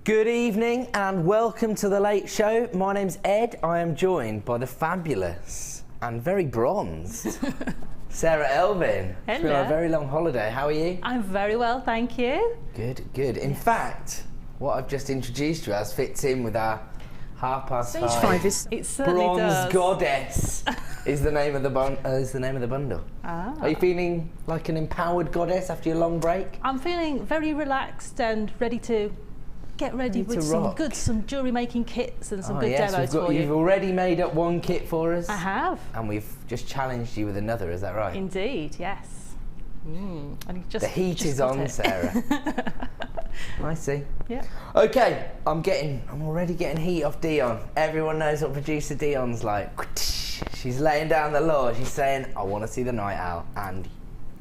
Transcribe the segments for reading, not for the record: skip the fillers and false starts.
Good evening and welcome to the Late Show. My name's Ed. I am joined by the fabulous and very bronzed Sara Elvin. Hello. It's been a very long holiday. How are you? I'm very well, thank you. Good, good. In fact, what I've just introduced you as fits in with our Stage 5 it certainly Bronze does. Goddess is the name of the bundle. Ah. Are you feeling like an empowered goddess after your long break? I'm feeling very relaxed and ready to get ready with some jewellery making kits and some good demos for you. You've already made up one kit for us. I have. And we've just challenged you with another, is that right? Indeed, yes. And The heat is on, Sara. I see. Yeah. Okay, I'm already getting heat off Dion. Everyone knows what producer Dion's like. She's laying down the law. She's saying, I want to see the night owl. And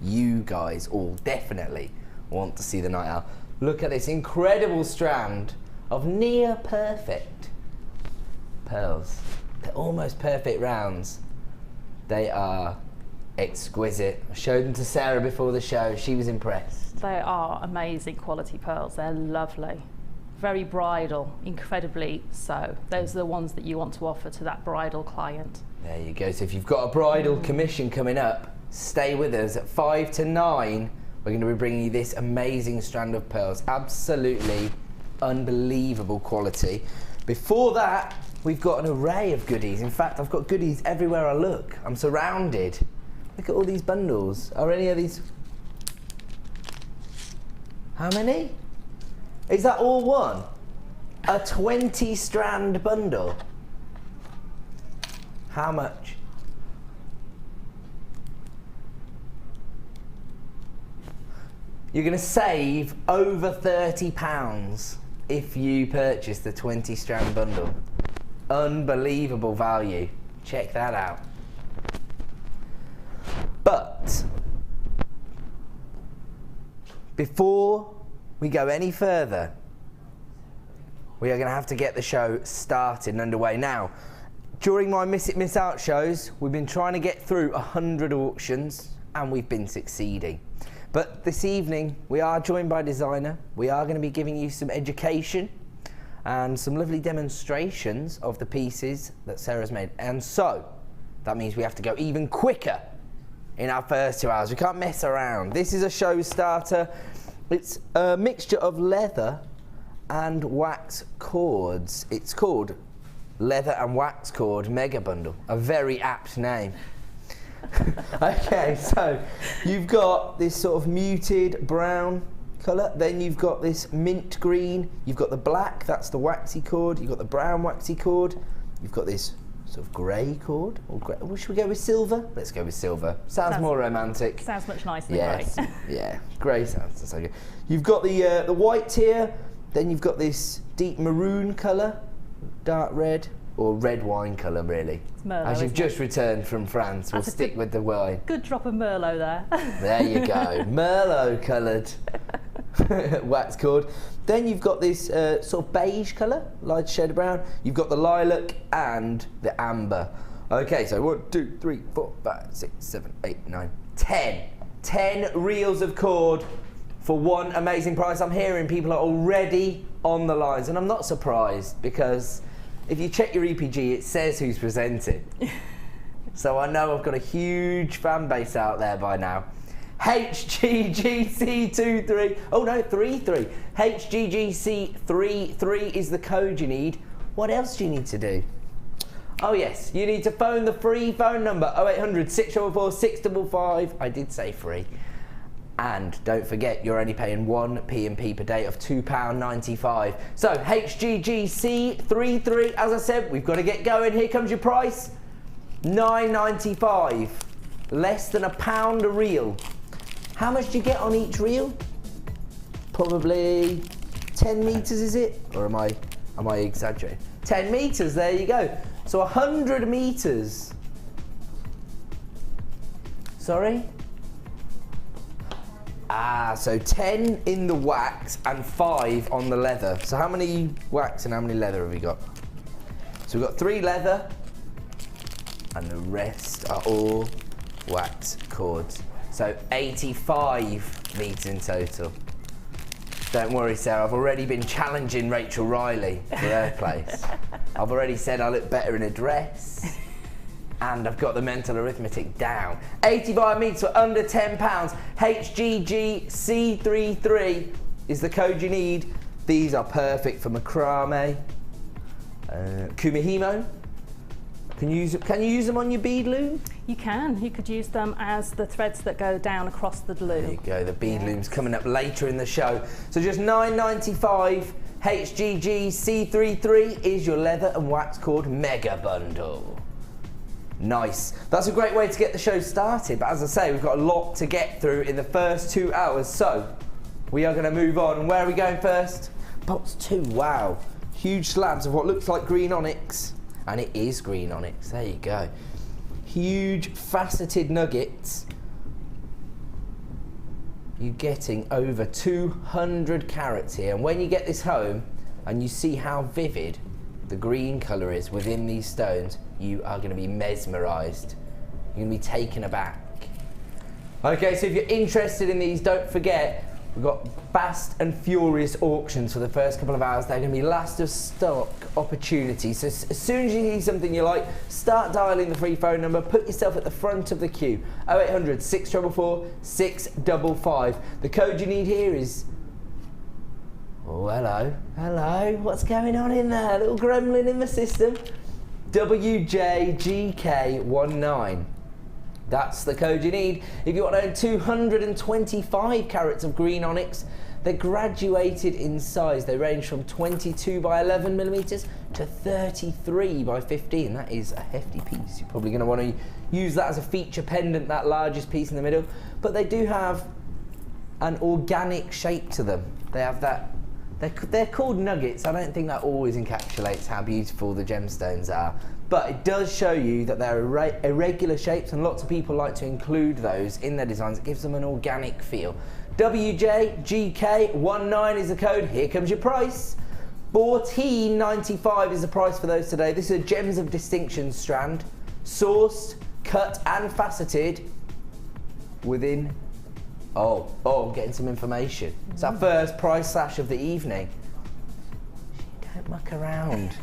you guys all definitely want to see the night owl. Look at this incredible strand of near perfect pearls. They're almost perfect rounds. They are exquisite. I showed them to Sara before the show. She was impressed. They are amazing quality pearls. They're lovely. Very bridal, incredibly so. Those are the ones that you want to offer to that bridal client. There you go. So if you've got a bridal commission coming up, stay with us at 5 to 9. We're going to be bringing you this amazing strand of pearls. Absolutely unbelievable quality. Before that, we've got an array of goodies. In fact, I've got goodies everywhere I look. I'm surrounded. Look at all these bundles. Are any of these... How many? Is that all one? A 20 strand bundle. How much? You're going to save over £30 if you purchase the 20 strand bundle. Unbelievable value. Check that out. But before we go any further, we are going to have to get the show started and underway. Now, during my Miss It Miss Out shows, we've been trying to get through 100 auctions and we've been succeeding. But this evening, we are joined by a designer. We are going to be giving you some education and some lovely demonstrations of the pieces that Sara's made. And so, that means we have to go even quicker in our first 2 hours. We can't mess around. This is a show starter. It's a mixture of leather and wax cords. It's called Leather and Wax Cord Mega Bundle. A very apt name. Okay, so you've got this sort of muted brown colour, then you've got this mint green, you've got the black, that's the waxy cord, you've got the brown waxy cord, you've got this sort of grey cord, or grey, should we go with silver? Let's go with silver. Sounds more romantic. Sounds much nicer than grey. Yeah, grey sounds so good. You've got the white here, then you've got this deep maroon colour, dark red, or red wine colour, really. It's Merlot, as you've just returned from France, we'll stick with the wine. Good drop of Merlot there. There you go, Merlot coloured wax cord. Then you've got this sort of beige colour, light shade of brown. You've got the lilac and the amber. Okay, so 1, 2, 3, 4, 5, 6, 7, 8, 9, 10. 10 reels of cord for one amazing price. I'm hearing people are already on the lines, and I'm not surprised because if you check your EPG, it says who's presenting. So I know I've got a huge fan base out there by now. HGGC23, oh no, 33. HGGC33 is the code you need. What else do you need to do? Oh yes, you need to phone the free phone number, 0800 644 655. I did say free. And don't forget, you're only paying 1p&p per day of £2.95. So HGGC33, as I said, we've got to get going. Here comes your price, £9.95, less than £1 a reel. How much do you get on each reel? Probably 10 meters, is it? Or am I exaggerating? 10 meters, there you go. So 100 meters. Sorry? So 10 in the wax and 5 on the leather. So how many wax and how many leather have we got? So we've got 3 leather and the rest are all wax cords. So 85 meters in total. Don't worry, Sarah, I've already been challenging Rachel Riley for her place. I've already said I look better in a dress. And I've got the mental arithmetic down. 85 metres for under £10. HGGC33 is the code you need. These are perfect for macrame, kumihimo. Can you use them on your bead loom? You can. You could use them as the threads that go down across the loom. There you go. The bead loom's coming up later in the show. So just £9.95. HGGC33 is your leather and wax cord mega bundle. Nice. That's a great way to get the show started. But as I say, we've got a lot to get through in the first 2 hours. So we are going to move on. Where are we going first? Box 2. Wow. Huge slabs of what looks like green onyx. And it is green onyx. There you go. Huge faceted nuggets. You're getting over 200 carats here. And when you get this home and you see how vivid the green colour is within these stones, you are going to be mesmerised. You're going to be taken aback. Okay, so if you're interested in these, don't forget, we've got fast and furious auctions for the first couple of hours. They're going to be last of stock opportunities. So as soon as you see something you like, start dialing the free phone number, put yourself at the front of the queue. 0800 644 655. The code you need here is... Oh, hello. Hello. What's going on in there? A little gremlin in the system. WJGK19. That's the code you need. If you want to own 225 carats of green onyx, they're graduated in size. They range from 22 by 11 millimeters to 33 by 15. That is a hefty piece. You're probably going to want to use that as a feature pendant, that largest piece in the middle. But they do have an organic shape to them. They have that. They're called nuggets. I don't think that always encapsulates how beautiful the gemstones are. But it does show you that they're irregular shapes, and lots of people like to include those in their designs. It gives them an organic feel. WJGK19 is the code. Here comes your price. $14.95 is the price for those today. This is a Gems of Distinction strand, sourced, cut and faceted within... Oh, I'm getting some information. It's our first price slash of the evening. Don't muck around.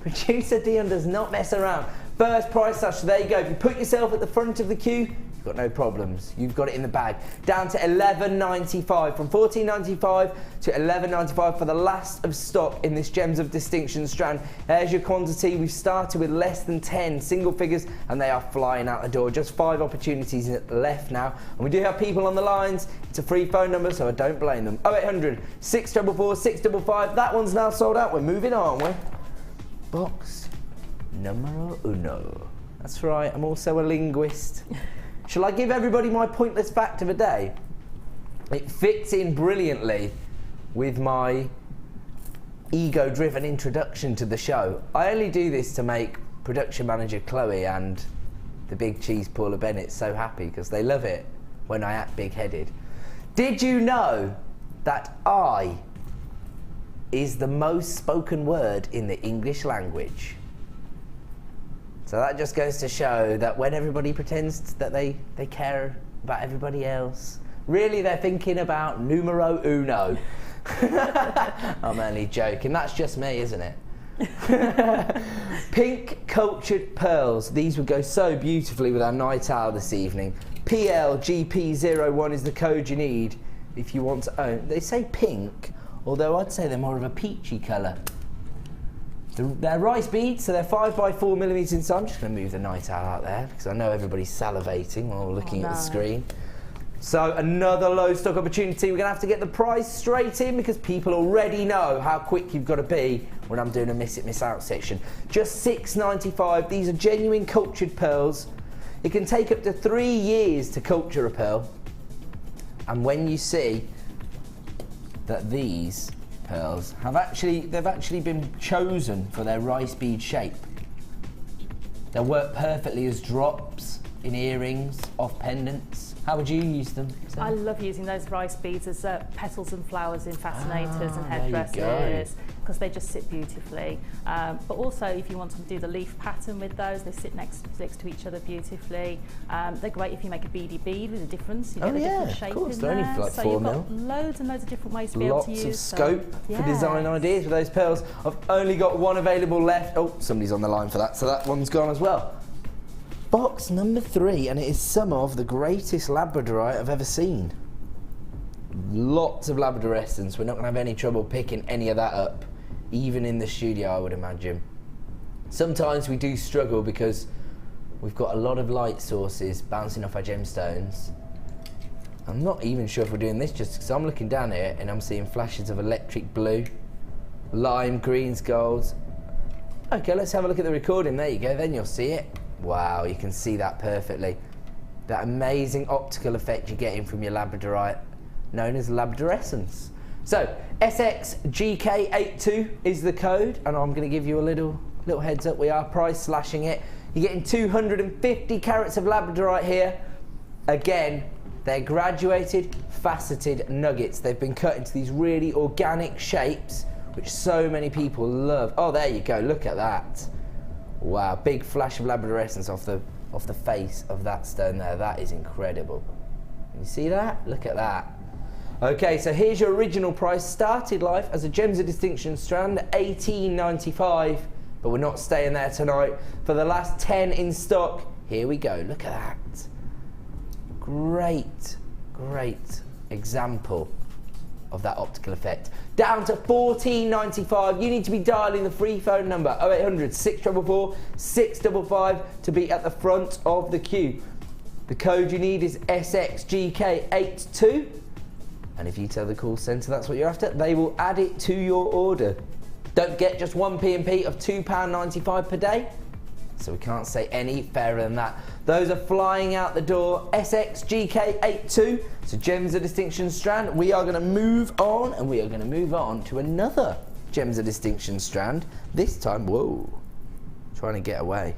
Producer Dion does not mess around. First price slash, so there you go. If you put yourself at the front of the queue, you've got no problems. You've got it in the bag. Down to $11.95, from $14.95 to $11.95 for the last of stock in this Gems of Distinction strand. There's your quantity. We've started with less than 10 single figures, and they are flying out the door. Just 5 opportunities left now. And we do have people on the lines. It's a free phone number, so I don't blame them. 0800 644 655. That one's now sold out. We're moving on, aren't we? Box numero uno. That's right, I'm also a linguist. Shall I give everybody my pointless fact of the day? It fits in brilliantly with my ego-driven introduction to the show. I only do this to make production manager Chloe and the big cheese Paula Bennett so happy, because they love it when I act big-headed. Did you know that I is the most spoken word in the English language? So that just goes to show that when everybody pretends that they care about everybody else, really they're thinking about numero uno. I'm only joking. That's just me, isn't it? Pink cultured pearls. These would go so beautifully with our night owl this evening. PLGP01 is the code you need if you want to own. They say pink, although I'd say they're more of a peachy colour. They're rice beads, so they're 5 by 4 millimeters in size. I'm just going to move the night owl out there because I know everybody's salivating while looking at the screen. So another low stock opportunity. We're going to have to get the price straight in because people already know how quick you've got to be when I'm doing a miss it, miss out section. Just $6.95. These are genuine cultured pearls. It can take up to 3 years to culture a pearl. And when you see that these pearls they've actually been chosen for their rice bead shape. They'll work perfectly as drops in earrings, off pendants. How would you use them? I love using those rice beads as petals and flowers in fascinators and there you go. headdresses, because they just sit beautifully. But also, if you want to do the leaf pattern with those, they sit next to each other beautifully. They're great if you make a beady bead with a difference. You get a different shape in they're only there. like So 4 you've mil. got loads and loads of different ways to be able to use Lots of scope them. for design ideas with those pearls. I've only got one available left. Oh, somebody's on the line for that, so that one's gone as well. Box number 3, and it is some of the greatest labradorite I've ever seen. Lots of labradorescence. We're not going to have any trouble picking any of that up, even in the studio, I would imagine. Sometimes we do struggle because we've got a lot of light sources bouncing off our gemstones. I'm not even sure if we're doing this just because I'm looking down here and I'm seeing flashes of electric blue, lime, greens, golds. Okay, let's have a look at the recording. There you go, then you'll see it. Wow, you can see that perfectly. That amazing optical effect you're getting from your labradorite, known as labradorescence. So, SXGK82 is the code, and I'm going to give you a little heads up. We are price slashing it. You're getting 250 carats of labradorite here. Again, they're graduated, faceted nuggets. They've been cut into these really organic shapes, which so many people love. Oh, there you go, look at that. Wow, big flash of labradorescence off the face of that stone there. That is incredible. Can you see that? Look at that. Okay, so here's your original price. Started life as a Gems of Distinction strand, $18.95, but we're not staying there tonight. For the last 10 in stock, here we go. Look at that. Great, great example of that optical effect. Down to $14.95. You need to be dialing the free phone number 0800 644 655 to be at the front of the queue. The code you need is SXGK82, and if you tell the call centre that's what you're after, they will add it to your order. Don't forget, just one P&P of £2.95 per day, so we can't say any fairer than that. Those are flying out the door. SXGK82, so Gems of Distinction strand. We are going to move on, and we are going to move on to another Gems of Distinction strand. This time, whoa, trying to get away.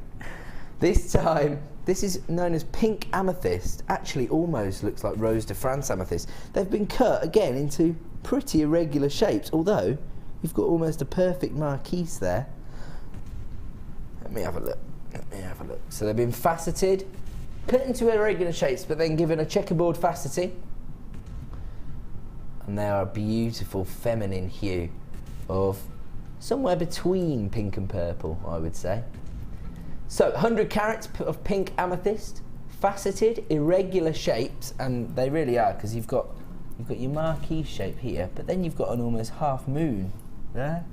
This time, this is known as pink amethyst. Actually, almost looks like Rose de France amethyst. They've been cut again into pretty irregular shapes, although you've got almost a perfect marquise there. Let me have a look. Let me have a look. So they've been faceted, cut into irregular shapes, but then given a checkerboard faceting. And they are a beautiful feminine hue of somewhere between pink and purple, I would say. So 100 carats of pink amethyst, faceted, irregular shapes, and they really are, because you've got your marquise shape here, but then you've got an almost half moon there.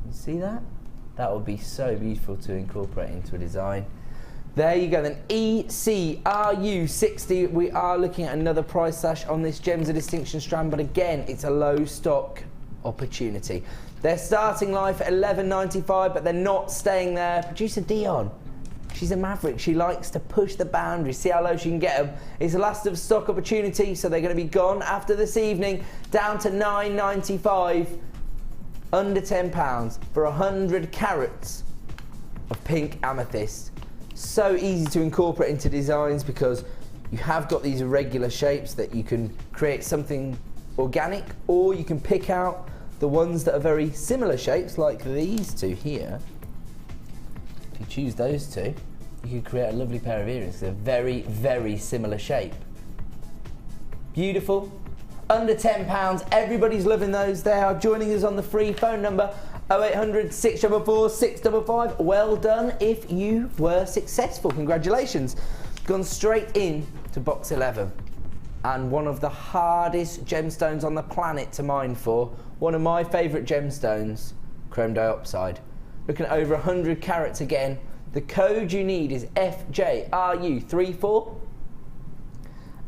You see that? That would be so beautiful to incorporate into a design. There you go then, ECRU60. We are looking at another price slash on this Gems of Distinction strand, but again, it's a low stock opportunity. They're starting life at $11.95, but they're not staying there. Producer Dion, she's a maverick. She likes to push the boundaries, see how low she can get them. It's a last of stock opportunity, so they're going to be gone after this evening, down to $9.95. Under £10 for 100 carats of pink amethyst. So easy to incorporate into designs because you have got these irregular shapes that you can create something organic, or you can pick out the ones that are very similar shapes, like these two here. If you choose those two, you can create a lovely pair of earrings. They're very, very similar shape. Beautiful. Under £10, everybody's loving those. They are joining us on the free phone number 0800 644 655. Well done if you were successful. Congratulations. Gone straight in to box 11. And one of the hardest gemstones on the planet to mine for. One of my favourite gemstones, chrome dioxide. Looking at over 100 carats again. The code you need is FJRU34.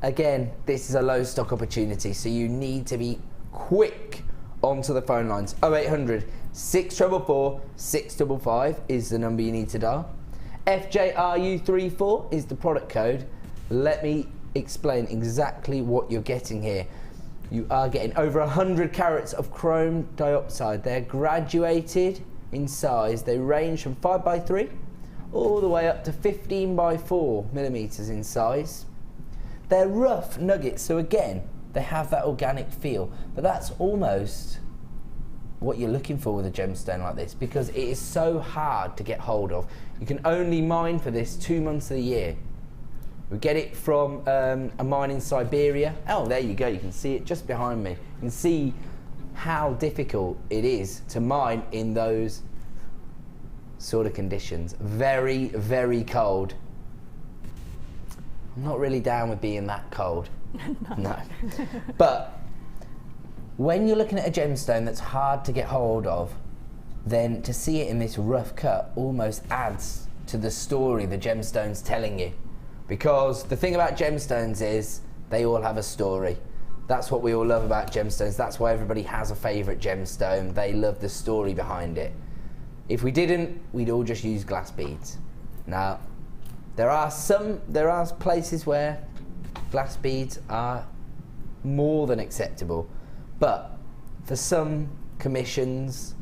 Again, this is a low stock opportunity, so you need to be quick onto the phone lines. 0800 644 655 is the number you need to dial. FJRU34 is the product code. Let me explain exactly what you're getting here. You are getting over 100 carats of chrome dioxide. They're graduated in size. They range from 5x3 all the way up to 15x4 millimeters in size. They're rough nuggets, so again, they have that organic feel, but that's almost what you're looking for with a gemstone like this, because it is so hard to get hold of. You can only mine for this 2 months of the year. We get it from a mine in Siberia. Oh, there you go, you can see it just behind me. You can see how difficult it is to mine in those sort of conditions. Very, very cold. I'm not really down with being that cold. No. But when you're looking at a gemstone that's hard to get hold of, then to see it in this rough cut almost adds to the story the gemstone's telling you. Because the thing about gemstones is they all have a story. That's what we all love about gemstones. That's why everybody has a favourite gemstone. They love the story behind it. If we didn't, we'd all just use glass beads. Now, there are places where glass beads are more than acceptable, but for some commissions,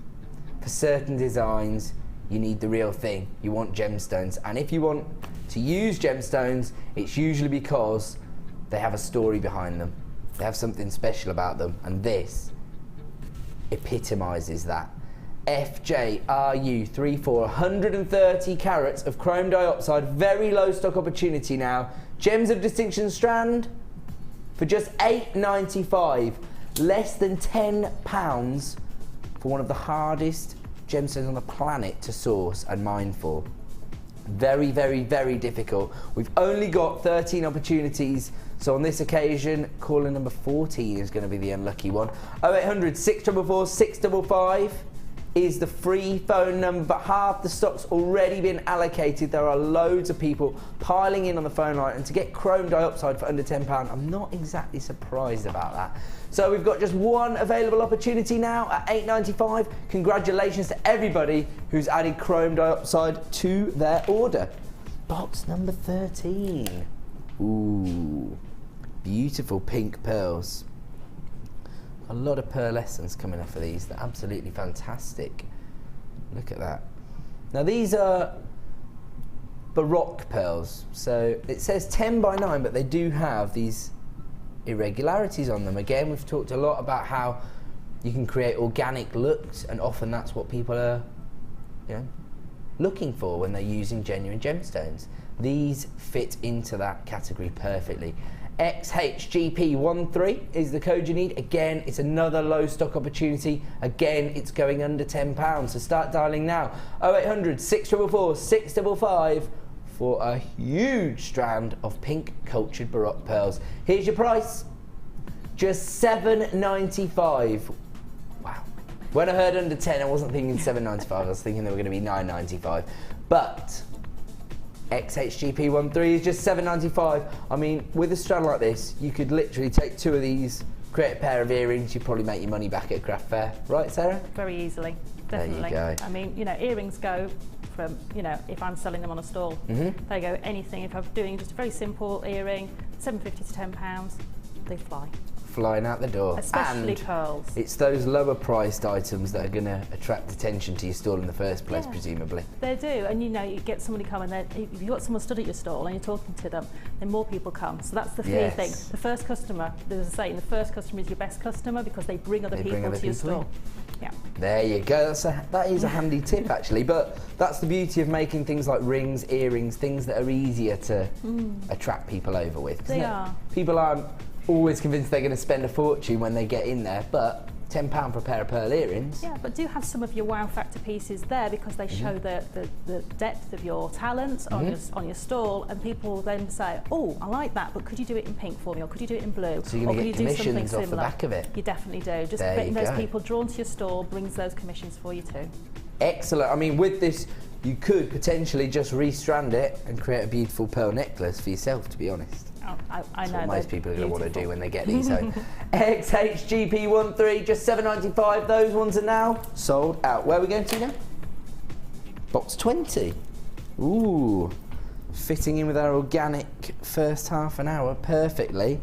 for certain designs, you need the real thing. You want gemstones, and if you want to use gemstones, it's usually because they have a story behind them. They have something special about them, and this epitomizes that. FJRU34, 130 carats of chrome dioxide, very low stock opportunity now. Gems of Distinction strand for just $8.95, less than £10 for one of the hardest gemstones on the planet to source and mine for. Very, very, very difficult. We've only got 13 opportunities, so on this occasion, caller number 14 is going to be the unlucky one. 0800 644 655 is the free phone number, but half the stock's already been allocated. There are loads of people piling in on the phone line, and to get chrome dioxide for under £10, I'm not exactly surprised about that. So we've got just one available opportunity now at $8.95. Congratulations to everybody who's added chrome dioxide to their order. Box number 13. Ooh, beautiful pink pearls. A lot of pearlescence coming off of these. They're absolutely fantastic. Look at that. Now these are Baroque pearls. So it says 10 by 9, but they do have these irregularities on them. Again, we've talked a lot about how you can create organic looks, and often that's what people are, looking for when they're using genuine gemstones. These fit into that category perfectly. XHGP13 is the code you need. Again, it's another low stock opportunity. Again, it's going under £10, so start dialing now. 0800 644 655 for a huge strand of pink cultured Baroque pearls. Here's your price, just $7.95. Wow. When I heard under 10, I wasn't thinking $7.95, I was thinking they were going to be $9.95. But XHGP13 is just $7.95. I mean, with a strand like this, you could literally take two of these, create a pair of earrings, you'd probably make your money back at a craft fair. Right, Sarah? Very easily, definitely. There you go. I mean, earrings go from, if I'm selling them on a stall, they go anything. If I'm doing just a very simple earring, $7.50 to £10, they fly. Flying out the door. Especially and pearls. It's those lower priced items that are going to attract attention to your stall in the first place, presumably. They do, and you get somebody coming there, if you've got someone stood at your stall and you're talking to them, then more people come. So that's the fear thing. The first customer, there's a saying, the first customer is your best customer because they bring other people to your stall. Yeah. There you go. That is a handy tip, actually. But that's the beauty of making things like rings, earrings, things that are easier to attract people over with. They are. People aren't always convinced they're going to spend a fortune when they get in there, but £10 for a pair of pearl earrings. Yeah, but do have some of your wow factor pieces there because they show the depth of your talent on your stall, and people then say, oh, I like that, but could you do it in pink for me, or could you do it in blue? So you're going to get commissions off the back of it. You definitely do. Just getting those people drawn to your stall brings those commissions for you too. Excellent. I mean, with this, you could potentially just restrand it and create a beautiful pearl necklace for yourself, to be honest. Oh, I know. That's what most people are going to want to do when they get these home. XHGP13, just $7.95. Those ones are now sold out. Where are we going to now? Box 20. Ooh, fitting in with our organic first half an hour perfectly.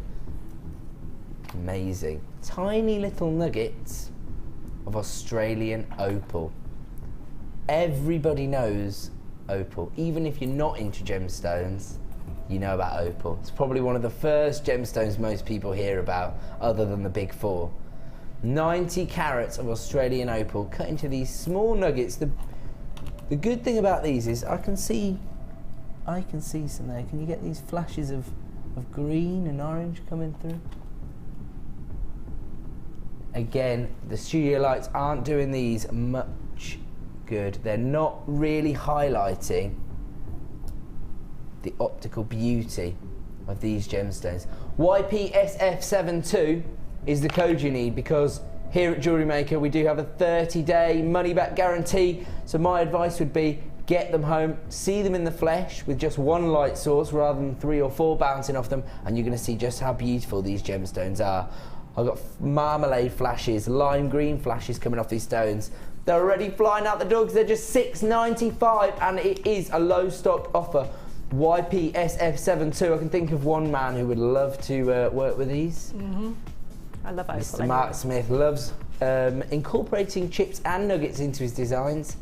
Amazing. Tiny little nuggets of Australian opal. Everybody knows opal. Even if you're not into gemstones, you know about opal. It's probably one of the first gemstones most people hear about, other than the big four. 90 carats of Australian opal cut into these small nuggets. The good thing about these is I can see some there. Can you get these flashes of green and orange coming through? Again, the studio lights aren't doing these much good. They're not really highlighting the optical beauty of these gemstones. YPSF72 is the code you need, because here at Jewellery Maker we do have a 30-day money-back guarantee. So my advice would be, get them home, see them in the flesh with just one light source rather than 3 or 4 bouncing off them, and you're going to see just how beautiful these gemstones are. I've got marmalade flashes, lime green flashes coming off these stones. They're already flying out the door because they're just $6.95, and it is a low stock offer. YPSF72. I can think of one man who would love to work with these. I love opal. Mr. Mark Smith loves incorporating chips and nuggets into his designs.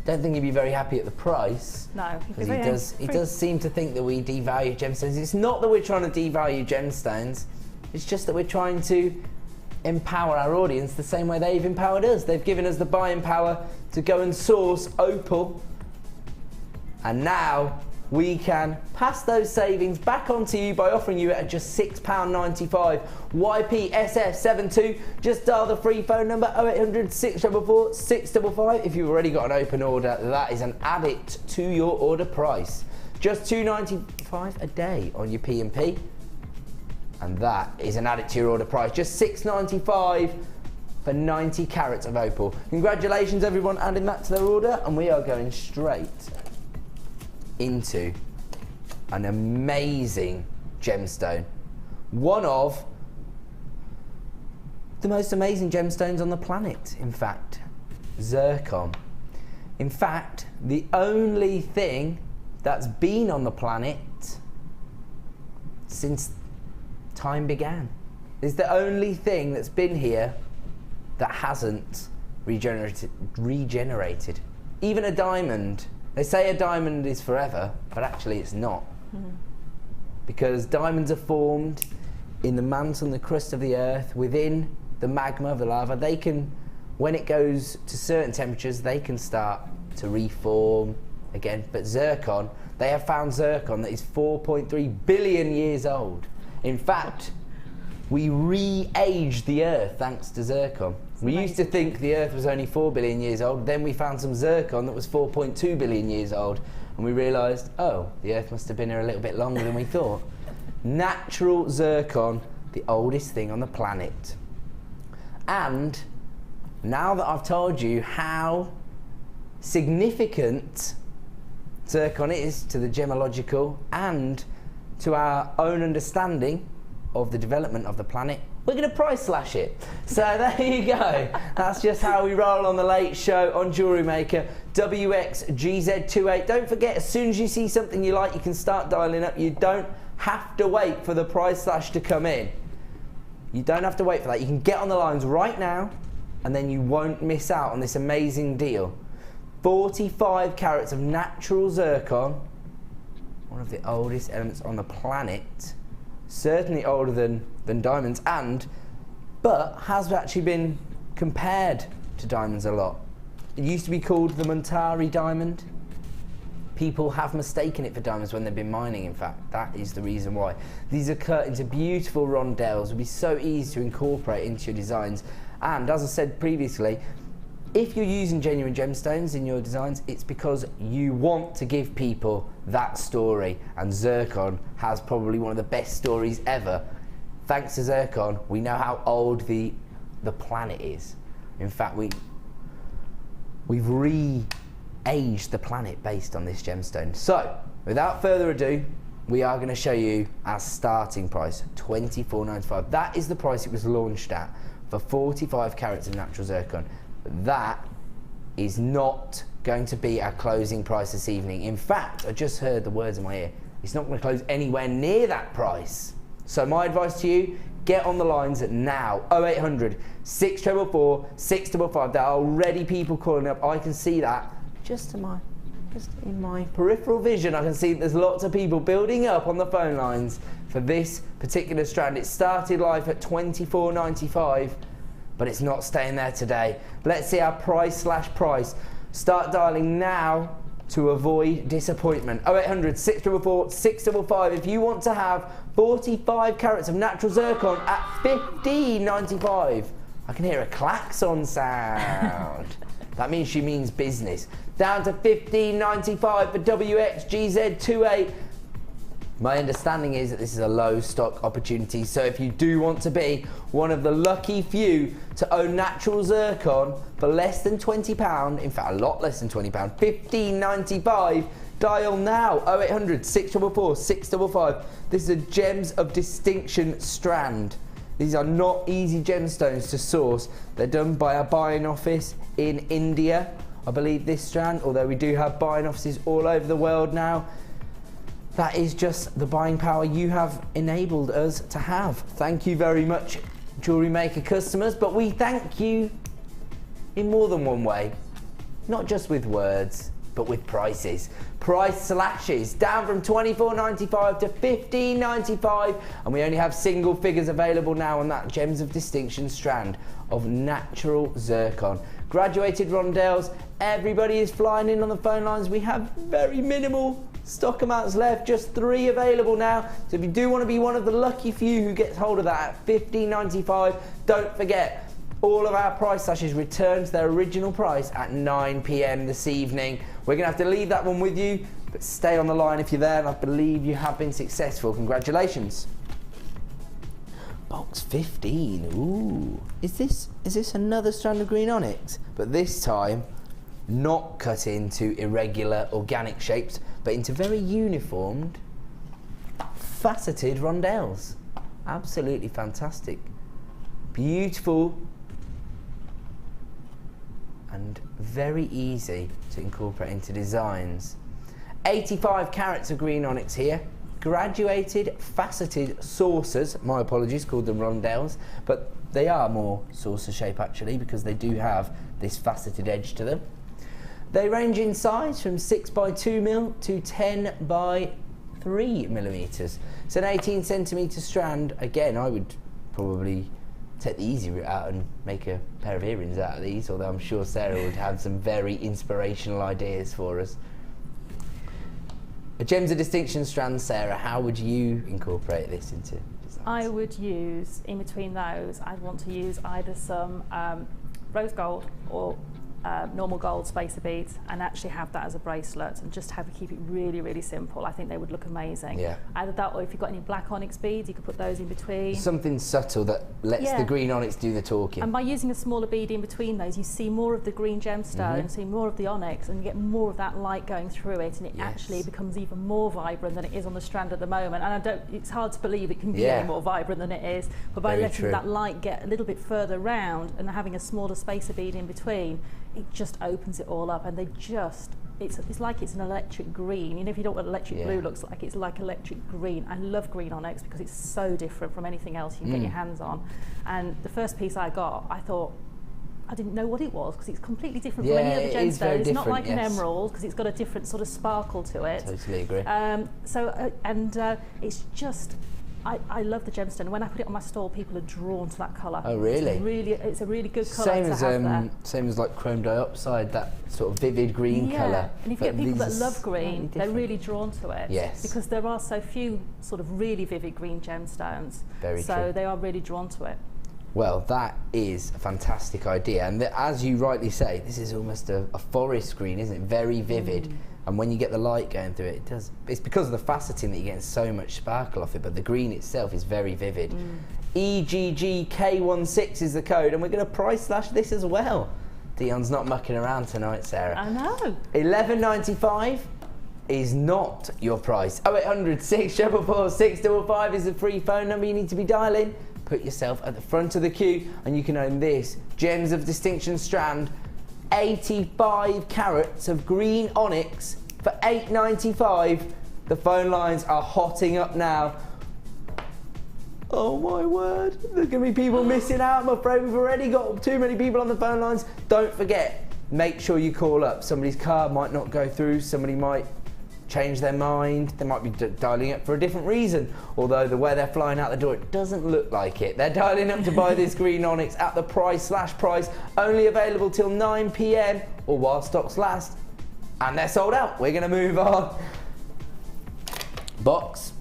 Don't think he'd be very happy at the price. No, because he does seem to think that we devalue gemstones. It's not that we're trying to devalue gemstones. It's just that we're trying to empower our audience the same way they've empowered us. They've given us the buying power to go and source opal, and now we can pass those savings back onto you by offering you it at just £6.95. YPSF72. Just dial the free phone number 0800 644 655. If you've already got an open order, that is an add it to your order price. Just £2.95 a day on your P&P. And that is an add it to your order price. Just £6.95 for 90 carats of opal. Congratulations everyone adding that to their order, and we are going straight into an amazing gemstone. One of the most amazing gemstones on the planet, in fact. Zircon. In fact, the only thing that's been on the planet since time began. It's the only thing that's been here that hasn't regenerated. Even a diamond. They say a diamond is forever, but actually it's not. Because diamonds are formed in the mantle and the crust of the earth, within the magma of the lava. They can, when it goes to certain temperatures, they can start to reform again. But zircon, they have found zircon that is 4.3 billion years old. In fact, we re-aged the earth thanks to zircon. We used to think the earth was only 4 billion years old, then we found some zircon that was 4.2 billion years old, and we realised, oh, the earth must have been here a little bit longer than we thought. Natural zircon, the oldest thing on the planet. And now that I've told you how significant zircon is to the gemological and to our own understanding of the development of the planet, we're going to price slash it. So there you go. That's just how we roll on the Late Show on Jewellery Maker. WXGZ28. Don't forget, as soon as you see something you like, you can start dialing up. You don't have to wait for the price slash to come in. You don't have to wait for that. You can get on the lines right now, and then you won't miss out on this amazing deal. 45 carats of natural zircon, one of the oldest elements on the planet. Certainly older than diamonds, but has actually been compared to diamonds a lot. It used to be called the Montari diamond. People have mistaken it for diamonds when they've been mining, in fact. That is the reason why. These are cut into beautiful rondelles. It would be so easy to incorporate into your designs. And as I said previously, if you're using genuine gemstones in your designs, it's because you want to give people that story, and zircon has probably one of the best stories ever. Thanks to zircon, we know how old the planet is. In fact, we've re-aged the planet based on this gemstone. So, without further ado, we are going to show you our starting price, $24.95. That is the price it was launched at, for 45 carats of natural zircon. That is not going to be our closing price this evening. In fact, I just heard the words in my ear. It's not going to close anywhere near that price. So my advice to you, get on the lines now. 0800 644 655. There are already people calling up. I can see that just to my just in my peripheral vision, I can see there's lots of people building up on the phone lines for this particular strand. It started live at $24.95, but it's not staying there today. Let's see our price. Start dialing now to avoid disappointment. 0800 644 655 if you want to have 45 carats of natural zircon at $15.95. I can hear a klaxon sound. That means she means business. Down to $15.95 for WXGZ28. My understanding is that this is a low stock opportunity, so if you do want to be one of the lucky few to own natural zircon for less than £20, in fact a lot less than £20, $15.95, dial now 0800 644 655. This is a Gems of Distinction strand. These are not easy gemstones to source. They're done by a buying office in India, I believe, this strand, although we do have buying offices all over the world now. That is just the buying power you have enabled us to have. Thank you very much, Jewellery Maker customers, but we thank you in more than one way. Not just with words, but with prices. Price slashes down from $24.95 to $15.95, and we only have single figures available now on that Gems of Distinction strand of natural zircon. Graduated rondelles, everybody is flying in on the phone lines. We have very minimal stock amounts left, just 3 available now. So if you do want to be one of the lucky few who gets hold of that at $15.95, don't forget, all of our price slashes return to their original price at 9 p.m. this evening. We're going to have to leave that one with you, but stay on the line if you're there, and I believe you have been successful. Congratulations. Box 15. Ooh. Is this another strand of green onyx? But this time, not cut into irregular organic shapes, but into very uniformed, faceted rondelles. Absolutely fantastic. Beautiful and very easy to incorporate into designs. 85 carats of green onyx here. Graduated, faceted saucers, my apologies, called them rondelles, but they are more saucer shape actually, because they do have this faceted edge to them. They range in size from 6 by 2 mil to 10 by 3 millimeters. It's an 18 centimeter strand. Again, I would probably take the easy route out and make a pair of earrings out of these, although I'm sure Sarah would have some very inspirational ideas for us. A Gems of Distinction strand, Sarah, how would you incorporate this into designs? I would use, in between those, I'd want to use either some rose gold or normal gold spacer beads, and actually have that as a bracelet, and just keep it really, really simple. I think they would look amazing. Yeah. Either that, or if you've got any black onyx beads, you could put those in between. Something subtle that lets the green onyx do the talking. And by using a smaller bead in between those, you see more of the green gemstone, see more of the onyx, and you get more of that light going through it, and it actually becomes even more vibrant than it is on the strand at the moment. And it's hard to believe it can be any more vibrant than it is, but by letting that light get a little bit further round and having a smaller spacer bead in between, it just opens it all up, and it's like it's an electric green. You know, if you don't know what electric blue looks like, it's like electric green. I love green onyx because it's so different from anything else you can get your hands on. And the first piece I got, I thought, I didn't know what it was, because it's completely different from any other gemstone. It's not like an emerald, because it's got a different sort of sparkle to it. Totally agree. It's just, I love the gemstone. When I put it on my stall, people are drawn to that colour. Oh, really? It's a really good colour to have there. Same as like chrome dioxide, that sort of vivid green colour. And if you get people that love green, they're really drawn to it. Yes. Because there are so few sort of really vivid green gemstones. Very true. So they are really drawn to it. Well, that is a fantastic idea, and as you rightly say, this is almost a forest green, isn't it? Very vivid, and when you get the light going through it, it's because of the faceting that you get so much sparkle off it, but the green itself is very vivid. EGGK16 is the code, and we're going to price slash this as well. Dion's not mucking around tonight, Sarah. I know. $11.95 is not your price. 0800 644 655 is the free phone number you need to be dialing. Put yourself at the front of the queue, and you can own this Gems of Distinction strand, 85 carats of green onyx for $8.95. The phone lines are hotting up now. Oh my word, there's going to be people missing out. I'm afraid we've already got too many people on the phone lines. Don't forget, make sure you call up. Somebody's card might not go through, somebody might change their mind, they might be dialing up for a different reason, although the way they're flying out the door, it doesn't look like it. They're dialing up to buy this green onyx at the price, only available till 9 PM or while stocks last, and they're sold out. We're gonna move on. Box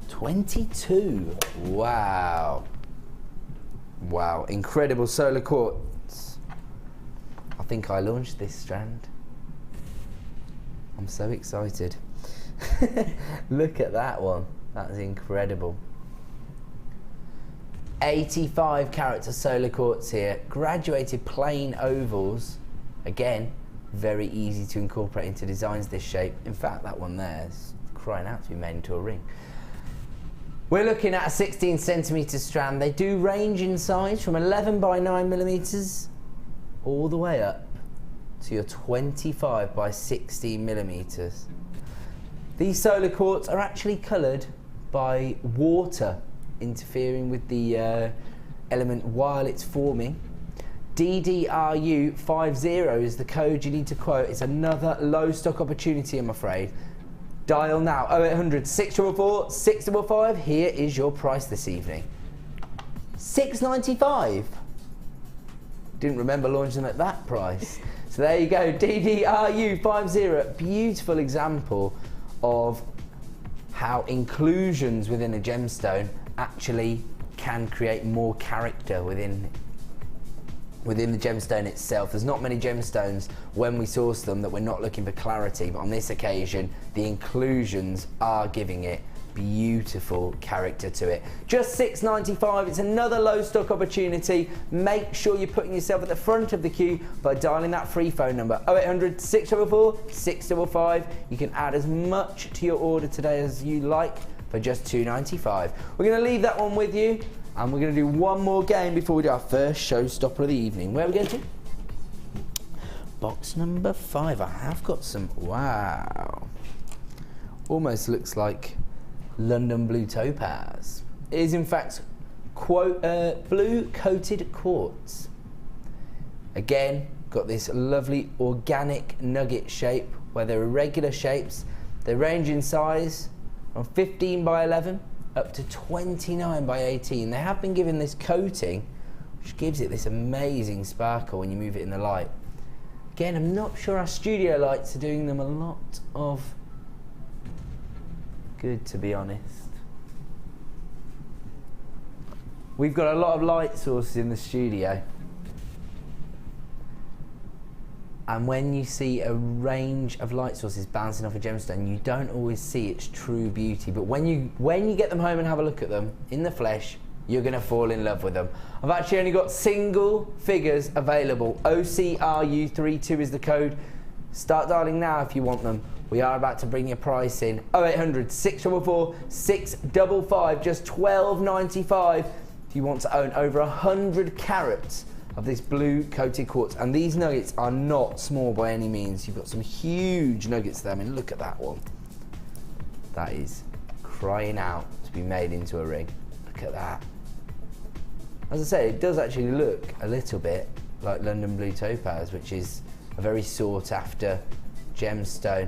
22, wow. Wow, incredible solar quartz. I think I launched this strand. I'm so excited. Look at that one. That is incredible. 85 carats of solar quartz here. Graduated plain ovals. Again, very easy to incorporate into designs this shape. In fact, that one there is crying out to be made into a ring. We're looking at a 16 centimetre strand. They do range in size from 11 by 9 millimetres all the way up to your 25 by 16 millimetres. These solar quartz are actually coloured by water interfering with the element while it's forming. DDRU50 is the code you need to quote. It's another low stock opportunity, I'm afraid. Dial now, 0800 644 655. Here is your price this evening. $6.95. Didn't remember launching them at that price. So there you go, DDRU50. Beautiful example of how inclusions within a gemstone actually can create more character within the gemstone itself. There's not many gemstones when we source them that we're not looking for clarity, but on this occasion the inclusions are giving it beautiful character to it. Just $6.95. It's another low stock opportunity. Make sure you're putting yourself at the front of the queue by dialing that free phone number 0800 644 655. You can add as much to your order today as you like for just $2.95. We're going to leave that one with you, and we're going to do one more game before we do our first showstopper of the evening. Where are we going to? Box number 5. I have got some, wow, almost looks like London blue topaz. It is in fact blue coated quartz. Again, got this lovely organic nugget shape where they're irregular shapes. They range in size from 15 by 11 up to 29 by 18. They have been given this coating which gives it this amazing sparkle when you move it in the light. Again, I'm not sure our studio lights are doing them a lot of good, to be honest. We've got a lot of light sources in the studio, and when you see a range of light sources bouncing off a gemstone, you don't always see its true beauty, but when you get them home and have a look at them in the flesh, you're going to fall in love with them. I've actually only got single figures available. OCRU32 is the code. Start dialing now if you want them. We are about to bring your price in. 0800 644 655, just $12.95 if you want to own over 100 carats of this blue coated quartz. And these nuggets are not small by any means. You've got some huge nuggets there. I mean, look at that one. That is crying out to be made into a ring. Look at that. As I say, it does actually look a little bit like London blue topaz, which is a very sought after gemstone.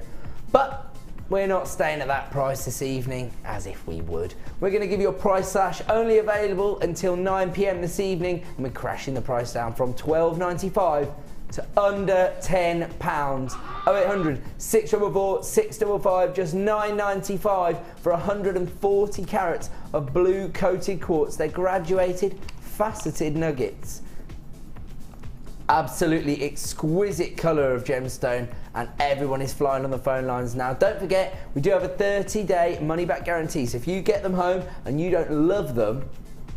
But we're not staying at that price this evening, as if we would. We're going to give you a price slash only available until 9 PM this evening, and we're crashing the price down from $12.95 to under £10. 0800 644 655, just $9.95 for 140 carats of blue coated quartz. They're graduated, faceted nuggets. Absolutely exquisite colour of gemstone, and everyone is flying on the phone lines now. Don't forget, we do have a 30-day money-back guarantee, so if you get them home and you don't love them,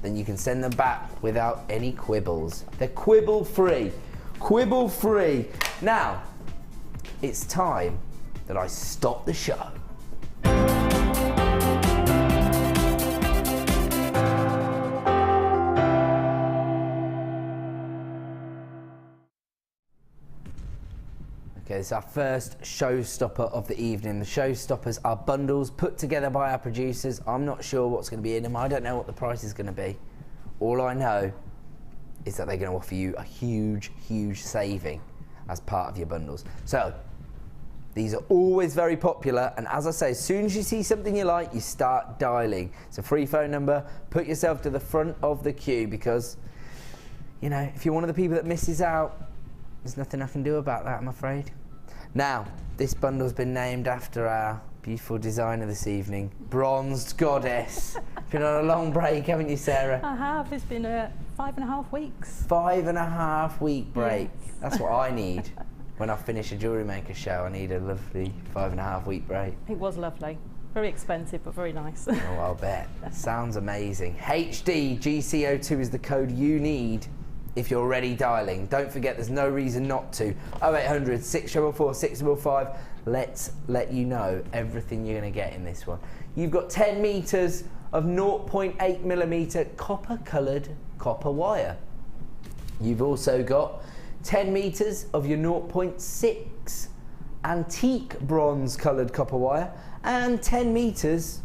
then you can send them back without any quibbles. They're quibble-free. Quibble-free. Now, it's time that I stop the show. Okay, it's our first showstopper of the evening. The showstoppers are bundles put together by our producers. I'm not sure what's going to be in them. I don't know what the price is going to be. All I know is that they're going to offer you a huge, huge saving. as part of your bundles. So these are always very popular, and as I say, as soon as you see something you like, you start dialing. It's a free phone number. Put yourself to the front of the queue, because, you know, if you're one of the people that misses out, there's nothing I can do about that, I'm afraid. Now, this bundle's been named after our beautiful designer this evening, Bronzed Goddess. Been on a long break, haven't you, Sarah? I have. It's been 5.5 weeks. 5.5 week break. Yes. That's what I need. When I finish a Jewellery Maker show, I need a lovely 5.5 week break. It was lovely. Very expensive, but very nice. Oh, I'll bet. Sounds amazing. HD GCO2 is the code you need if you're already dialing. Don't forget, there's no reason not to. 0800 644 655. Let's let you know everything you're going to get in this one. You've got 10 metres of 0.8mm copper coloured copper wire. You've also got 10 metres of your 0.6 antique bronze coloured copper wire, and 10 metres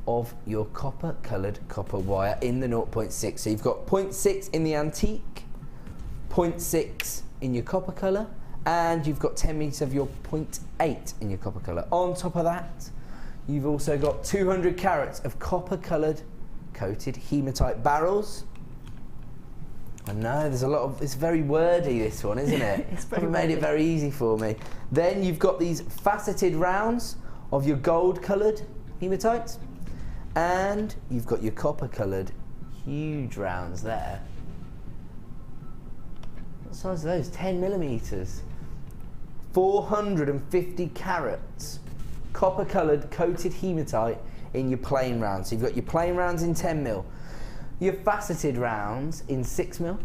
of your copper coloured copper wire in the 0.6. So you've got 0.6 in the antique, 0.6 in your copper colour, and you've got 10 metres of your 0.8 in your copper colour. On top of that, you've also got 200 carats of copper coloured coated hematite barrels. I know, there's a lot of, it's very wordy, this one, isn't it? It's very made it very easy for me. Then you've got these faceted rounds of your gold coloured hematites, and you've got your copper coloured huge rounds there. What size are those? 10mm. 450 carats copper coloured coated hematite in your plain rounds. So you've got your plain rounds in 10mm, your faceted rounds in 6mm,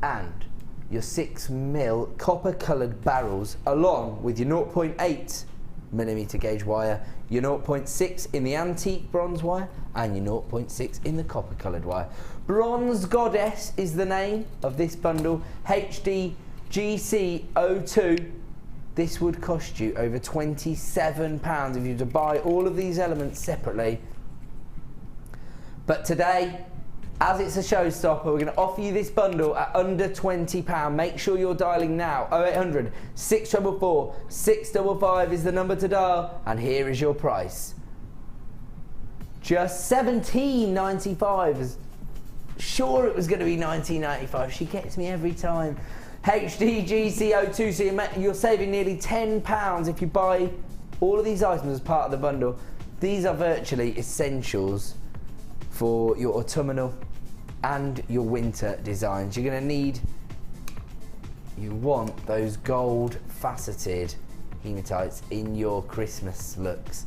and your 6mm copper coloured barrels, along with your 0.8mm gauge wire, your 0.6 in the antique bronze wire, and your 0.6 in the copper coloured wire. Bronzed Goddess is the name of this bundle. HD GC02. This would cost you over £27 if you were to buy all of these elements separately. But today, as it's a showstopper, we're going to offer you this bundle at under £20. Make sure you're dialing now. 0800 644 655 is the number to dial, and here is your price. Just £17.95. Sure, it was going to be £19.95. She gets me every time. HDGCO2, so you're saving nearly £10 if you buy all of these items as part of the bundle. These are virtually essentials for your autumnal and your winter designs. You're going to need, you want those gold faceted hematites in your Christmas looks.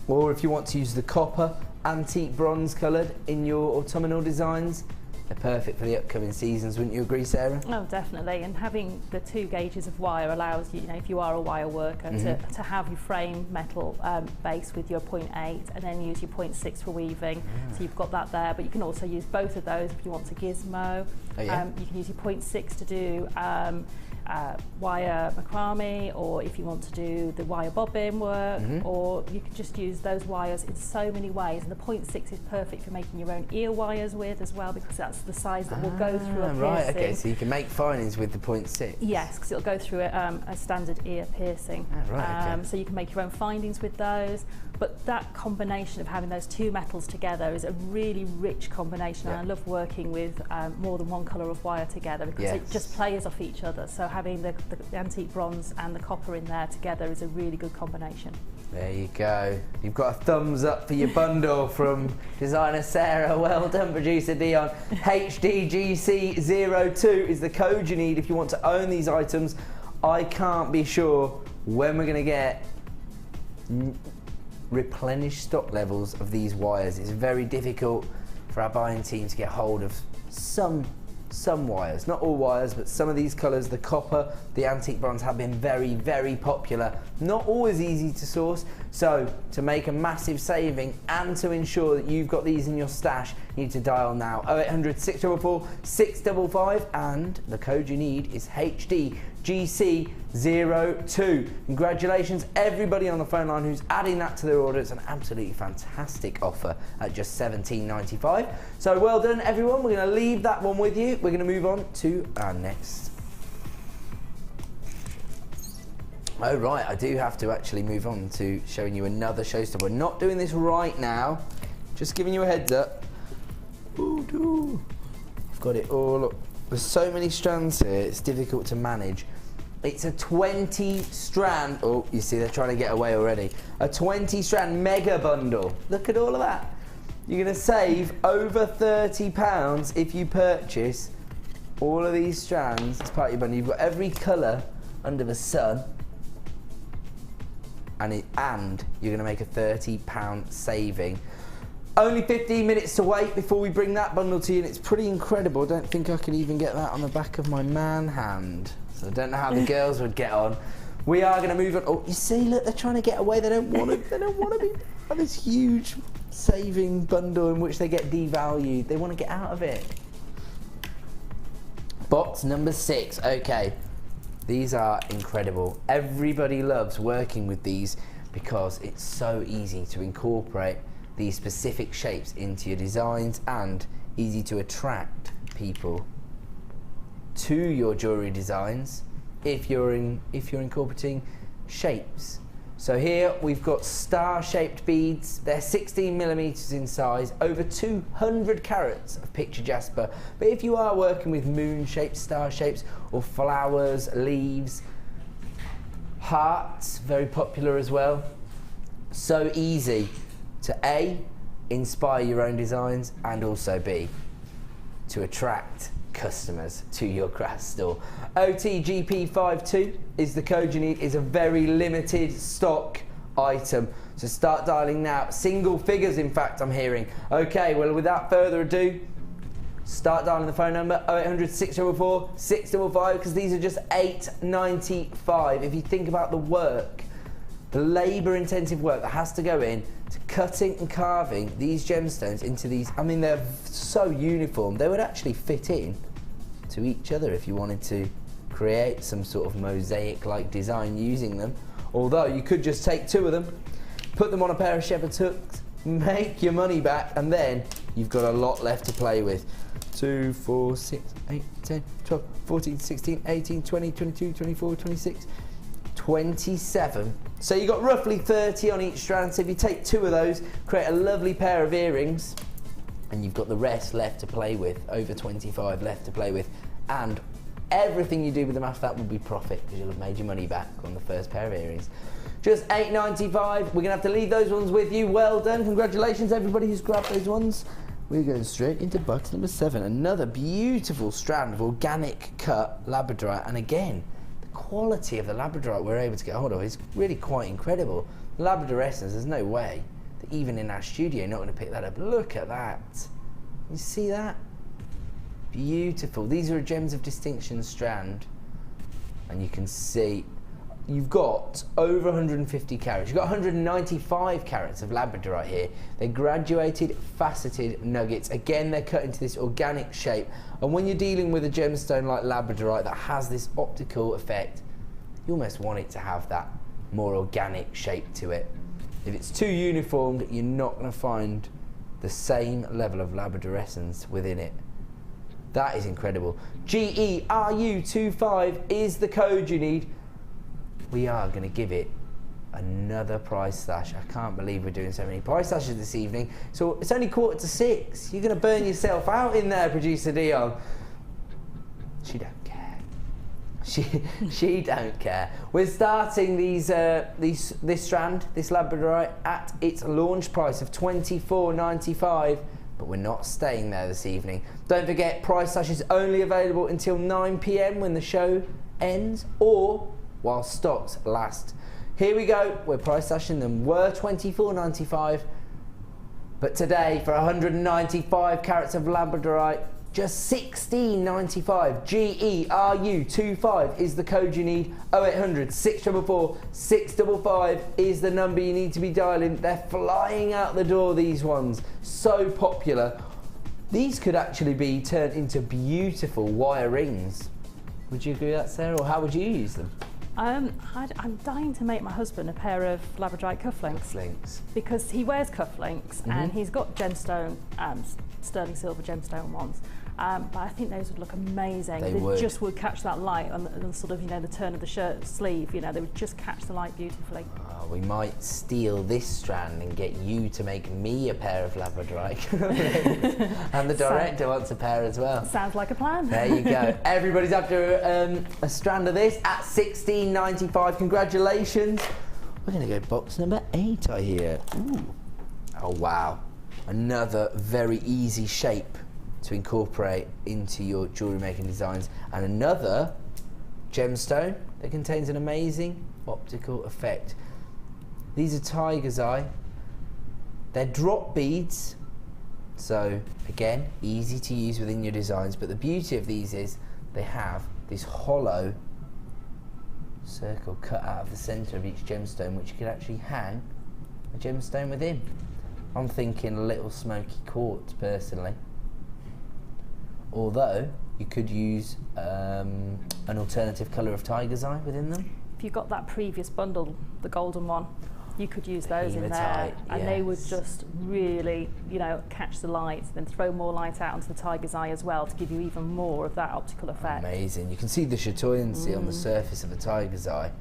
Or if you want to use the copper antique bronze coloured in your autumnal designs, they're perfect for the upcoming seasons, wouldn't you agree, Sarah? Oh, definitely. And having the 2 gauges of wire allows you, if you are a wire worker, to have your frame metal base with your 0.8 and then use your 0.6 for weaving. So you've got that there, but you can also use both of those if you want to gizmo. Oh, yeah. You can use your 0.6 to do wire macrame, or if you want to do the wire bobbin work, or you can just use those wires in so many ways. And the 0.6 is perfect for making your own ear wires with as well, because that's the size that will go through a piercing. Right, okay, so you can make findings with the 0.6. Yes, because it'll go through a standard ear piercing. Right, okay. So you can make your own findings with those. But that combination of having those 2 metals together is a really rich combination, and I love working with more than one colour of wire together, because it just plays off each other. So having the antique bronze and the copper in there together is a really good combination. There you go. You've got a thumbs up for your bundle from designer Sarah. Well done, producer Dion. HDGC02 is the code you need if you want to own these items. I can't be sure when we're going to get replenished stock levels of these wires. It's very difficult for our buying team to get hold of some wires, not all wires, but some of these colours. The copper, the antique bronze have been very, very popular. Not always easy to source, so to make a massive saving and to ensure that you've got these in your stash, you need to dial now. 0800 644 655, and the code you need is HDGC02. Congratulations everybody on the phone line who's adding that to their order. It's an absolutely fantastic offer at just £17.95. So well done everyone. We're going to leave that one with you. We're going to move on to our next Oh right, I do have to actually move on to showing you another showstopper. We're not doing this right now, just giving you a heads up. Ooh, I've got it all up. There's so many strands here, it's difficult to manage. It's a 20 strand, oh, you see they're trying to get away already. A 20 strand mega bundle. Look at all of that. You're gonna save over £30 if you purchase all of these strands as part of your bundle. You've got every colour under the sun, and you're gonna make a £30 saving. Only 15 minutes to wait before we bring that bundle to you, and it's pretty incredible. I don't think I could even get that on the back of my man hand. So I don't know how the girls would get on. We are going to move on. Oh, you see, look, they're trying to get away. They don't want to. They don't want to be on this huge saving bundle in which they get devalued. They want to get out of it. Box number 6. Okay, these are incredible. Everybody loves working with these because it's so easy to incorporate these specific shapes into your designs and easy to attract people to your jewellery designs if you're incorporating shapes. So here we've got star-shaped beads. They're 16mm in size, over 200 carats of picture jasper. But if you are working with moon shapes, star shapes, or flowers, leaves, hearts, very popular as well. So easy to A, inspire your own designs, and also B, to attract customers to your craft store. OTGP52 is the code you need. It's a very limited stock item, so start dialing now. Single figures, in fact, I'm hearing. Okay, well, without further ado, start dialing the phone number 0800 644 655, because these are just £8.95. If you think about the work, the labour-intensive work that has to go in to cutting and carving these gemstones into these, I mean, they're so uniform, they would actually fit in to each other if you wanted to create some sort of mosaic-like design using them. Although you could just take 2 of them, put them on a pair of shepherd's hooks, make your money back, and then you've got a lot left to play with. 2, 4, 6, 8, 10, 12, 14, 16, 18, 20, 22, 24, 26, 27. So you got roughly 30 on each strand. So if you take 2 of those, create a lovely pair of earrings, and you've got the rest left to play with, over 25 left to play with, and everything you do with them after that will be profit, because you'll have made your money back on the first pair of earrings. Just £8.95. We're gonna have to leave those ones with you. Well done, congratulations everybody who's grabbed those ones. We're going straight into box number 7. Another beautiful strand of organic cut labradorite, and again, quality of the labradorite we're able to get hold of is really quite incredible. Labrador essence, there's no way that even in our studio you're not going to pick that up. Look at that. You see that? Beautiful. These are a gems of distinction strand, and you can see you've got over 150 carats. You've got 195 carats of labradorite here. They're graduated, faceted nuggets. Again, they're cut into this organic shape. And when you're dealing with a gemstone like labradorite that has this optical effect, you almost want it to have that more organic shape to it. If it's too uniformed, you're not going to find the same level of labradorescence within it. That is incredible. GERU25 is the code you need. We are going to give it another price slash. I can't believe we're doing so many price slashes this evening. So it's only 5:45. You're going to burn yourself out in there, producer Dion. She don't care. She don't care. We're starting this strand, this labradorite, at its launch price of £24.95. But we're not staying there this evening. Don't forget, price slash is only available until 9 PM when the show ends, or while stocks last. Here we go, we're price slashing them. Were £24.95, but today for 195 carats of labradorite, just £16.95. GERU25 is the code you need. 0800 644 655 is the number you need to be dialing. They're flying out the door, these ones. So popular. These could actually be turned into beautiful wire rings. Would you agree with that, Sarah, or how would you use them? I'm dying to make my husband a pair of labradorite cufflinks. Cufflinks. Because he wears cufflinks and he's got gemstone sterling silver gemstone ones. But I think those would look amazing. They would. Just would catch that light on sort of, you know, the turn of the shirt sleeve. You know, they would just catch the light beautifully. We might steal this strand and get you to make me a pair of labradorite. And the director wants a pair as well. Sounds like a plan. There you go. Everybody's after a strand of this at $16.95. Congratulations. We're going to go box number 8, I hear. Ooh. Oh, wow. Another very easy shape to incorporate into your jewellery making designs, and another gemstone that contains an amazing optical effect. These are tiger's eye. They're drop beads, so again, easy to use within your designs, but the beauty of these is they have this hollow circle cut out of the centre of each gemstone, which you could actually hang a gemstone within. I'm thinking a little smoky quartz personally, although you could use an alternative colour of tiger's eye within them. If you got that previous bundle, the golden one, you could use those in there, and they would just really, you know, catch the light, then throw more light out onto the tiger's eye as well to give you even more of that optical effect. Amazing. You can see the chatoyancy on the surface of the tiger's eye.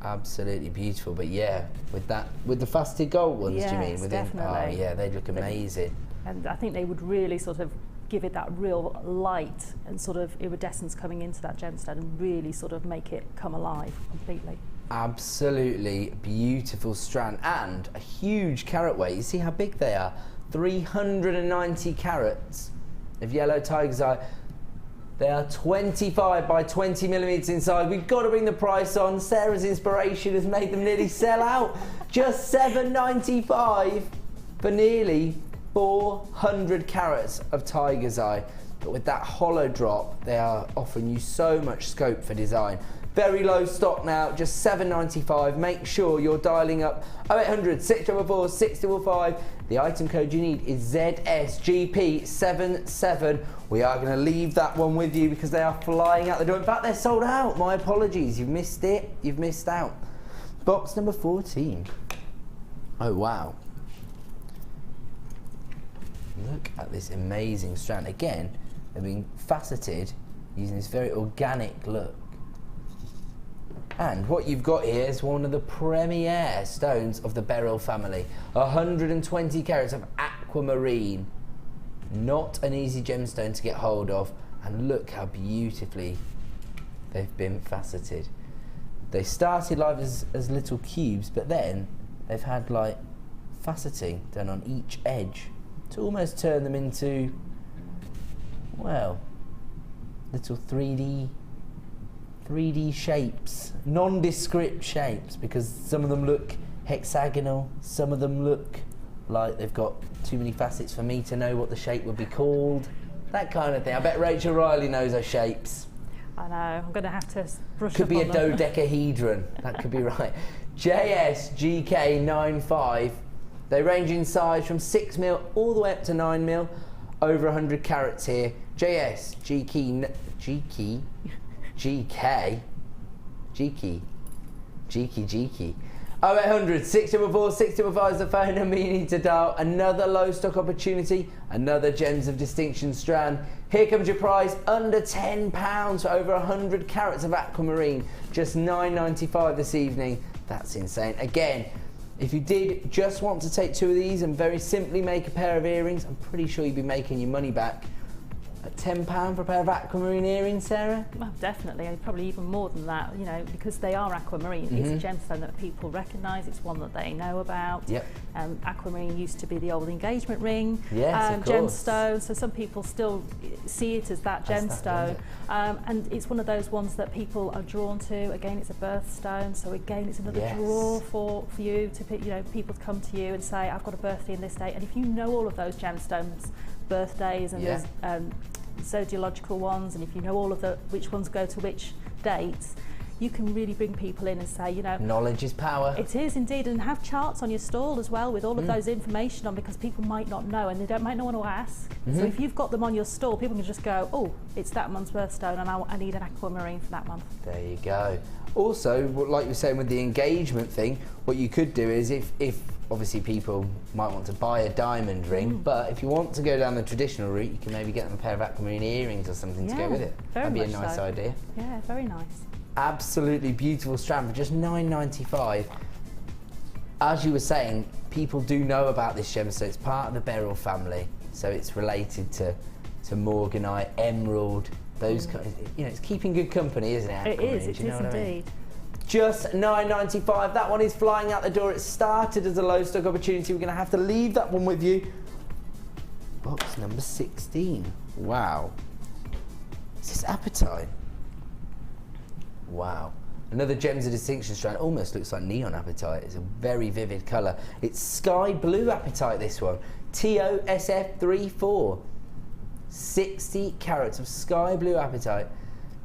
Absolutely beautiful. But yeah, with the faceted gold ones, do you mean? Within, definitely. Oh yeah, they'd look amazing. And I think they would really sort of give it that real light and sort of iridescence coming into that gemstone and really sort of make it come alive completely. Absolutely beautiful strand, and a huge carat weight. You see how big they are? 390 carats of yellow tiger's eye. They are 25 by 20 millimeters inside. We've got to bring the price on. Sarah's inspiration has made them nearly sell out. Just $7.95 for nearly 400 carats of tiger's eye. But with that hollow drop, they are offering you so much scope for design. Very low stock now, just $7.95. Make sure you're dialing up 0800 644 655. The item code you need is ZSGP77. We are going to leave that one with you because they are flying out the door. In fact, they're sold out. My apologies. You've missed it. You've missed out. Box number 14. Oh, wow. Look at this amazing strand. Again, they're being faceted using this very organic look. And what you've got here is one of the premier stones of the beryl family. 120 carats of aquamarine. Not an easy gemstone to get hold of. And look how beautifully they've been faceted. They started live as little cubes, but then they've had like faceting done on each edge to almost turn them into, well, little 3D shapes, nondescript shapes, because some of them look hexagonal, some of them look like they've got too many facets for me to know what the shape would be called. That kind of thing. I bet Rachel Riley knows her shapes. I know, I'm going to have to brush could up be on a them. dodecahedron. That could be right. JSGK95. They range in size from 6mm all the way up to 9mm, over 100 carats here. JSGK 0800 644 655 is the phone number you need to dial. Another low stock opportunity, another Gems of Distinction strand. Here comes your prize, under £10 for over 100 carats of aquamarine. Just $9.95 this evening. That's insane. Again, if you did just want to take 2 of these and very simply make a pair of earrings, I'm pretty sure you'd be making your money back. At £10 for a pair of aquamarine earrings, Sarah? Well, definitely, and probably even more than that, you know, because they are aquamarine. It's a gemstone that people recognise, it's one that they know about. Yep. Aquamarine used to be the old engagement ring gemstone, so some people still see it as that gemstone. And it's one of those ones that people are drawn to. Again, it's a birthstone, so again, it's another draw for you to pick, you know, people to come to you and say, I've got a birthday in this date. And if you know all of those gemstones, birthdays, and there's zodiological ones, and if you know all of which ones go to which dates, you can really bring people in and say, you know, knowledge is power. It is indeed, and have charts on your stall as well with all of those information on, because people might not know and they might not want to ask. So if you've got them on your stall, people can just go, oh, it's that month's birthstone and I need an aquamarine for that month. There you go. Also, like you were saying with the engagement thing, what you could do is if obviously people might want to buy a diamond ring, but if you want to go down the traditional route, you can maybe get them a pair of aquamarine earrings or something to go with it. That'd be a nice idea. Yeah, very nice. Absolutely beautiful strand for just $9.95. As you were saying, people do know about this gemstone. It's part of the beryl family, so it's related to morganite, emerald, those kinds. You know, it's keeping good company, isn't it? It is. It is indeed. I mean? Just $9.95. That one is flying out the door. It started as a low stock opportunity. We're going to have to leave that one with you. Box number 16. Wow. Is this apatite? Wow. Another Gems of Distinction strand. Almost looks like neon apatite. It's a very vivid colour. It's sky blue apatite, this one. TOSF34. 60 carats of sky blue apatite.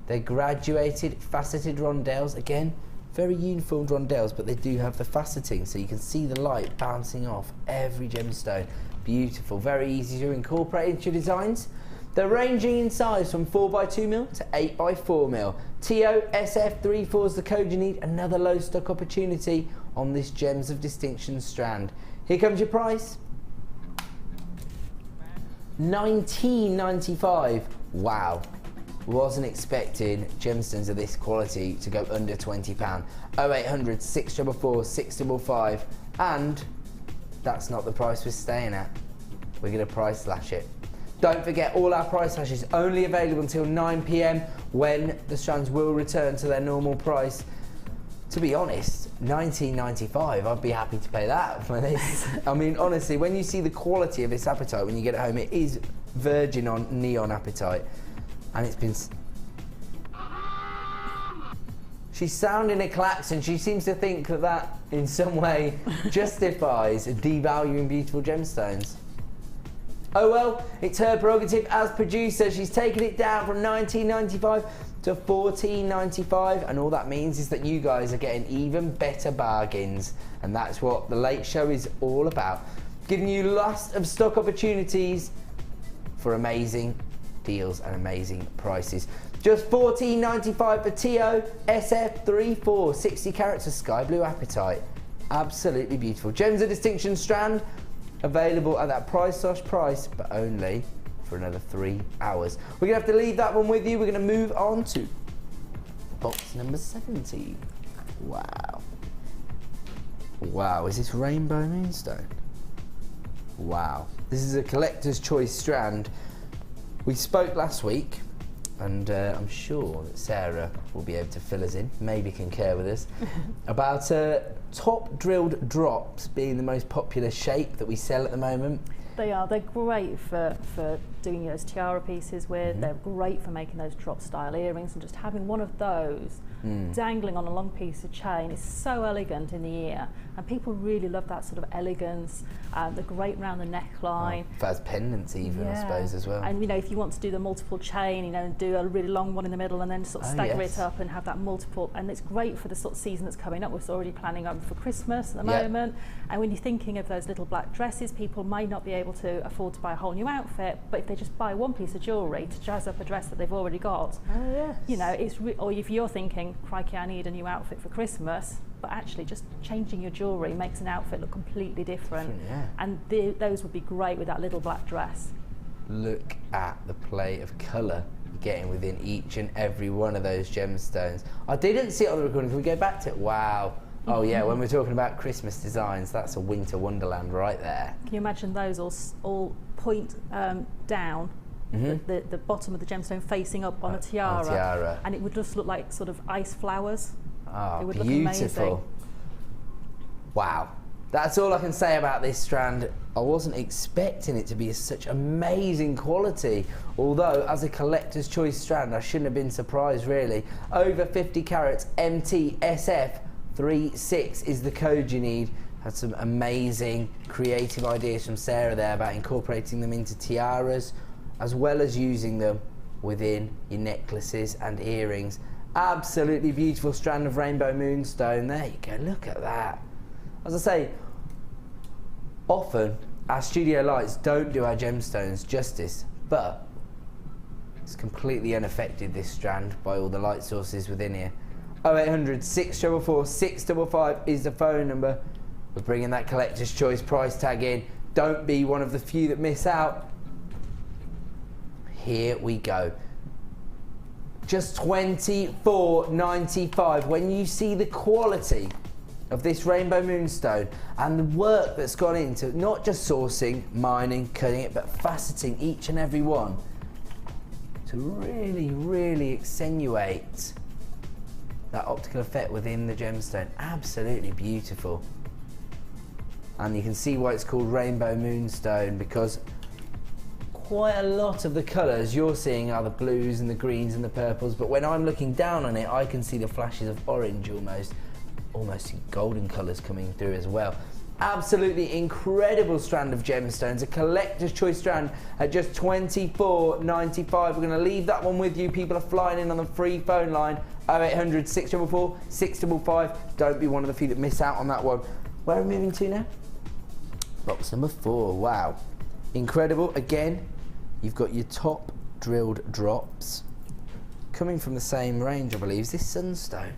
They're graduated, faceted rondelles. Again, very uniform rondelles, but they do have the faceting, so you can see the light bouncing off every gemstone. Beautiful, very easy to incorporate into your designs. They're ranging in size from 4x2mm to 8x4mm. TOSF34 is the code you need. Another low stock opportunity on this Gems of Distinction strand. Here comes your price. $19.95. Wow. Wasn't expecting gemstones of this quality to go under £20. 0800 644 655, and that's not the price we're staying at. We're going to price slash it. Don't forget, all our price slashes only available until 9 PM when the strands will return to their normal price. To be honest, $19.95, I'd be happy to pay that for this. I mean, honestly, when you see the quality of this apatite when you get it home, it is virgin on neon apatite. And it's been... She's sounding a klaxon. She seems to think that that in some way justifies devaluing beautiful gemstones. Oh well, it's her prerogative as producer. She's taken it down from $19.95 to $14.95, and all that means is that you guys are getting even better bargains, and that's what the Late Show is all about. Giving you lots of stock opportunities for amazing deals and amazing prices. Just $14.95 for TOSF34, 60 carats of sky blue apatite. Absolutely beautiful. Gems of Distinction strand, available at that price, but only for another 3 hours. We're gonna have to leave that one with you. We're gonna move on to box number 17. Wow. Wow, is this Rainbow Moonstone? Wow. This is a collector's choice strand. We spoke last week, and I'm sure that Sarah will be able to fill us in, maybe concur with us, about top drilled drops being the most popular shape that we sell at the moment. They are. They're great for doing those tiara pieces with. They're great for making those drop style earrings, and just having one of those dangling on a long piece of chain is so elegant in the ear, and people really love that sort of elegance. They're great around the neckline. As pendants even, I suppose, as well. And you know, if you want to do the multiple chain, you know, and do a really long one in the middle and then sort of stagger it up and have that multiple, and it's great for the sort of season that's coming up. We're already planning up for Christmas at the moment, and when you're thinking of those little black dresses, people might not be able to afford to buy a whole new outfit, but if they just buy one piece of jewellery to jazz up a dress that they've already got, you know, it's or if you're thinking, crikey, I need a new outfit for Christmas, but actually just changing your jewellery makes an outfit look completely different. And those would be great with that little black dress. Look at the play of colour you're getting within each and every one of those gemstones. I didn't see it on the recording. Can we go back to it? Wow. Oh yeah, when we're talking about Christmas designs, that's a winter wonderland right there. Can you imagine those all point down, the bottom of the gemstone facing up on a tiara, and it would just look like sort of ice flowers. Oh, it would beautiful. Look amazing. Wow. That's all I can say about this strand. I wasn't expecting it to be such amazing quality, although as a collector's choice strand, I shouldn't have been surprised really. Over 50 carats, MTSF36 is the code you need. Had some amazing creative ideas from Sarah there about incorporating them into tiaras, as well as using them within your necklaces and earrings. Absolutely beautiful strand of rainbow moonstone. There you go, look at that. As I say, often our studio lights don't do our gemstones justice, but it's completely unaffected, this strand, by all the light sources within here. 0800 644 655 is the phone number. We're bringing that collector's choice price tag in. Don't be one of the few that miss out. Here we go. Just $24.95. When you see the quality of this rainbow moonstone and the work that's gone into not just sourcing, mining, cutting it, but faceting each and every one to really, really accentuate that optical effect within the gemstone. Absolutely beautiful. And you can see why it's called rainbow moonstone, because quite a lot of the colours you're seeing are the blues and the greens and the purples, but when I'm looking down on it, I can see the flashes of orange, almost golden colours coming through as well. Absolutely incredible strand of gemstones, a collector's choice strand at just $24.95. We're going to leave that one with you. People are flying in on the free phone line, 0800 644 655. Don't be one of the few that miss out on that one. Where are we moving to now? Box number 4. Wow. Incredible. Again, you've got your top drilled drops coming from the same range, I believe. Is this sunstone?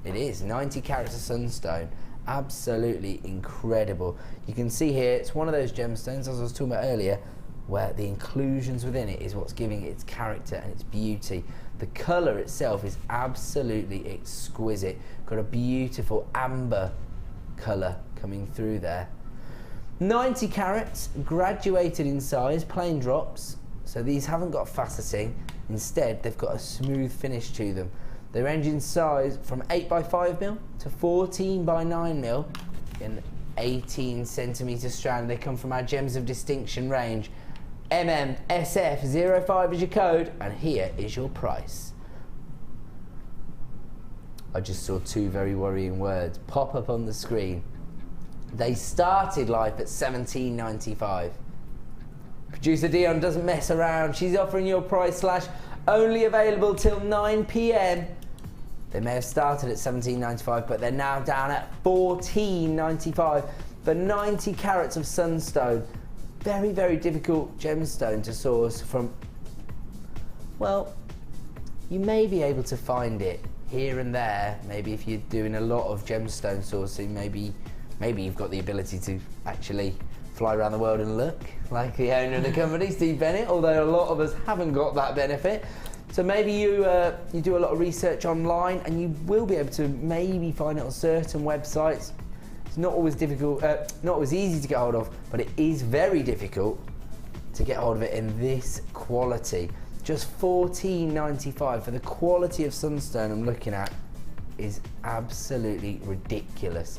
It is. 90 carats of sunstone. Absolutely incredible. You can see here, it's one of those gemstones, as I was talking about earlier, where the inclusions within it is what's giving it its character and its beauty. The colour itself is absolutely exquisite. Got a beautiful amber colour coming through there. 90 carats, graduated in size, plain drops. So these haven't got faceting. Instead, they've got a smooth finish to them. They range in size from 8x5mm to 14x9mm in 18 centimetre strand. They come from our Gems of Distinction range. MMSF05 is your code, and here is your price. I just saw 2 very worrying words pop up on the screen. They started life at $17.95. Producer Dion doesn't mess around. She's offering your price slash only available till 9 PM. They may have started at $17.95, but they're now down at $14.95 for 90 carats of sunstone. Very, very difficult gemstone to source from. Well, you may be able to find it here and there. Maybe if you're doing a lot of gemstone sourcing, maybe you've got the ability to actually fly around the world and look like the owner of the company, Steve Bennett, although a lot of us haven't got that benefit. So maybe you do a lot of research online, and you will be able to maybe find it on certain websites. It's not always difficult, not always easy to get hold of, but it is very difficult to get hold of it in this quality. Just $14.95 for the quality of sunstone I'm looking at is absolutely ridiculous.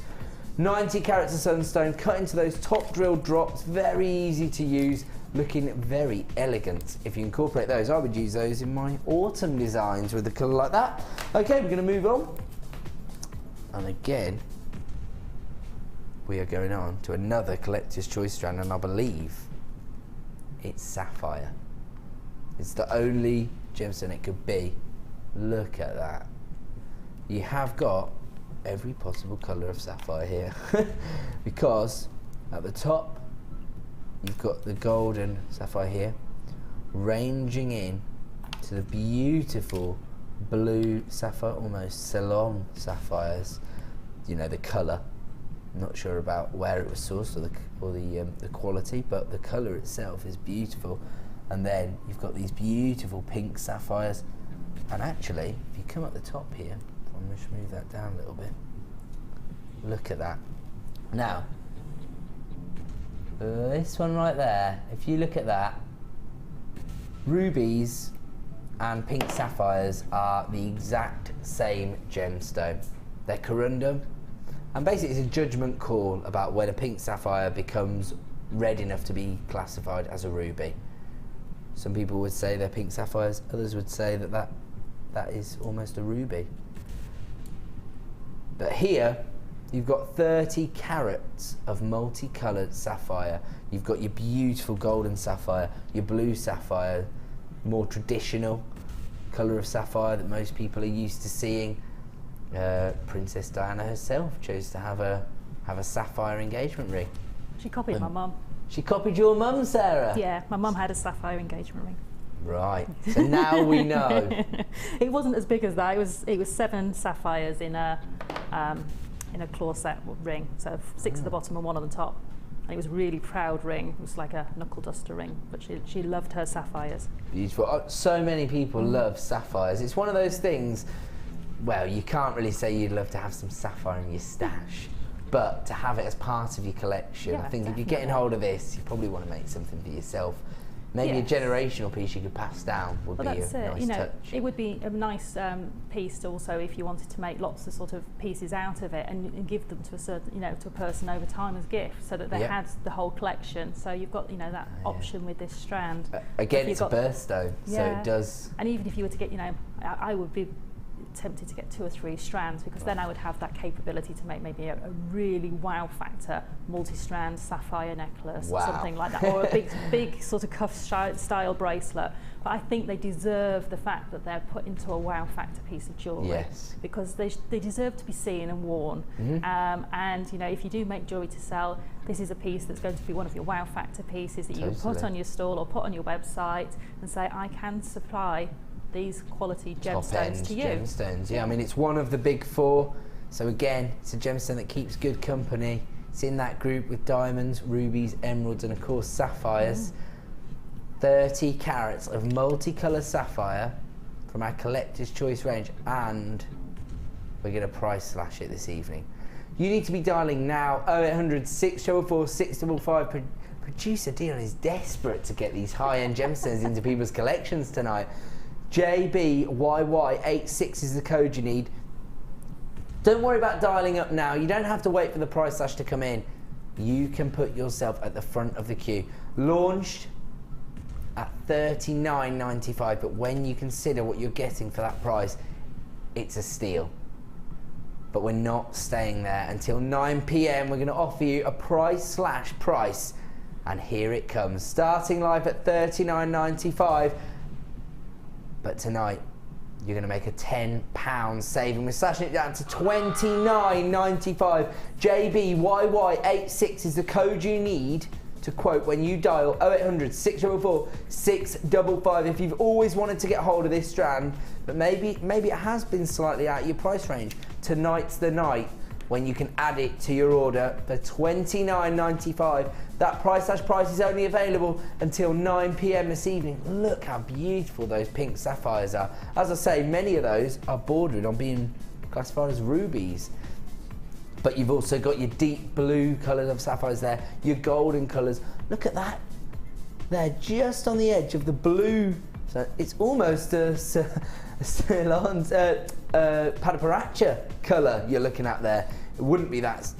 90 carats of sunstone cut into those top drilled drops, very easy to use, looking very elegant. If you incorporate those, I would use those in my autumn designs with a colour like that. Okay, we're going to move on. And again, we are going on to another collector's choice strand, and I believe it's sapphire. It's the only gemstone it could be. Look at that. You have got every possible colour of sapphire here because at the top you've got the golden sapphire here, ranging in to the beautiful blue sapphire, almost Ceylon sapphires. You know, the colour. I'm not sure about where it was sourced or the quality, but the colour itself is beautiful. And then you've got these beautiful pink sapphires. And actually, if you come up the top here, I'm going to move that down a little bit. Look at that. Now, this one right there, if you look at that, rubies and pink sapphires are the exact same gemstone. They're corundum, and basically it's a judgment call about when a pink sapphire becomes red enough to be classified as a ruby. Some people would say they're pink sapphires, others would say that is almost a ruby. But here, you've got 30 carats of multicoloured sapphire. You've got your beautiful golden sapphire, your blue sapphire, more traditional, colour of sapphire that most people are used to seeing. Princess Diana herself chose to have a sapphire engagement ring. She copied my mum. She copied your mum, Sarah? Yeah, my mum had a sapphire engagement ring. Right, so now we know. It wasn't as big as that. It was 7 sapphires in a claw set ring, so 6 at the bottom and 1 on the top. And it was a really proud ring. It was like a knuckle duster ring, but she loved her sapphires. Beautiful. So many people love sapphires. It's one of those things. Well, you can't really say you'd love to have some sapphire in your stash, but to have it as part of your collection, Yeah, I think definitely. if you're getting hold of this, you probably want to make something for yourself. Maybe a generational piece you could pass down would be a nice touch. It would be a nice piece to also, if you wanted to make lots of sort of pieces out of it and give them to a certain, to a person over time as gifts, so that they had the whole collection. So you've got, that option with this strand. Again, it's a birthstone, so it does. And even if you were to get, I would be tempted to get 2 or 3 strands, because then I would have that capability to make maybe a really wow factor multi-strand sapphire necklace or something like that, or a big sort of cuff style bracelet. But I think they deserve the fact that they're put into a wow factor piece of jewellery, because they deserve to be seen and worn. And if you do make jewellery to sell, this is a piece that's going to be one of your wow factor pieces that you can put on your stall or put on your website and say, I can supply these quality gemstones to you. Gemstones, yeah. I mean, it's one of the big 4. So again, it's a gemstone that keeps good company. It's in that group with diamonds, rubies, emeralds, and of course sapphires. 30 carats of multicolour sapphire from our Collector's Choice range, and we're going to price slash it this evening. You need to be dialing now 0800 644 655. Producer Dion is desperate to get these high-end gemstones into people's collections tonight. JBYY86 is the code you need. Don't worry about dialing up now. You don't have to wait for the price slash to come in. You can put yourself at the front of the queue. Launched at $39.95, but when you consider what you're getting for that price, it's a steal. But we're not staying there until 9 p.m. We're going to offer you a price slash price, and here it comes. Starting live at $39.95. But tonight, you're going to make a £10 saving. We're slashing it down to $29.95. JBYY86 is the code you need to quote when you dial 0800 644 655. If you've always wanted to get hold of this strand, but maybe it has been slightly out of your price range, tonight's the night when you can add it to your order for $29.95. That price is only available until 9 p.m. this evening. Look how beautiful those pink sapphires are. As I say, many of those are bordering on being classified as rubies. But you've also got your deep blue colours of sapphires there, your golden colours. Look at that. They're just on the edge of the blue. So it's almost a Ceylon's Padaparacha colour you're looking at there. It wouldn't be that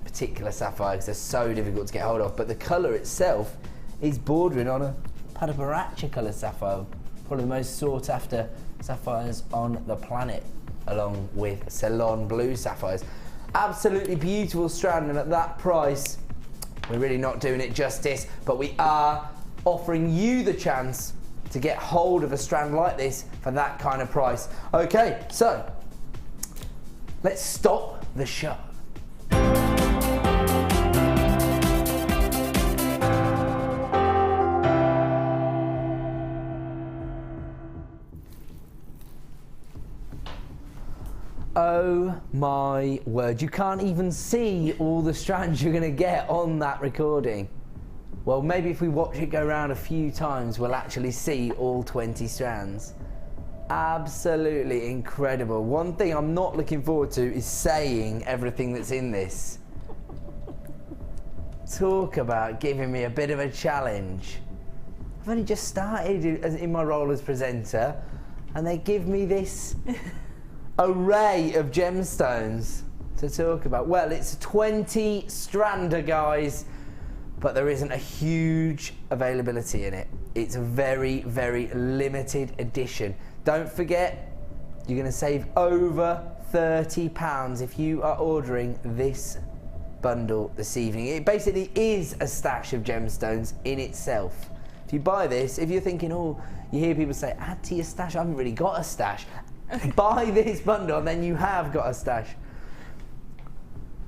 particular sapphire because they're so difficult to get hold of, but the colour itself is bordering on a Padaparacha colour sapphire, probably the most sought after sapphires on the planet, along with Ceylon blue sapphires. Absolutely beautiful strand, and at that price, we're really not doing it justice, but we are offering you the chance to get hold of a strand like this for that kind of price. Okay, so let's stop the show. Oh my word, you can't even see all the strands you're going to get on that recording. Well, maybe if we watch it go around a few times, we'll actually see all 20 strands. Absolutely incredible. One thing I'm not looking forward to is saying everything that's in this. Talk about giving me a bit of a challenge. I've only just started in my role as presenter, and they give me this array of gemstones to talk about. Well, it's a 20 strander, guys, but there isn't a huge availability in it. It's a very, very limited edition. Don't forget, you're going to save over £30 if you are ordering this bundle this evening. It basically is a stash of gemstones in itself. If you buy this, if you're thinking, oh, you hear people say, add to your stash, I haven't really got a stash. Buy this bundle and then you have got a stash.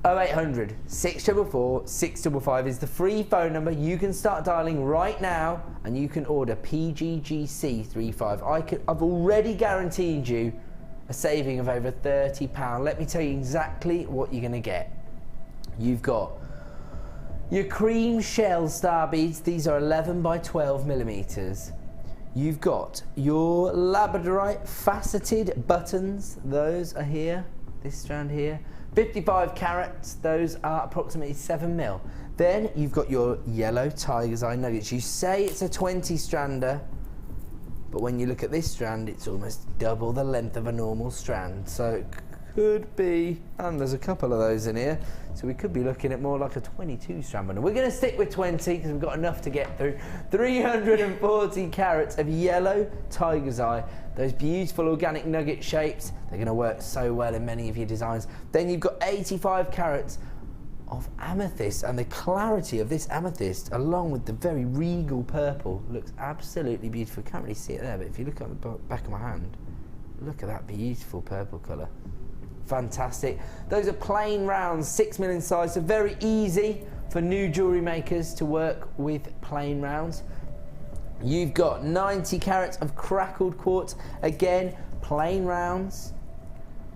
0800 644 655 is the free phone number. You can start dialing right now and you can order PGGC35. I've already guaranteed you a saving of over £30. Let me tell you exactly what you're going to get. You've got your cream shell star beads. These are 11 by 12 millimeters. You've got your labradorite faceted buttons. Those are here, this strand here. 55 carats, those are approximately 7 mil. Then you've got your yellow tiger's eye nuggets. You say it's a 20 strander, but when you look at this strand, it's almost double the length of a normal strand. So it could be, and there's a couple of those in here, so we could be looking at more like a 22 strand bundle. We're going to stick with 20 because we've got enough to get through. 340 carats of yellow tiger's eye. Those beautiful organic nugget shapes, they're going to work so well in many of your designs. Then you've got 85 carats of amethyst, and the clarity of this amethyst along with the very regal purple looks absolutely beautiful. Can't really see it there, but if you look at the back of my hand, look at that beautiful purple colour. Fantastic. Those are plain rounds, 6 mil in size, so very easy for new jewellery makers to work with plain rounds. You've got 90 carats of crackled quartz, again plain rounds.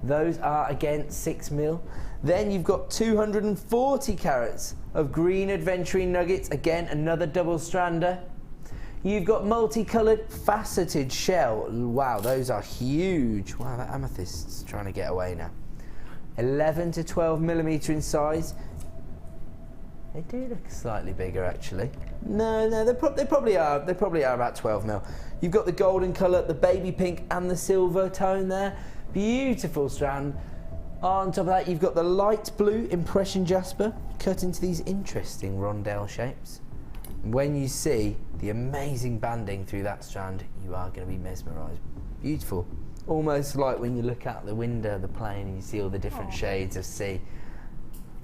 Those are again 6 mil. Then you've got 240 carats of green adventuring nuggets, again another double strander. You've got multicoloured faceted shell. Wow, those are huge. Wow, that amethyst's trying to get away now. 11 to 12 millimetre in size. They do look slightly bigger actually. No, they probably are. They probably are about 12 mil. You've got the golden colour, the baby pink and the silver tone there. Beautiful strand. On top of that, you've got the light blue impression jasper cut into these interesting rondelle shapes. When you see the amazing banding through that strand, you are going to be mesmerised. Beautiful. Almost like when you look out the window of the plane and you see all the different shades of sea.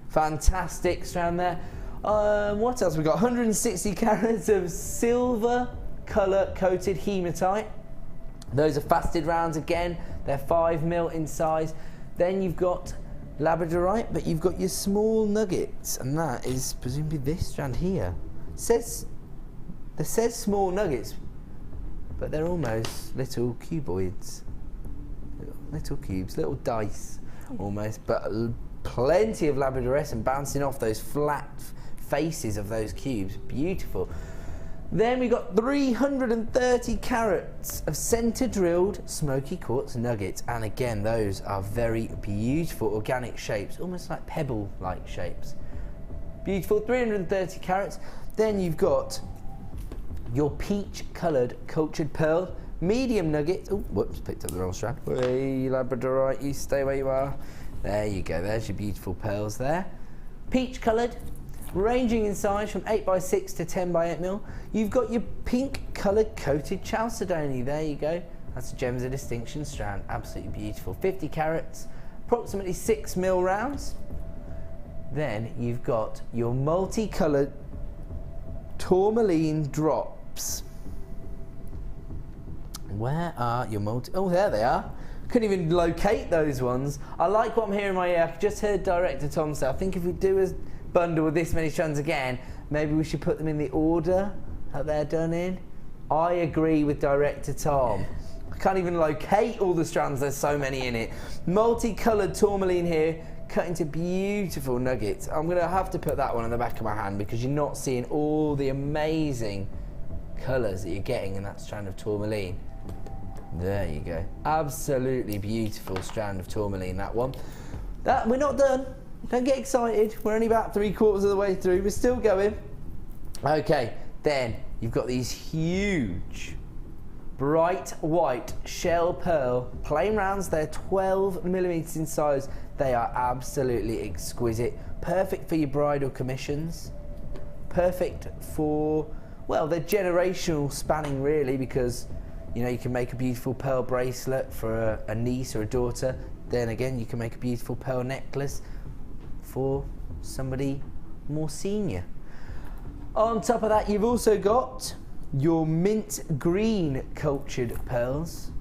Fantastic strand there. What else we got? 160 carats of silver colour coated hematite. Those are faceted rounds again. They're 5 mil in size. Then you've got labradorite, but you've got your small nuggets, and that is presumably this strand here. It says small nuggets, but they're almost little cuboids, little cubes, little dice almost, but plenty of labradorescent bouncing off those flat faces of those cubes. Beautiful. Then we got 330 carats of centre drilled smoky quartz nuggets, and again those are very beautiful organic shapes, almost like pebble like shapes. Beautiful. 330 carats. Then you've got your peach coloured cultured pearl medium nugget. Oh, whoops, picked up the wrong strand. Hey, labradorite, you stay where you are. There you go, there's your beautiful pearls there. Peach coloured, ranging in size from 8 by 6 to 10 by 8 mil. You've got your pink coloured coated chalcedony. There you go. That's a Gems of Distinction strand. Absolutely beautiful. 50 carats, approximately 6 mil rounds. Then you've got your multicoloured tourmaline drops. Where are your oh, there they are. Couldn't even locate those ones. I like what I'm hearing in my ear. I just heard Director Tom say, I think if we do a bundle with this many strands again, maybe we should put them in the order that they're done in. I agree with Director Tom. I can't even locate all the strands, there's so many in it. Multicoloured tourmaline here, cut into beautiful nuggets. I'm going to have to put that one on the back of my hand because you're not seeing all the amazing colours that you're getting in that strand of tourmaline. There you go. Absolutely beautiful strand of tourmaline, that one. We're not done. Don't get excited. We're only about 3/4 of the way through. We're still going. Okay, then you've got these huge bright white shell pearl plain rounds. They're 12 millimeters in size. They are absolutely exquisite. Perfect for your bridal commissions. Perfect for, well, they're generational spanning really, because you know, you can make a beautiful pearl bracelet for a niece or a daughter. Then again, you can make a beautiful pearl necklace for somebody more senior. On top of that, you've also got your mint green cultured pearls.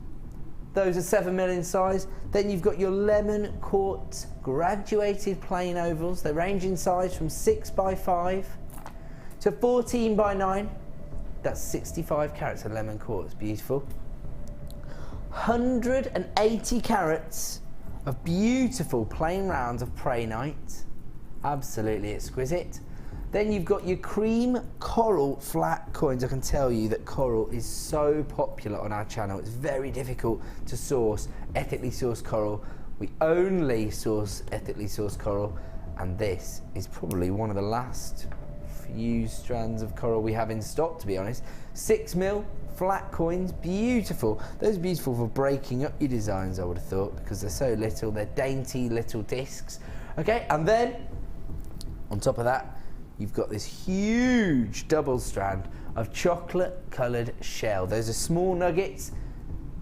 Those are 7mm in size. Then you've got your lemon quartz graduated plain ovals. They range in size from 6x5 to 14x9. That's 65 carats of lemon quartz, beautiful. 180 carats of beautiful plain rounds of prehnite, absolutely exquisite. Then you've got your cream coral flat coins. I can tell you that coral is so popular on our channel. It's very difficult to source ethically sourced coral. We only source ethically sourced coral, and this is probably one of the last few strands of coral we have in stock, to be honest. 6mm flat coins, beautiful. Those are beautiful for breaking up your designs, I would have thought, because they're so little. They're dainty little discs. Okay, and then on top of that, you've got this huge double strand of chocolate coloured shell. Those are small nuggets.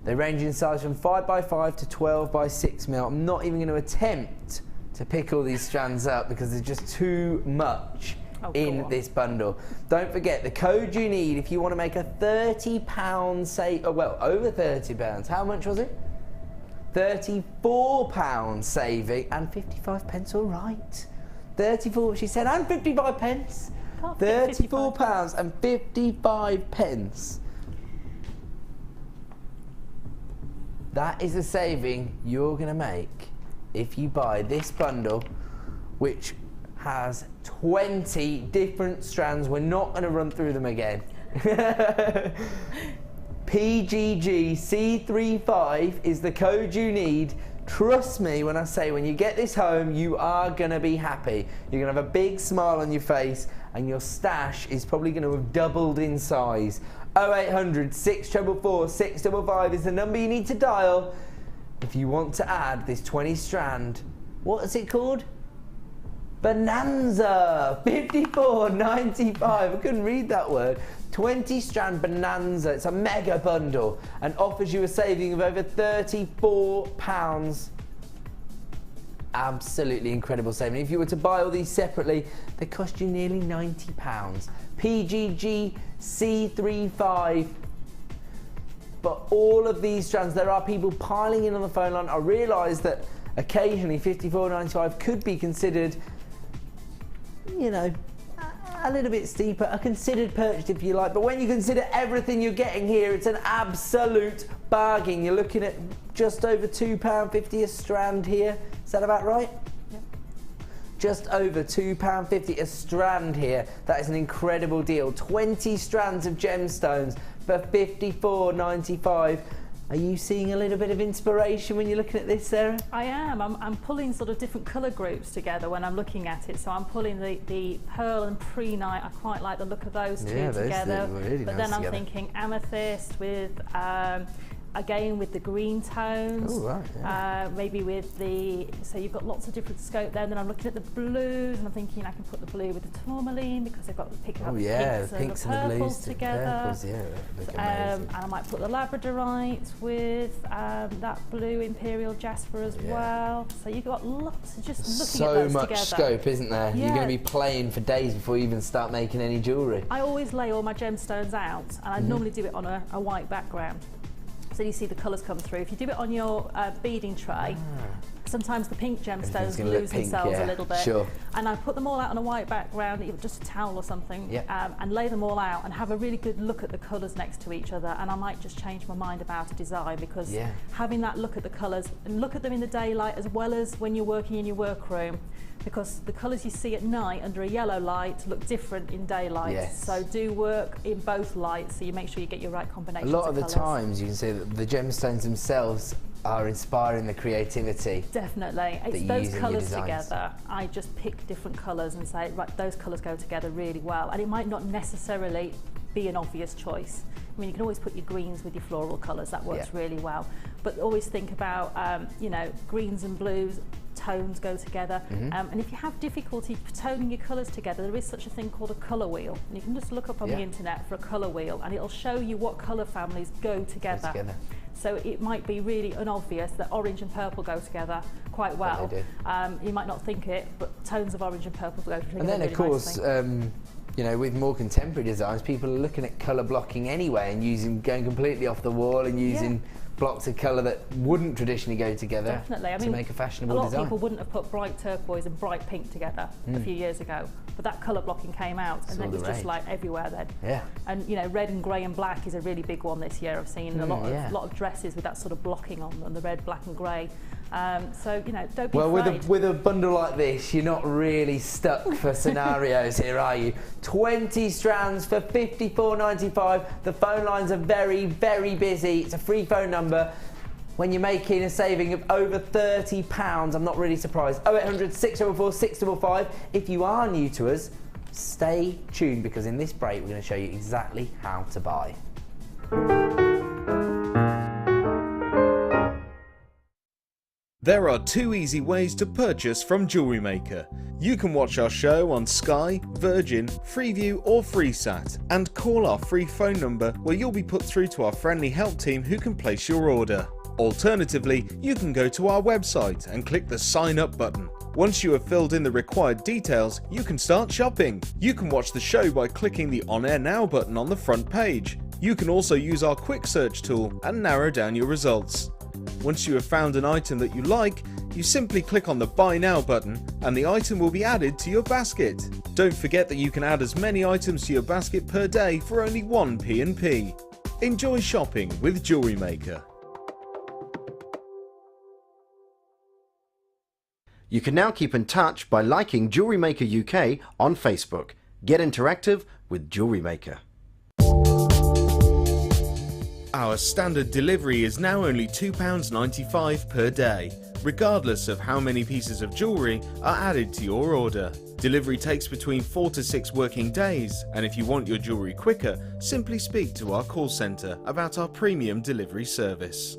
They range in size from 5x5 to 12x6mm. I'm not even going to attempt to pick all these strands up because there's just too much in this bundle. Don't forget the code you need if you want to make a £30 save. Oh, well, over £30. How much was it? £34 saving and 55 pence. All right. 34, she said, and 55 pence. £34 and 55 pence. That is a saving you're going to make if you buy this bundle, which has 20 different strands. We're not going to run through them again. PGGC35 is the code you need. Trust me when I say when you get this home, you are going to be happy. You're going to have a big smile on your face, and your stash is probably going to have doubled in size. 0800 644 655 is the number you need to dial if you want to add this 20 strand. What is it called? Bonanza. 54.95. I couldn't read that word. 20 strand bonanza. It's a mega bundle and offers you a saving of over £34. Absolutely incredible saving. If you were to buy all these separately, they cost you nearly £90. PGG C35. But all of these strands, there are people piling in on the phone line. I realise that occasionally £54.95 could be considered, you know, a little bit steeper, a considered purchase if you like, but when you consider everything you're getting here, it's an absolute bargain. You're looking at just over £2.50 a strand here. Is that about right? Yep. Just over £2.50 a strand here. That is an incredible deal. 20 strands of gemstones for £54.95. Are you seeing a little bit of inspiration when you're looking at this, Sarah? I am. I'm pulling sort of different colour groups together when I'm looking at it. So I'm pulling the pearl and prehnite. I quite like the look of those two together. Really but nice then I'm together. thinking amethyst with, again with the green tones. Oh, right, yeah. Maybe with the, so you've got lots of different scope there. And then I'm looking at the blues and I'm thinking I can put the blue with the tourmaline because they've got the pinks the pinks and the purples blues together. Purples, yeah, look amazing. And I might put the labradorite with that blue imperial jasper as well. So you've got lots of just looking at those together. So much scope, isn't there? Yeah. You're going to be playing for days before you even start making any jewellery. I always lay all my gemstones out, and I normally do it on a white background. So you see the colours come through. If you do it on your beading tray, sometimes the pink gemstones lose themselves a little bit. Sure. And I put them all out on a white background, just a towel or something, and lay them all out and have a really good look at the colours next to each other. And I might just change my mind about a design because having that look at the colours and look at them in the daylight as well as when you're working in your workroom, because the colours you see at night under a yellow light look different in daylight. Yes. So do work in both lights so you make sure you get your right combination. A lot of the colours. times you can see that the gemstones themselves are inspiring the creativity. Definitely. It's those colours together. I just pick different colours and say, right, those colours go together really well. And it might not necessarily be an obvious choice. I mean, you can always put your greens with your floral colours. That works really well. But always think about, you know, greens and blues, tones go together. And if you have difficulty toning your colours together, there is such a thing called a colour wheel. And you can just look up on the internet for a colour wheel and it'll show you what colour families go together. So it might be really unobvious that orange and purple go together quite well. They do. You might not think it, but tones of orange and purple go together. And then, really of course, you know, with more contemporary designs, people are looking at colour blocking anyway and going completely off the wall and using blocks of colour that wouldn't traditionally go together. Definitely. I to mean, make a fashionable lot design. of people wouldn't have put bright turquoise and bright pink together a few years ago, but that colour blocking came out and it was just like everywhere then. Yeah. And you know, red and grey and black is a really big one this year. I've seen a lot of dresses with that sort of blocking on them, the red, black and grey. So you know, don't be afraid. With a bundle like this, you're not really stuck for scenarios here, are you? 20 strands for $54.95. The phone lines are very, very busy. It's a free phone number. When you're making a saving of over £30, I'm not really surprised. 0800 644 655. If you are new to us, stay tuned because in this break we're going to show you exactly how to buy. There are 2 easy ways to purchase from Jewellery Maker. You can watch our show on Sky, Virgin, Freeview or FreeSat and call our free phone number where you'll be put through to our friendly help team who can place your order. Alternatively, you can go to our website and click the sign up button. Once you have filled in the required details, you can start shopping. You can watch the show by clicking the On Air Now button on the front page. You can also use our quick search tool and narrow down your results. Once you have found an item that you like, you simply click on the Buy Now button and the item will be added to your basket. Don't forget that you can add as many items to your basket per day for only 1 P&P. Enjoy shopping with Jewellery Maker. You can now keep in touch by liking Jewellery Maker UK on Facebook. Get interactive with Jewellery Maker. Our standard delivery is now only £2.95 per day, regardless of how many pieces of jewellery are added to your order. Delivery takes between 4 to 6 working days, and if you want your jewellery quicker, simply speak to our call centre about our premium delivery service.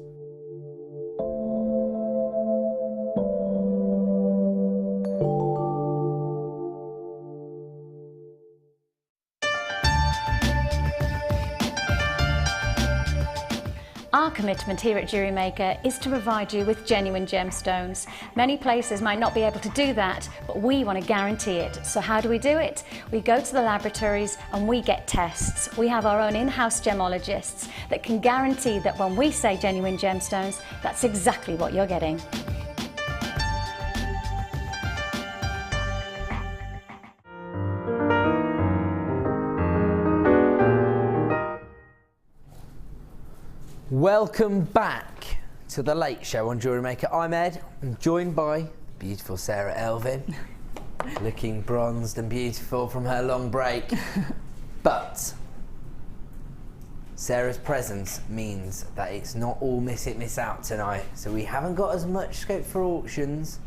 Our commitment here at Jewellery Maker is to provide you with genuine gemstones. Many places might not be able to do that, but we want to guarantee it. So how do we do it? We go to the laboratories and we get tests. We have our own in-house gemologists that can guarantee that when we say genuine gemstones, that's exactly what you're getting. Welcome back to the Late Show on Jewellery Maker. I'm Ed. I'm joined by beautiful Sara Elvin, looking bronzed and beautiful from her long break. But Sara's presence means that it's not all miss it, miss out tonight. So we haven't got as much scope for auctions,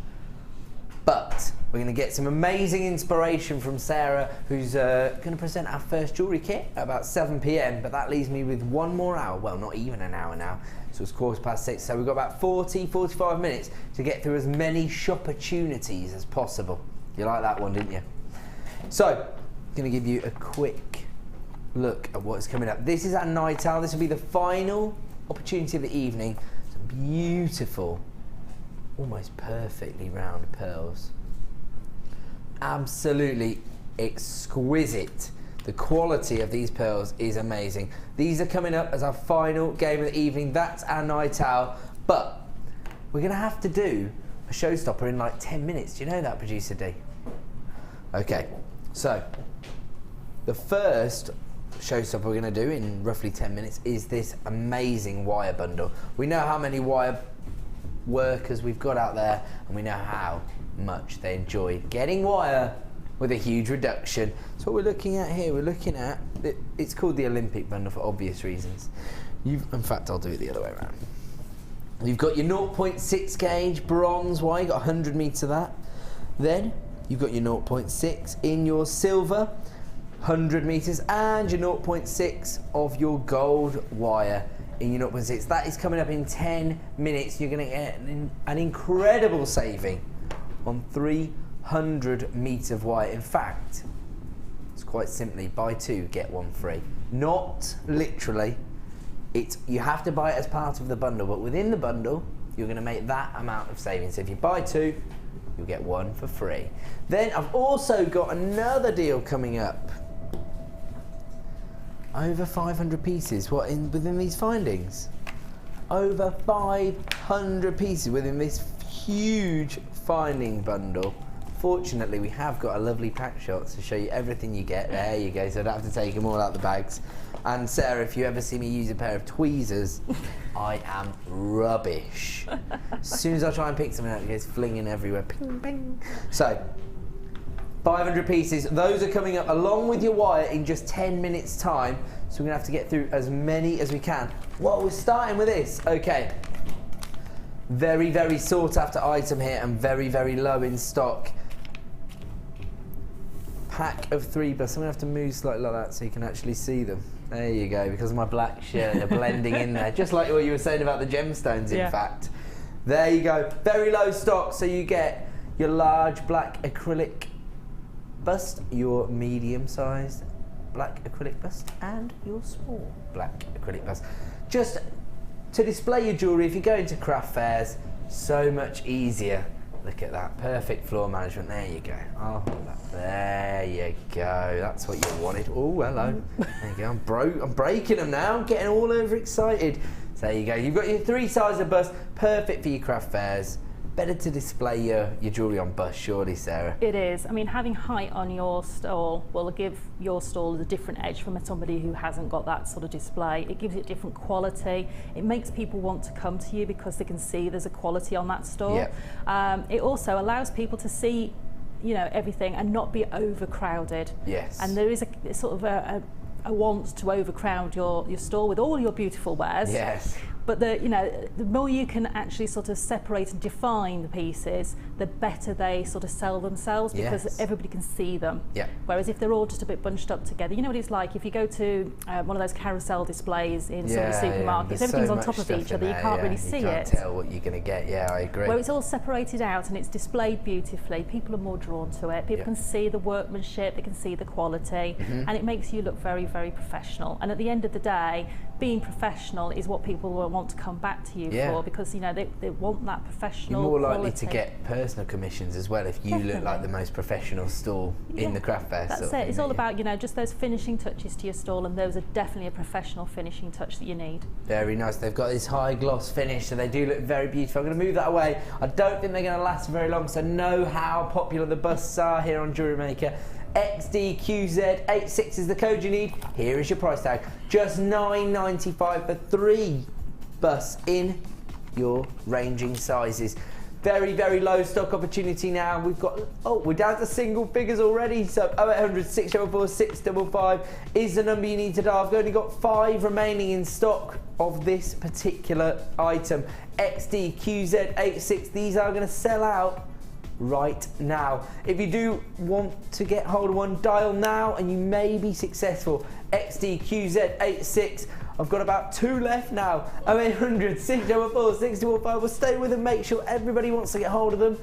but we're going to get some amazing inspiration from Sara, who's going to present our first jewellery kit at about 7 PM, but that leaves me with 1 more hour, well, not even an hour now, so it's 6:15, so we've got about 45 minutes to get through as many shop opportunities as possible. You like that one, didn't you? So, I'm going to give you a quick look at what's coming up. This is our night owl. This will be the final opportunity of the evening. Some beautiful, almost perfectly round pearls. Absolutely exquisite. The quality of these pearls is amazing. These are coming up as our final game of the evening. That's our night owl, but we're gonna have to do a showstopper in like 10 minutes. Do you know that, Producer D? Okay, so the first showstopper we're gonna do in roughly 10 minutes is this amazing wire bundle. We know how many wire workers we've got out there, and we know how much they enjoy getting wire with a huge reduction. So what we're looking at here, we're looking at, it's called the Olympic bundle for obvious reasons. In fact, I'll do it the other way around. You've got your 0.6 gauge bronze wire, you've got 100 metres of that. Then you've got your 0.6 in your silver, 100 metres, and your 0.6 of your gold wire in your 0.6. That is coming up in 10 minutes. You're going to get an incredible saving on 300 metres of wire. In fact, it's quite simply buy 2, get 1 free. Not literally. You have to buy it as part of the bundle, but within the bundle, you're going to make that amount of savings. So if you buy 2, you'll get 1 for free. Then I've also got another deal coming up. Over 500 pieces, what, within these findings? Over 500 pieces within this huge finding bundle. Fortunately, we have got a lovely pack shot to show you everything you get. There you go, so I don't have to take them all out the bags. And Sarah, if you ever see me use a pair of tweezers, I am rubbish. As soon as I try and pick something out, it goes flinging everywhere. Ping, ping. So, 500 pieces. Those are coming up along with your wire in just 10 minutes time. So we're gonna have to get through as many as we can. Well, we're starting with this. Okay. Very, very sought after item here and very, very low in stock. Pack of 3 bus. I'm gonna have to move slightly like that so you can actually see them. There you go, because of my black shirt, they're blending in there. Just like what you were saying about the gemstones, in fact. There you go, very low stock, so you get your large black acrylic bust, your medium-sized black acrylic bust, and your small black acrylic bust. Just to display your jewellery, if you go into craft fairs, so much easier. Look at that, perfect floor management. There you go. Oh, there you go. That's what you wanted. Oh, hello. There you go. I'm breaking them now. I'm getting all over excited. So there you go. You've got your 3-sizer bust, perfect for your craft fairs. Better to display your jewellery on bust, surely, Sarah? It is. I mean, having height on your stall will give your stall a different edge from somebody who hasn't got that sort of display. It gives it different quality. It makes people want to come to you because they can see there's a quality on that stall. Yep. It also allows people to see, you know, everything and not be overcrowded. Yes. And there is a sort of a want to overcrowd your stall with all your beautiful wares. Yes. But the more you can actually sort of separate and define the pieces, the better they sort of sell themselves, because everybody can see them. Yeah. Whereas if they're all just a bit bunched up together, you know what it's like if you go to one of those carousel displays in some of the supermarkets, everything's on top of each other, you can't really see it. You can't tell what you're going to get, I agree. Where it's all separated out and it's displayed beautifully, people are more drawn to it. People can see the workmanship, they can see the quality, and it makes you look very, very professional. And at the end of the day, being professional is what people will want to come back to you for, because they want that professional You're more likely quality. to get personal commissions as well if you look like the most professional stall in the craft fair. That's it. It's all about just those finishing touches to your stall, and those are definitely a professional finishing touch that you need. Very nice. They've got this high gloss finish, so they do look very beautiful. I'm going to move that away. I don't think they're going to last very long, so know how popular the busts are here on Jewellery Maker. XDQZ86 is the code you need. Here is your price tag. Just $9.95 for 3 busts in your ranging sizes. Very, very low stock opportunity now. We've got, we're down to single figures already. So 0800 644 655 is the number you need to dial. I've only got 5 remaining in stock of this particular item. XDQZ86, these are going to sell out right now. If you do want to get hold of one, dial now and you may be successful. XDQZ86, I've got about 2 left now. 0800 644 655. We'll stay with them, make sure everybody wants to get hold of them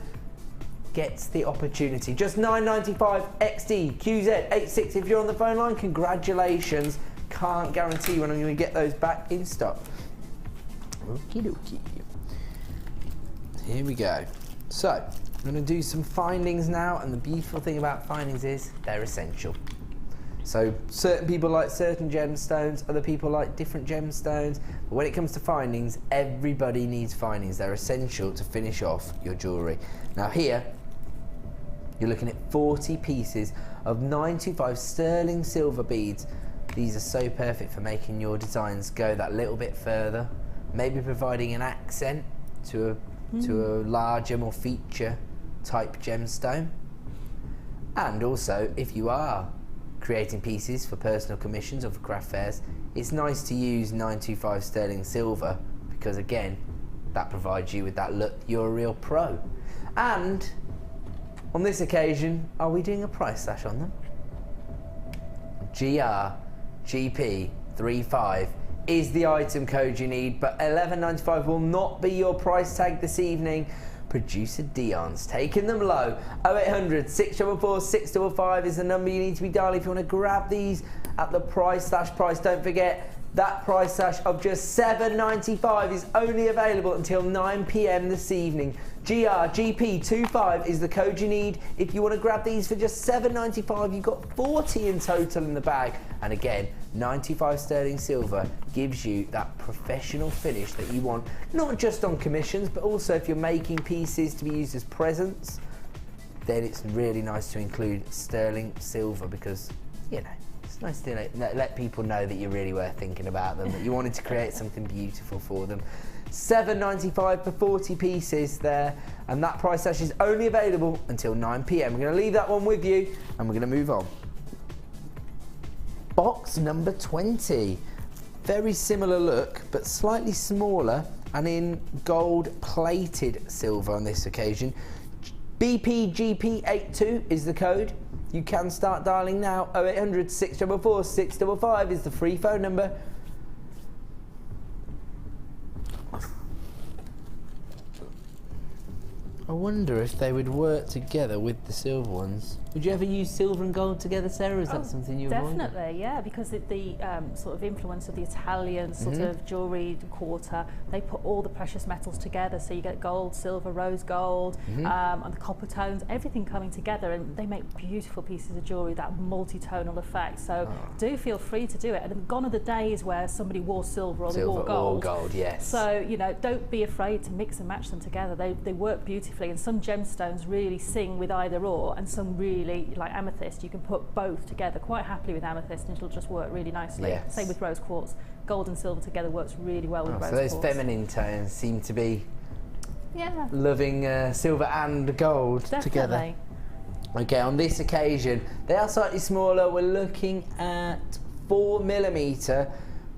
gets the opportunity. Just $9.95 XDQZ86. If you're on the phone line, congratulations. Can't guarantee when I'm going to get those back in stock. Okie dokie. Here we go. So, I'm going to do some findings now, and the beautiful thing about findings is they're essential. So certain people like certain gemstones, other people like different gemstones, but when it comes to findings, everybody needs findings. They're essential to finish off your jewellery. Now here, you're looking at 40 pieces of 925 sterling silver beads. These are so perfect for making your designs go that little bit further, maybe providing an accent to a larger, more feature type gemstone. And also, if you are creating pieces for personal commissions or for craft fairs, it's nice to use 925 sterling silver, because again, that provides you with that look, you're a real pro. And on this occasion, are we doing a price slash on them? GRGP35 is the item code you need, but $11.95 will not be your price tag this evening. Producer Dion's taking them low. 0800 644 655 is the number you need to be dialing if you want to grab these at the price slash price. Don't forget, That price slash of just $7.95 is only available until 9 p.m. this evening. GRGP25 is the code you need. If you want to grab these for just $7.95, you've got 40 in total in the bag. And again, 95 sterling silver gives you that professional finish that you want, not just on commissions, but also if you're making pieces to be used as presents, then it's really nice to include sterling silver because, you know, it's nice to let people know that you're really worth thinking about them, that you wanted to create something beautiful for them. $7.95 for 40 pieces there, and that price slash is only available until 9 p.m. We're going to leave that one with you, and we're going to move on. Box number 20. Very similar look, but slightly smaller, and in gold-plated silver on this occasion. BPGP82 is the code. You can start dialing now. 0800 644 655 is the free phone number. I wonder if they would work together with the silver ones. Would you ever use silver and gold together, Sarah? Is that something you would want? Definitely, yeah, because the sort of influence of the Italian sort of jewellery quarter, they put all the precious metals together, so you get gold, silver, rose gold, and the copper tones, everything coming together, and they make beautiful pieces of jewellery, that multi-tonal effect. So do feel free to do it. And gone are the days where somebody wore silver or they wore gold. Or gold, yes. So, you know, don't be afraid to mix and match them together. They work beautifully, and some gemstones really sing with either or, and some really, like amethyst, you can put both together quite happily with amethyst and it'll just work really nicely. Yes. Same with rose quartz. Gold and silver together works really well with rose so those quartz. feminine tones seem to be Yeah. loving silver and gold together. Definitely. Okay, on this occasion, they are slightly smaller. We're looking at 4mm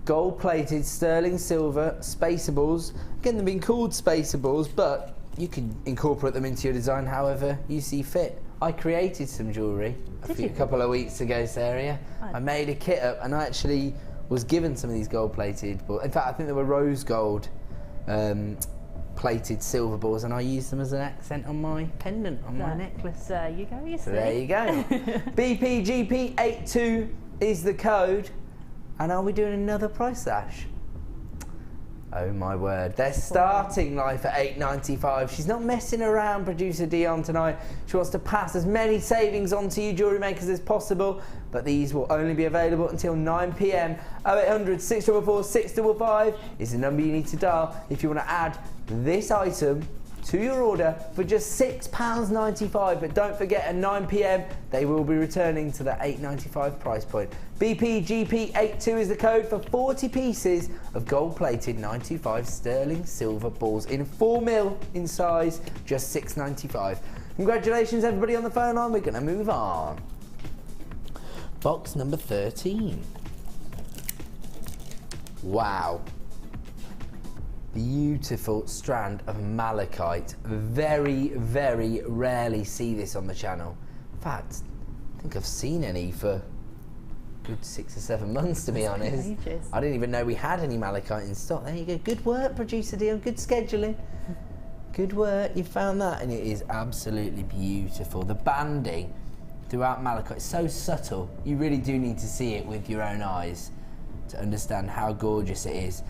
gold-plated sterling silver spaceables. Again, they've been called spaceables, but you can incorporate them into your design however you see fit. I created some jewellery a couple of weeks ago, Sarah. I made a kit up and I actually was given some of these gold-plated balls. In fact, I think they were rose gold plated silver balls, and I used them as an accent on my pendant, on my necklace. There you go, you see. So there you go. BPGP82 is the code. And are we doing another price slash? Oh my word, they're starting life at $8.95. She's not messing around, producer Dion, tonight. She wants to pass as many savings on to you jewellery makers as possible, but these will only be available until 9 p.m. 0800 644 655 is the number you need to dial if you want to add this item to your order for just £6.95, but don't forget at 9 p.m. they will be returning to the $8.95 price point. BPGP82 is the code for 40 pieces of gold-plated 925 sterling silver balls in 4mm in size, just $6.95. Congratulations everybody on the phone line, we're going to move on. Box number 13. Wow. Beautiful strand of malachite. Very, very rarely see this on the channel. In fact, I think I've seen any for a good 6 or 7 months, to be honest. Ages. I didn't even know we had any malachite in stock. There you go. Good work, producer Dion. Good scheduling. Good work. You found that, and it is absolutely beautiful. The banding throughout malachite is so subtle. You really do need to see it with your own eyes to understand how gorgeous it is.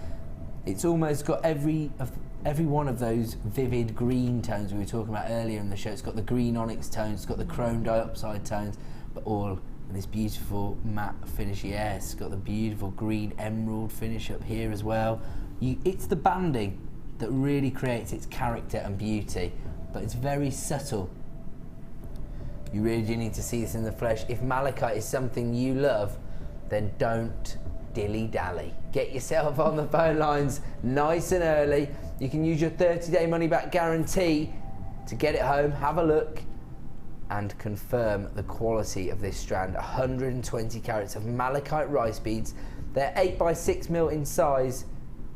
It's almost got every one of those vivid green tones we were talking about earlier in the show. It's got the green onyx tones, it's got the chrome dioxide tones, but all in this beautiful matte finish. Yes, it's got the beautiful green emerald finish up here as well. It's the banding that really creates its character and beauty, but it's very subtle. You really do need to see this in the flesh. If malachite is something you love, then don't dilly-dally. Get yourself on the phone lines nice and early. You can use your 30-day money-back guarantee to get it home, have a look, and confirm the quality of this strand. 120 carats of malachite rice beads. They're 8x6mm in size.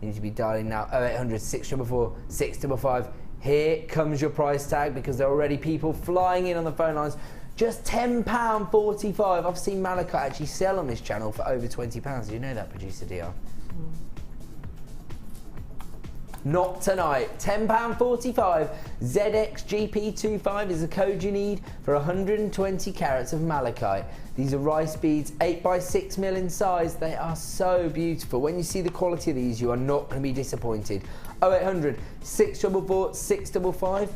You need to be dialing now 0800 644 655. Here comes your price tag, because there are already people flying in on the phone lines. Just £10.45. I've seen malachite actually sell on this channel for over £20. Did you know that, producer DR? Not tonight. £10.45. ZXGP25 is the code you need for 120 carats of malachite. These are rice beads, 8x6mm in size. They are so beautiful. When you see the quality of these, you are not going to be disappointed. 0800 644 655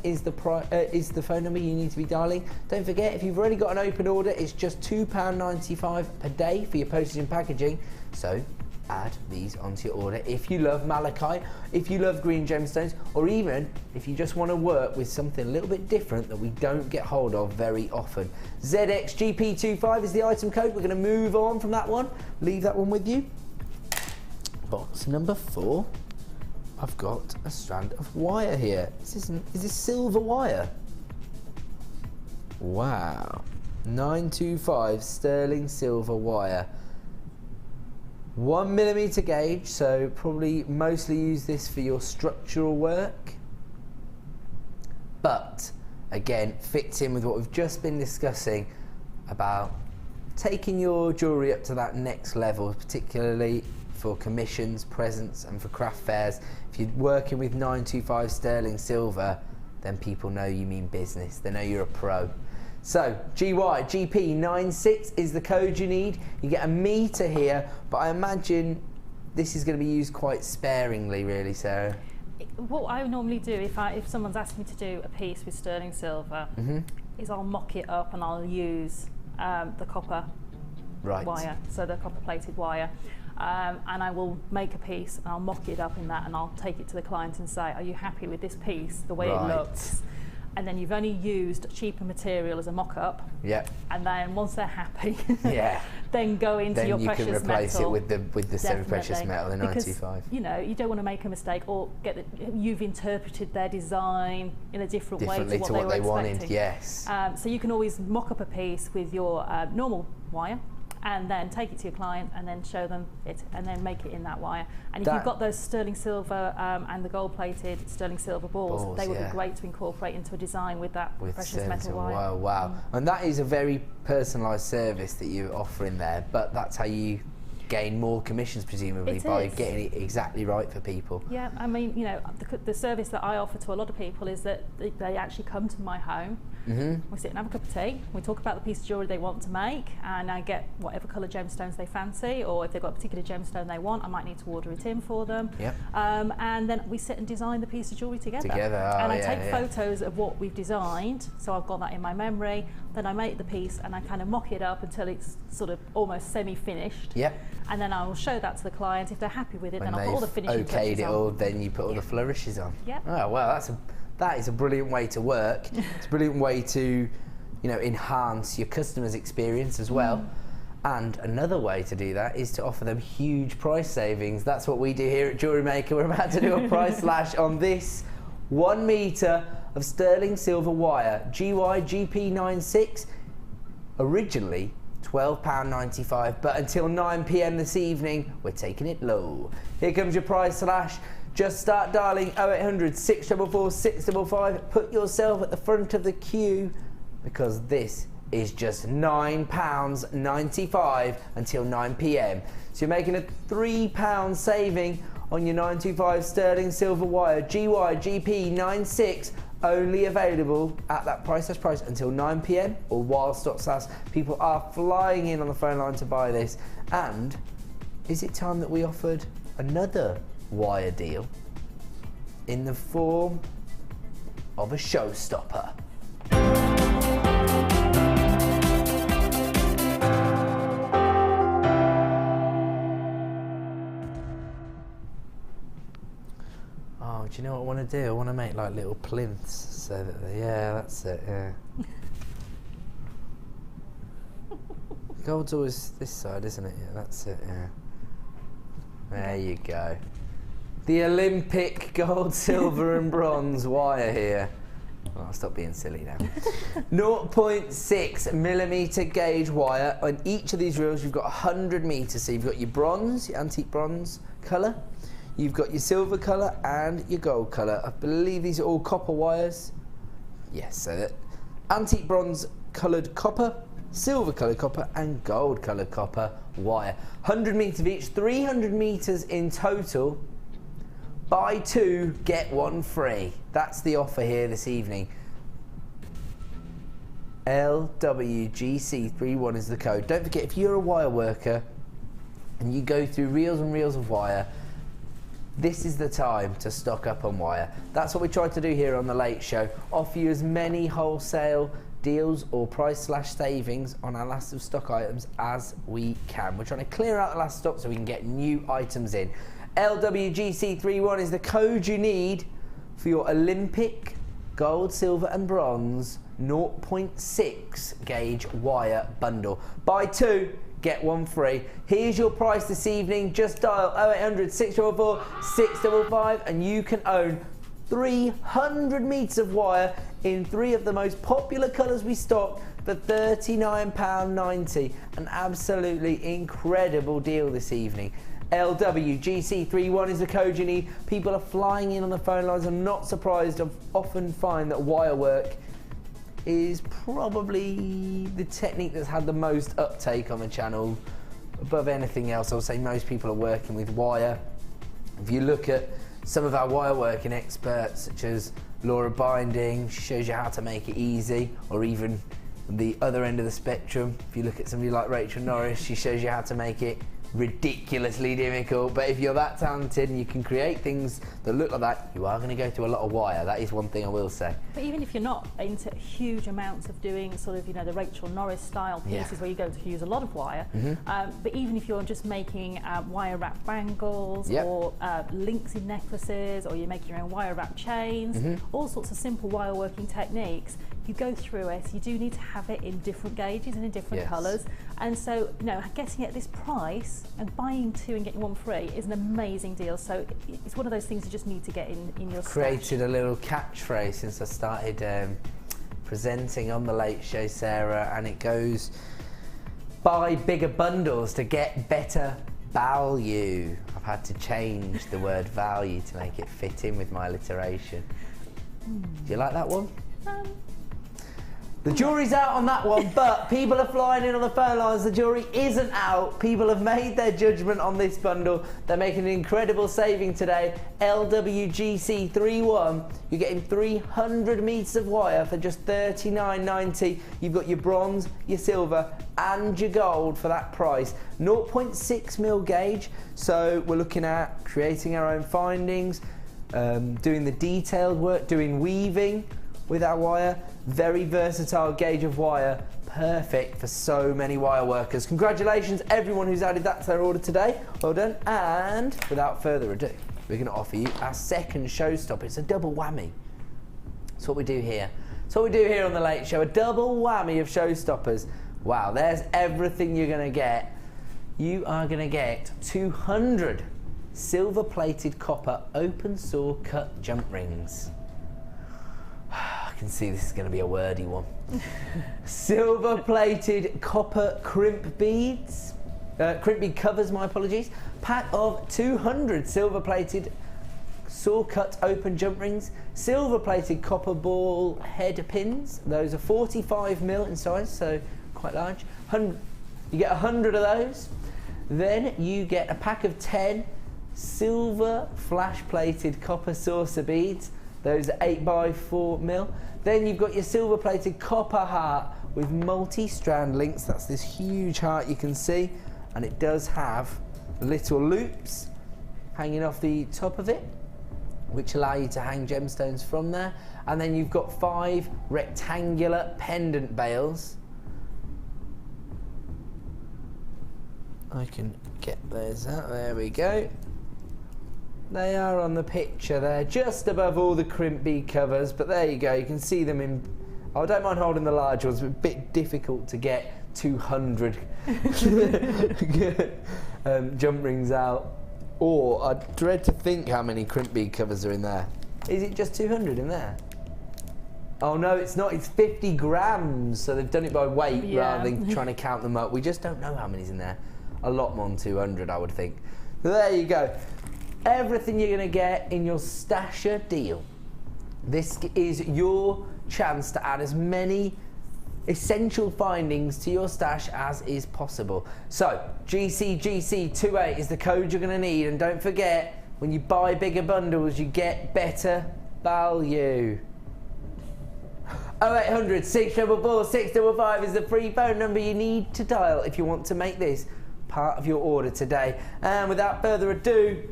is the phone number you need to be dialing. Don't forget, if you've already got an open order, it's just £2.95 per day for your postage and packaging. So add these onto your order if you love malachite, if you love green gemstones, or even if you just want to work with something a little bit different that we don't get hold of very often. ZXGP25 is the item code. We're going to move on from that one. Leave that one with you. Box number 4. I've got a strand of wire here. Is this silver wire? Wow. 925 sterling silver wire. 1mm gauge, so probably mostly use this for your structural work. But again, fits in with what we've just been discussing about taking your jewellery up to that next level, particularly for commissions, presents and for craft fairs. If you're working with 925 sterling silver, then people know you mean business. They know you're a pro. So GP96 is the code you need. You get a metre here, but I imagine this is going to be used quite sparingly, really, Sarah. What I normally do if someone's asked me to do a piece with sterling silver, is I'll mock it up and I'll use the copper wire, so the copper plated wire. And I will make a piece and I'll mock it up in that and I'll take it to the client and say, are you happy with this piece, the way it looks? And then you've only used cheaper material as a mock-up. Yep. And then once they're happy, then go into your precious metal. Then you can replace it with the semi-precious metal, the 95. Because, you know, you don't want to make a mistake or you've interpreted their design in a different way to what they were expecting. Yes. So you can always mock up a piece with your normal wire, and then take it to your client and then show them it and then make it in that wire. And if you've got those sterling silver and the gold plated sterling silver balls, they would be great to incorporate into a design with that precious metal wire. Wow. And that is a very personalised service that you're offering there, but that's how you gain more commissions, presumably, by getting it exactly right for people. Yeah, I mean, you know, the service that I offer to a lot of people is that they actually come to my home. We sit and have a cup of tea, we talk about the piece of jewellery they want to make, and I get whatever colour gemstones they fancy, or if they've got a particular gemstone they want, I might need to order it in for them. And then we sit and design the piece of jewellery together. And I take photos of what we've designed, so I've got that in my memory, then I make the piece and I kind of mock it up until it's sort of almost semi-finished. And then I will show that to the client. If they're happy with it, then I'll put all the finishing touches on. All, then you put all the flourishes on. Oh, wow, that is a brilliant way to work. It's a brilliant way to, you know, enhance your customer's experience as well. And another way to do that is to offer them huge price savings. That's what we do here at Jewellery Maker. We're about to do a price slash on this 1 metre of sterling silver wire, GP96, originally £12.95, but until 9 PM this evening, we're taking it low. Here comes your price slash. Just start dialing 0800 644 655. Put yourself at the front of the queue because this is just £9.95 until 9 PM. So you're making a £3 saving on your 925 sterling silver wire, GP96, only available at that price until 9 PM or while stocks last. People are flying in on the phone line to buy this. And is it time that we offered another wire deal in the form of a showstopper? Oh, do you know what I want to do? I want to make like little plinths so that that's it, Gold's always this side, isn't it? Yeah, that's it, There you go. The Olympic gold, silver and bronze wire here. Well, I'll stop being silly now. 0.6mm gauge wire. On each of these reels you've got 100 metres. So you've got your bronze, your antique bronze colour. You've got your silver colour and your gold colour. I believe these are all copper wires. Yes, so that antique bronze coloured copper, silver coloured copper and gold coloured copper wire. 100 metres of each, 300 metres in total. Buy 2, get 1 free. That's the offer here this evening. LWGC31 is the code. Don't forget, if you're a wire worker and you go through reels and reels of wire, this is the time to stock up on wire. That's what we tried to do here on The Late Show. Offer you as many wholesale deals or price slash savings on our last of stock items as we can. We're trying to clear out the last stock so we can get new items in. LWGC31 is the code you need for your Olympic gold, silver and bronze 0.6 gauge wire bundle. Buy 2, get 1 free. Here's your price this evening. Just dial 0800 644 655 and you can own 300 metres of wire in 3 of the most popular colours we stock for £39.90. An absolutely incredible deal this evening. LWGC31 is the code you need. People are flying in on the phone lines. I'm not surprised. I often find that wire work is probably the technique that's had the most uptake on the channel. Above anything else, I'll say most people are working with wire. If you look at some of our wire working experts, such as Laura Binding, she shows you how to make it easy, or even the other end of the spectrum, if you look at somebody like Rachel Norris, she shows you how to make it ridiculously difficult. But if you're that talented and you can create things that look like that, you are going to go through a lot of wire. That is one thing I will say. But even if you're not into huge amounts of doing sort of, you know, the Rachel Norris style pieces where you go to use a lot of wire, but even if you're just making wire wrap bangles or links in necklaces, or you're making your own wire wrap chains, all sorts of simple wire working techniques, you go through it, you do need to have it in different gauges and in different colours. And so, you know, getting it at this price and buying 2 and getting 1 free is an amazing deal. So it's one of those things you just need to get in your Created stash. a little catchphrase since I started presenting on The Late Show, Sarah, and it goes, buy bigger bundles to get better value. I've had to change the word value to make it fit in with my alliteration. Do you like that one? The jury's out on that one, but people are flying in on the phone lines. The jury isn't out. People have made their judgment on this bundle. They're making an incredible saving today. LWGC31, you're getting 300 metres of wire for just £39.90. You've got your bronze, your silver and your gold for that price. 0.6mm gauge, so we're looking at creating our own findings, doing the detailed work, doing weaving with our wire. Very versatile gauge of wire, perfect for so many wire workers. Congratulations everyone who's added that to their order today. Well done. And without further ado, we're going to offer you our second showstopper. It's a double whammy. That's what we do here. That's what we do here on The Late Show, a double whammy of showstoppers. Wow, there's everything you're going to get. You are going to get 200 silver-plated copper open saw cut jump rings. I can see this is going to be a wordy one. Silver-plated copper crimp beads. Crimp bead covers, my apologies. Pack of 200 silver-plated saw-cut open jump rings. Silver-plated copper ball head pins. Those are 45mm in size, so quite large. You get 100 of those. Then you get a pack of 10 silver flash-plated copper saucer beads. Those are 8x4mm. Then you've got your silver-plated copper heart with multi-strand links. That's this huge heart you can see, and it does have little loops hanging off the top of it, which allow you to hang gemstones from there. And then you've got 5 rectangular pendant bales. I can get those out. There we go. They are on the picture there, just above all the crimp bead covers, but there you go, you can see them in... I don't mind holding the large ones, but a bit difficult to get 200 jump rings out. Or I dread to think how many crimp bead covers are in there. Is it just 200 in there? Oh no, it's not, it's 50 grams, so they've done it by weight rather than trying to count them up. We just don't know how many's in there. A lot more than 200, I would think. So there you go. Everything you're going to get in your stasher deal. This is your chance to add as many essential findings to your stash as is possible. So GCGC28 is the code you're going to need, and don't forget When you buy bigger bundles, you get better value. 0800 644 655 is the free phone number you need to dial if you want to make this part of your order today. And without further ado,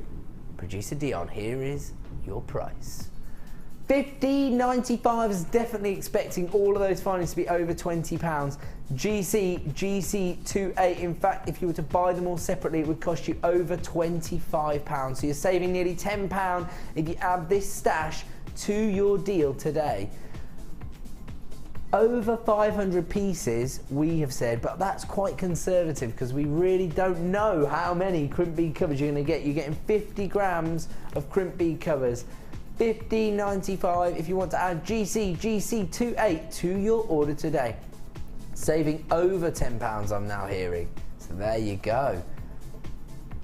Producer Dion, here is your price. $15.95 is definitely expecting all of those findings to be over £20. GC28, in fact, if you were to buy them all separately, it would cost you over £25. So you're saving nearly £10 if you add this stash to your deal today. Over 500 pieces, we have said, but that's quite conservative because we really don't know how many crimp bead covers you're going to get. You're getting 50 grams of crimp bead covers. $15.95 if you want to add GC28 to your order today. Saving over £10, I'm now hearing. So there you go.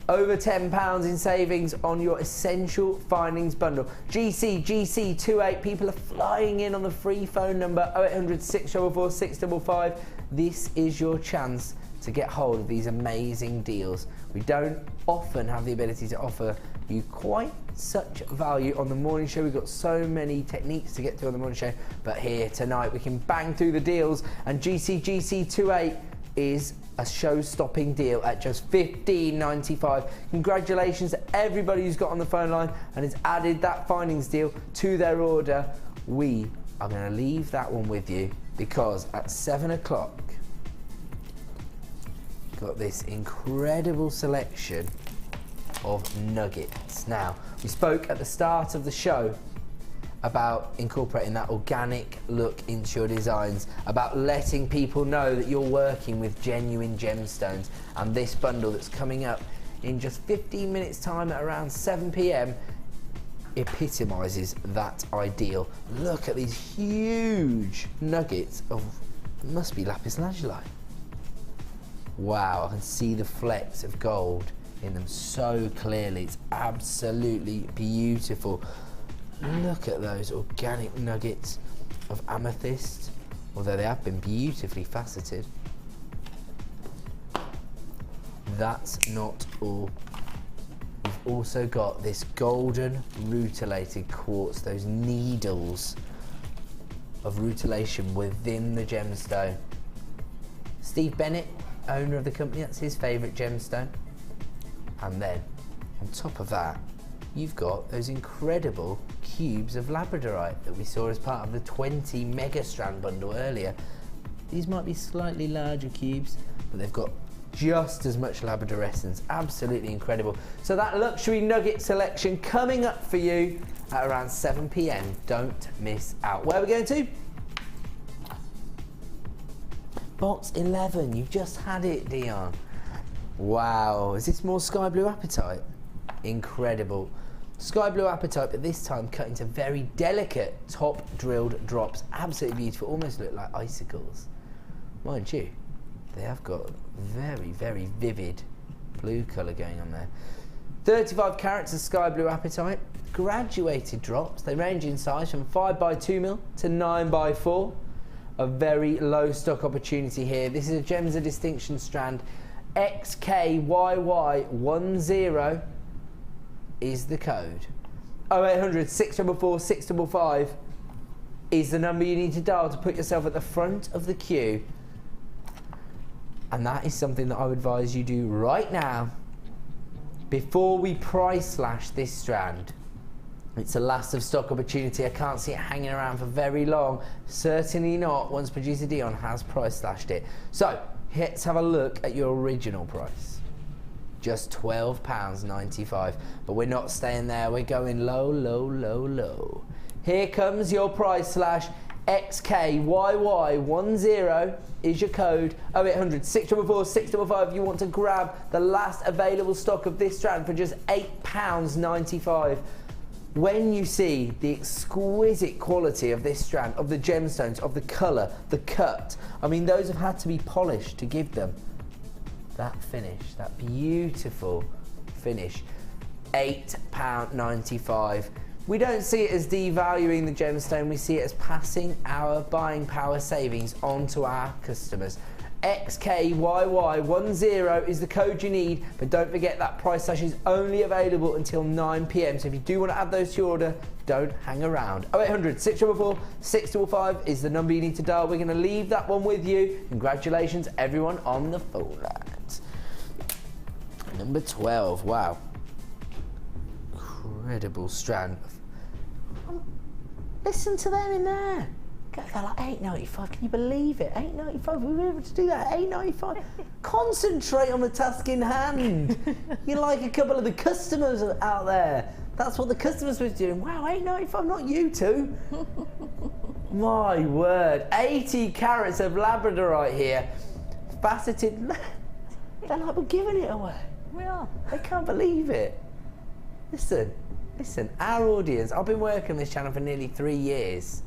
Over £10 in savings on your essential findings bundle. GC28, people are flying in on the free phone number 0800 644 655. This is your chance to get hold of these amazing deals. We don't often have the ability to offer you quite such value on the morning show. We've got so many techniques to get through on the morning show, but here tonight we can bang through the deals, and GC28 is a show-stopping deal at just $15.95. Congratulations to everybody who's got on the phone line and has added that findings deal to their order. We are going to leave that one with you because at 7 o'clock, got this incredible selection of nuggets. Now, we spoke at the start of the show about incorporating that organic look into your designs, about letting people know that you're working with genuine gemstones, and this bundle that's coming up in just 15 minutes time at around 7 p.m. epitomises that ideal. Look at these huge nuggets of, must be lapis lazuli. Wow, I can see the flecks of gold in them so clearly. It's absolutely beautiful. Look at those organic nuggets of amethyst, although they have been beautifully faceted. That's not all. We've also got this golden rutilated quartz, those needles of rutilation within the gemstone. Steve Bennett, owner of the company, that's his favourite gemstone. And then, on top of that, you've got those incredible cubes of labradorite that we saw as part of the 20 mega strand bundle earlier. These might be slightly larger cubes, but they've got just as much labradorescence. Absolutely incredible. So that luxury nugget selection coming up for you at around 7 p.m. Don't miss out. Where are we going to? Box 11. You've just had it, Dion. Wow. Is this more sky blue apatite? Incredible. Sky blue apatite, but this time cut into very delicate top drilled drops. Absolutely beautiful. Almost look like icicles. Mind you, they have got very, very vivid blue colour going on there. 35 carats of sky blue apatite. Graduated drops. They range in size from 5x2mm to 9x4. A very low stock opportunity here. This is a Gems of Distinction strand. XKYY10 is the code. 0800 644 655 is the number you need to dial to put yourself at the front of the queue. And that is something that I would advise you do right now before we price slash this strand. It's a last of stock opportunity. I can't see it hanging around for very long. Certainly not once Producer Dion has price slashed it. So let's have a look at your original price. Just £12.95. But we're not staying there. We're going low, low, low, low. Here comes your price slash. XKYY10 is your code. 0800 644 655 if you want to grab the last available stock of this strand for just £8.95. When you see the exquisite quality of this strand, of the gemstones, of the colour, the cut, I mean, those have had to be polished to give them that finish, that beautiful finish. £8.95. We don't see it as devaluing the gemstone, we see it as passing our buying power savings on to our customers. XKYY10 is the code you need, but don't forget that price slash is only available until 9 PM. So if you do want to add those to your order, don't hang around. 0800 644 655 is the number you need to dial. We're going to leave that one with you. Congratulations, everyone on the phone lines. Number 12, wow. Incredible strand. Listen to them in there. They're like £8.95. Can you believe it? £8.95. We were able to do that. £8.95. Concentrate on the task in hand. You're like a couple of the customers out there. That's what the customers were doing. Wow, £8.95. Not you two. My word. 80 carats of labradorite here. Faceted. They're like, we're giving it away. We are. They can't believe it. Listen, our audience, I've been working on this channel for nearly 3 years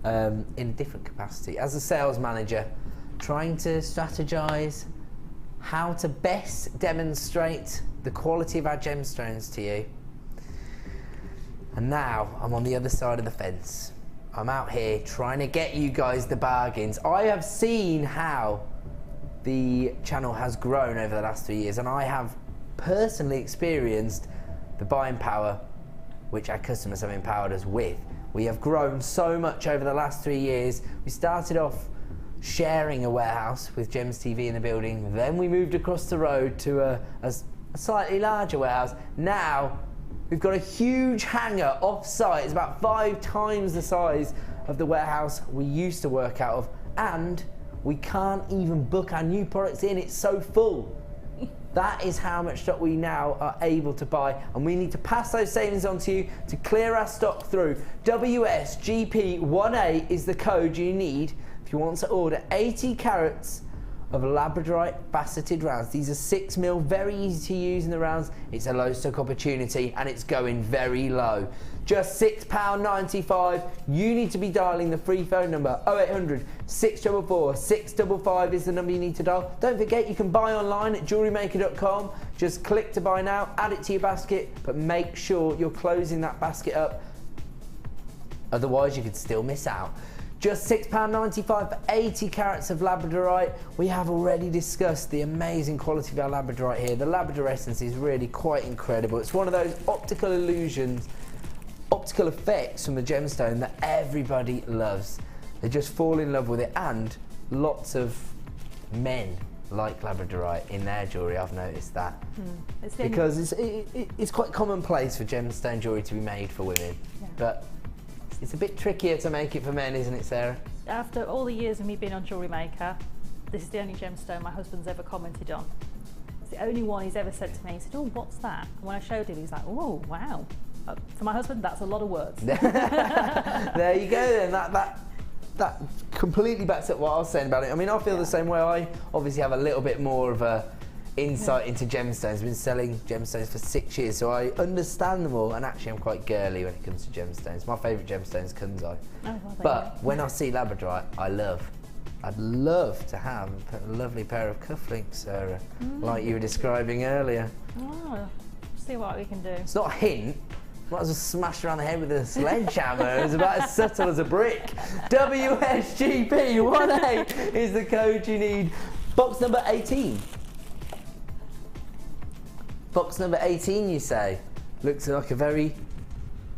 in a different capacity. As a sales manager, trying to strategize how to best demonstrate the quality of our gemstones to you. And now I'm on the other side of the fence. I'm out here trying to get you guys the bargains. I have seen how the channel has grown over the last 3 years, and I have personally experienced the buying power which our customers have empowered us with. We have grown so much over the last 3 years. We started off sharing a warehouse with Gems TV in the building, then we moved across the road to a slightly larger warehouse. Now we've got a huge hangar off site. It's about 5 times the size of the warehouse we used to work out of, and we can't even book our new products in. It's so full. That is how much stock we now are able to buy, and we need to pass those savings on to you to clear our stock through. WSGP18 is the code you need if you want to order 80 carats of labradorite faceted rounds. These are 6mm, very easy to use in the rounds. It's a low stock opportunity and it's going very low. Just £6.95. You need to be dialing the free phone number 0800 644 655 is the number you need to dial. Don't forget you can buy online at JewelleryMaker.com. Just click to buy now, add it to your basket, but make sure you're closing that basket up. Otherwise you could still miss out. Just £6.95 for 80 carats of labradorite. We have already discussed the amazing quality of our labradorite here. The labrador essence is really quite incredible. It's one of those optical illusions, optical effects from the gemstone that everybody loves. They just fall in love with it, and lots of men like labradorite in their jewellery. I've noticed that. Because it's quite commonplace for gemstone jewellery to be made for women. Yeah. But it's a bit trickier to make it for men, isn't it, Sarah? After all the years of me being on Jewellery Maker, this is the only gemstone my husband's ever commented on. It's the only one he's ever said to me. He said, "Oh, what's that?" And when I showed him, he's like, "Oh, wow." For my husband, that's a lot of words. There you go then. That completely backs up what I was saying about it. I mean, I feel the same way. I obviously have a little bit more of a insight into gemstones. I've been selling gemstones for 6 years, so I understand them all, and actually I'm quite girly when it comes to gemstones. My favourite gemstone is kunzite. But when I see labradorite, I'd love to have a lovely pair of cufflinks, Sarah, like you were describing earlier. Oh, see what we can do. It's not a hint. Might as well smash around the head with a sledgehammer. It's about as subtle as a brick. WSGP18 is the code you need. Box number 18. Box number 18, you say? Looks like a very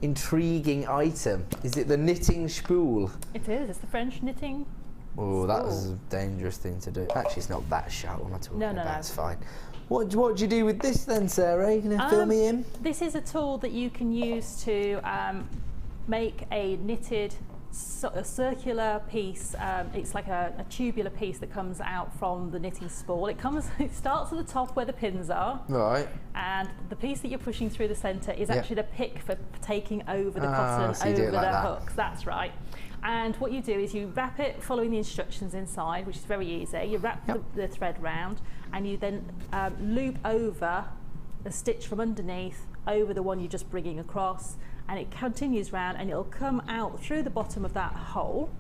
intriguing item. Is it the knitting spool? It is. It's the French knitting. Oh, that was a dangerous thing to do. Actually, it's not that sharp. What am I talking about? No. It's fine. What do you do with this then, Sarah? Are you going to fill me in? This is a tool that you can use to make a knitted a circular piece. It's like a tubular piece that comes out from the knitting spool. It starts at the top where the pins are. Right. And the piece that you're pushing through the centre is actually the pick for taking over the cotton, over the hooks. That's right. And what you do is you wrap it following the instructions inside, which is very easy. You wrap the thread round, and you then loop over a stitch from underneath over the one you're just bringing across, and it continues round, and it'll come out through the bottom of that hole.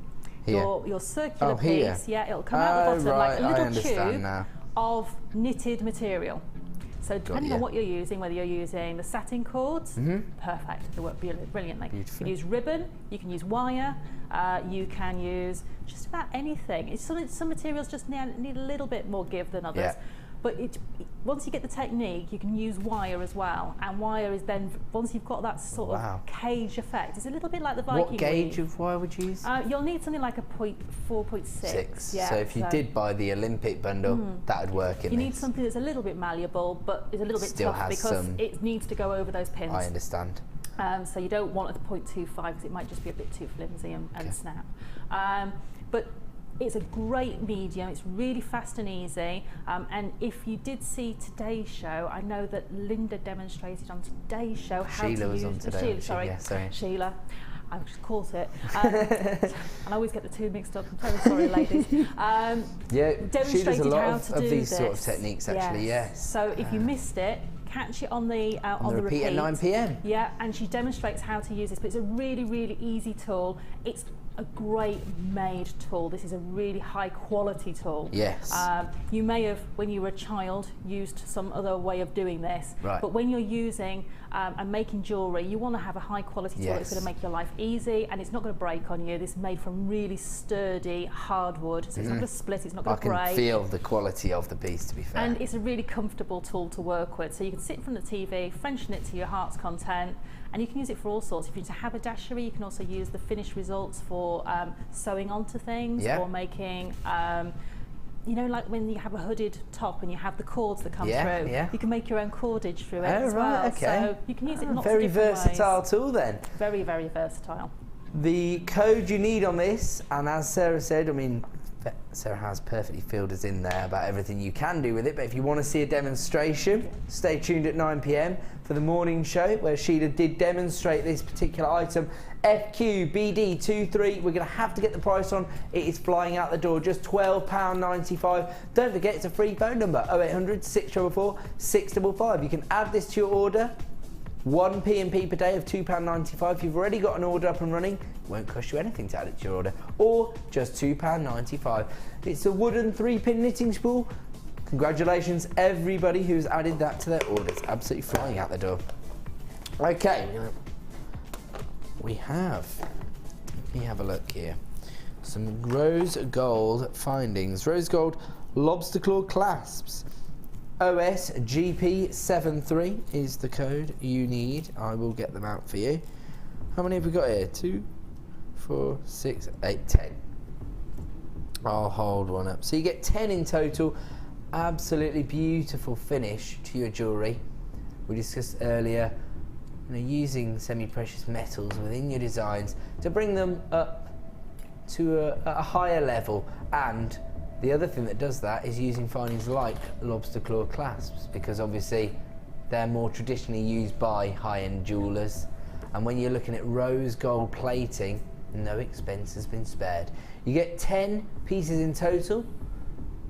Your circular piece, it'll come out the bottom like a little tube of knitted material. So depending on what you're using, whether you're using the satin cords, perfect, they work brilliantly. Beautiful. You can use ribbon, you can use wire, you can use just about anything. Some materials just need a little bit more give than others. Yeah. But once you get the technique, you can use wire as well. And wire is then, once you've got that sort of cage effect, it's a little bit like the Viking What gauge weave. of wire would you use? You'll need something like a 4.6. Yeah, so if you did buy the Olympic bundle, that would work in You need something that's a little bit malleable, but is a little bit Still tough has because some- it needs to go over those pins. I understand. So you don't want a 0.25 because it might just be a bit too flimsy and snap. But it's a great medium, it's really fast and easy, and if you did see today's show, I know that Linda demonstrated on today's show how Sheila to was use on today, Sheila. I just caught it. And I always get the two mixed up. I'm very sorry, ladies. Yeah, she does a lot how of to do these sort of this. techniques, actually. Yes. So if you missed it, catch it on the repeat at 9 p.m. Yeah, and she demonstrates how to use this. But it's a really, really easy tool. It's a great made tool. This is a really high quality tool. Yes. You may have, when you were a child, used some other way of doing this. Right. But when you're using and making jewellery, you want to have a high quality tool that's going to make your life easy and it's not going to break on you. This is made from really sturdy hardwood, so it's not going to split, it's not going to break. I can feel the quality of the piece, to be fair. And it's a really comfortable tool to work with. So you can sit in front of the TV, Frenchen it to your heart's content, and you can use it for all sorts. If you're into haberdashery, you can also use the finished results for sewing onto things or making, you know, like when you have a hooded top and you have the cords that come through, you can make your own cordage through it as well. Okay. So you can use it in lots of very different versatile ways. tool then. Very, very versatile. The code you need on this, and as Sarah said, I mean, Sarah has perfectly filled us in there about everything you can do with it, but if you want to see a demonstration, stay tuned at 9 p.m. for the morning show where Sheila did demonstrate this particular item. FQBD23, we're going to have to get the price on. It is flying out the door, just £12.95. Don't forget, it's a free phone number, 0800 644 655. You can add this to your order. 1 P&P per day of £2.95. If you've already got an order up and running, it won't cost you anything to add it to your order, or just £2.95. It's a wooden 3-pin knitting spool. Congratulations, everybody who's added that to their order. It's absolutely flying out the door. Okay, we have, let me have a look here. Some rose gold findings. Rose gold lobster claw clasps. OSGP73 is the code you need. I will get them out for you. How many have we got here? 2, 4, 6, 8, 10. I'll hold one up. So you get 10 in total. Absolutely beautiful finish to your jewellery. We discussed earlier, you know, using semi-precious metals within your designs to bring them up to a higher level. And the other thing that does that is using findings like lobster claw clasps, because obviously they're more traditionally used by high-end jewellers. And when you're looking at rose gold plating, no expense has been spared. You get 10 pieces in total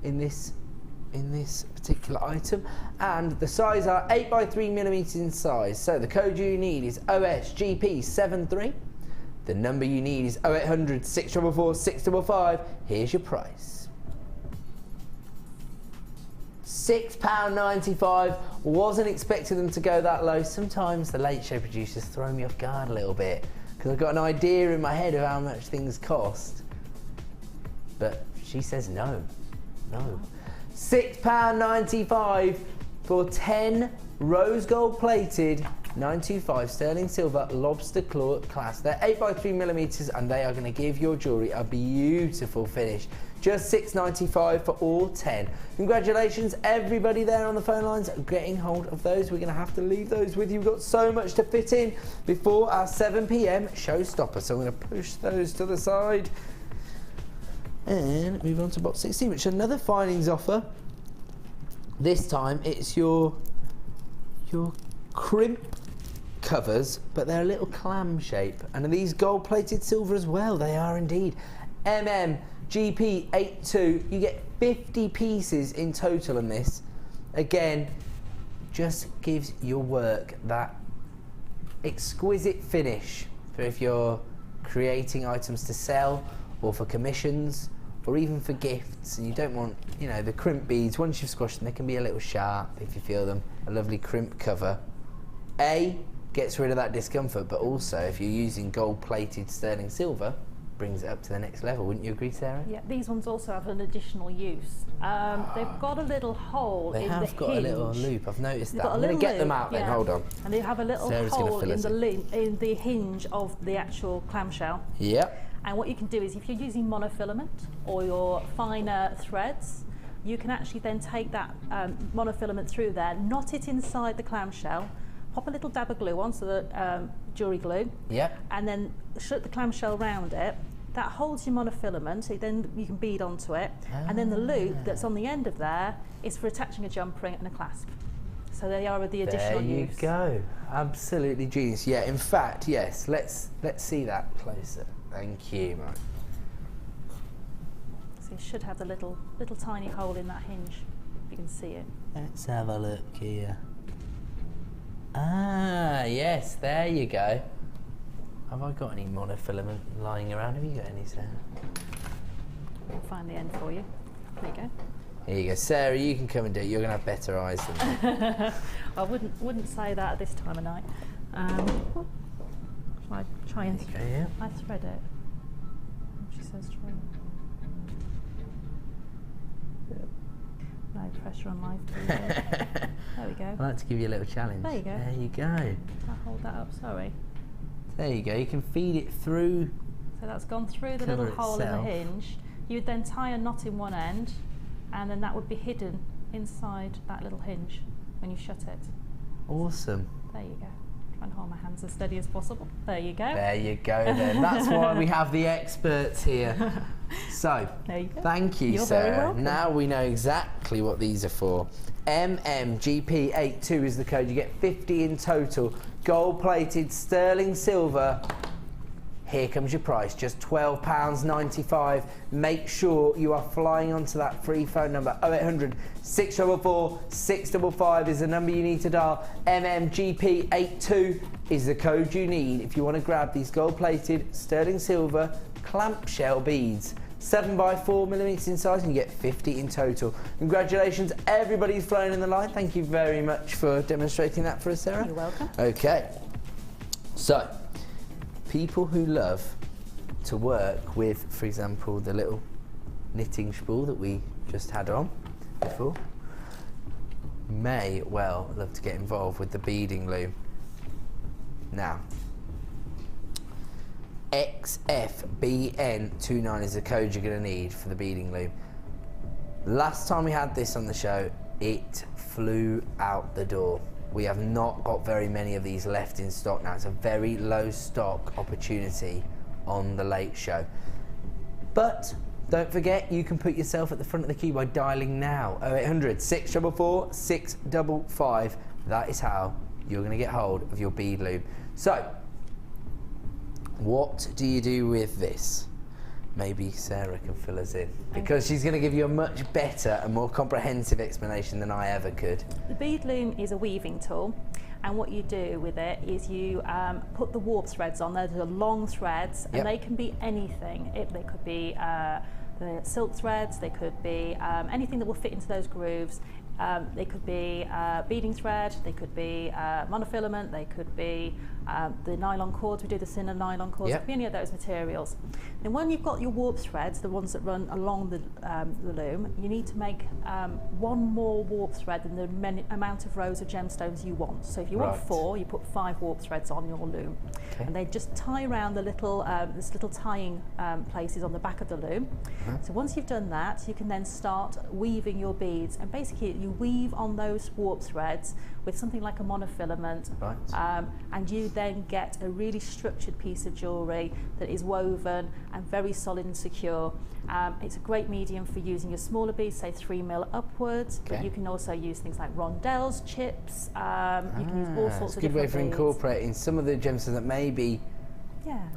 in this particular item, and the size are 8x3mm in size. So the code you need is OSGP73. The number you need is 0800 644 655. Here's your price. £6.95. Wasn't expecting them to go that low. Sometimes the Late Show producers throw me off guard a little bit because I've got an idea in my head of how much things cost. But she says no. No. £6.95 for 10 rose gold plated 925 sterling silver lobster claw clasp. They're 8x3mm and they are going to give your jewellery a beautiful finish. Just £6.95 for all 10. Congratulations everybody there on the phone lines getting hold of those. We're going to have to leave those with you. We've got so much to fit in before our 7 p.m. showstopper. So I'm going to push those to the side and move on to box 16, which is another findings offer. This time it's your crimp covers, but they're a little clam shape, and are these gold plated silver as well? They are indeed. GP82, you get 50 pieces in total in this. Again, just gives your work that exquisite finish for if you're creating items to sell or for commissions or even for gifts, and you don't want, you know, the crimp beads, once you've squashed them, they can be a little sharp if you feel them. A lovely crimp cover. Gets rid of that discomfort, but also if you're using gold-plated sterling silver, brings it up to the next level. Wouldn't you agree, Sarah? Yeah, these ones also have an additional use. They've got a little hole in the hinge. They have got a little loop, I've noticed that. I'm going to get them out then, hold on. And they have a little hole in the hinge of the actual clamshell. Yep. And what you can do is, if you're using monofilament or your finer threads, you can actually then take that monofilament through there, knot it inside the clamshell, pop a little dab of glue on, so that jewellery glue, and then shut the clamshell round it. That holds your monofilament, so then you can bead onto it, and then the loop that's on the end of there is for attaching a jump ring and a clasp. So they are the additional use. There you go, absolutely genius. Yeah, in fact, yes, let's see that closer. Thank you, Mark. So you should have the little tiny hole in that hinge, if you can see it. Let's have a look here. Ah, yes, there you go. Have I got any monofilament lying around? Have you got any, Sarah? I'll find the end for you. There you go. Here you go. Sarah, you can come and do it. You're going to have better eyes than me. I wouldn't say that at this time of night. Shall I try and I thread it? She says try it. No pressure on life. There we go. I'd like to give you a little challenge. There you go. There you go. I'll hold that up, sorry. There you go. You can feed it through. So that's gone through the little hole in the hinge. You would then tie a knot in one end, and then that would be hidden inside that little hinge when you shut it. Awesome. There you go. Try and hold my hands as steady as possible. There you go. There you go then. That's why we have the experts here. So, there you go. Thank you, You're Sarah. very welcome. Now we know exactly what these are for. MMGP82 is the code. You get 50 in total. Gold-plated sterling silver. Here comes your price, just £12.95. Make sure you are flying onto that free phone number. 0800 644 655 is the number you need to dial. MMGP82 is the code you need if you want to grab these gold-plated sterling silver clamshell beads. 7x4mm in size, and you get 50 in total. Congratulations, everybody's flown in the line. Thank you very much for demonstrating that for us, Sarah. You're welcome. Okay, so people who love to work with, for example, the little knitting spool that we just had on before, may well love to get involved with the beading loom. Now, XFBN29 is the code you're going to need for the beading loom. Last time we had this on the show, it flew out the door. We have not got very many of these left in stock now. It's a very low stock opportunity on the Late Show. But don't forget, you can put yourself at the front of the queue by dialing now. 0800 644 655. That is how you're going to get hold of your bead loom. So, what do you do with this? Maybe Sarah can fill us in, because she's going to give you a much better and more comprehensive explanation than I ever could. The bead loom is a weaving tool, and what you do with it is you put the warp threads on. Those are long threads, and they can be anything. They could be the silk threads, they could be anything that will fit into those grooves. They could be beading thread, they could be monofilament, they could be the nylon cords. We do the thinner nylon cords. It could be any of those materials. Then when you've got your warp threads, the ones that run along the loom, you need to make one more warp thread than the amount of rows of gemstones you want. So if you want 4, you put 5 warp threads on your loom. Okay. And they just tie around the little, this little tying places on the back of the loom. So once you've done that, you can then start weaving your beads, and basically you weave on those warp threads with something like a monofilament, and you then get a really structured piece of jewellery that is woven and very solid and secure. It's a great medium for using your smaller beads, say 3mm upwards, but you can also use things like rondelles, chips, you can use all sorts of different beads. It's a good way for incorporating some of the gemstones that maybe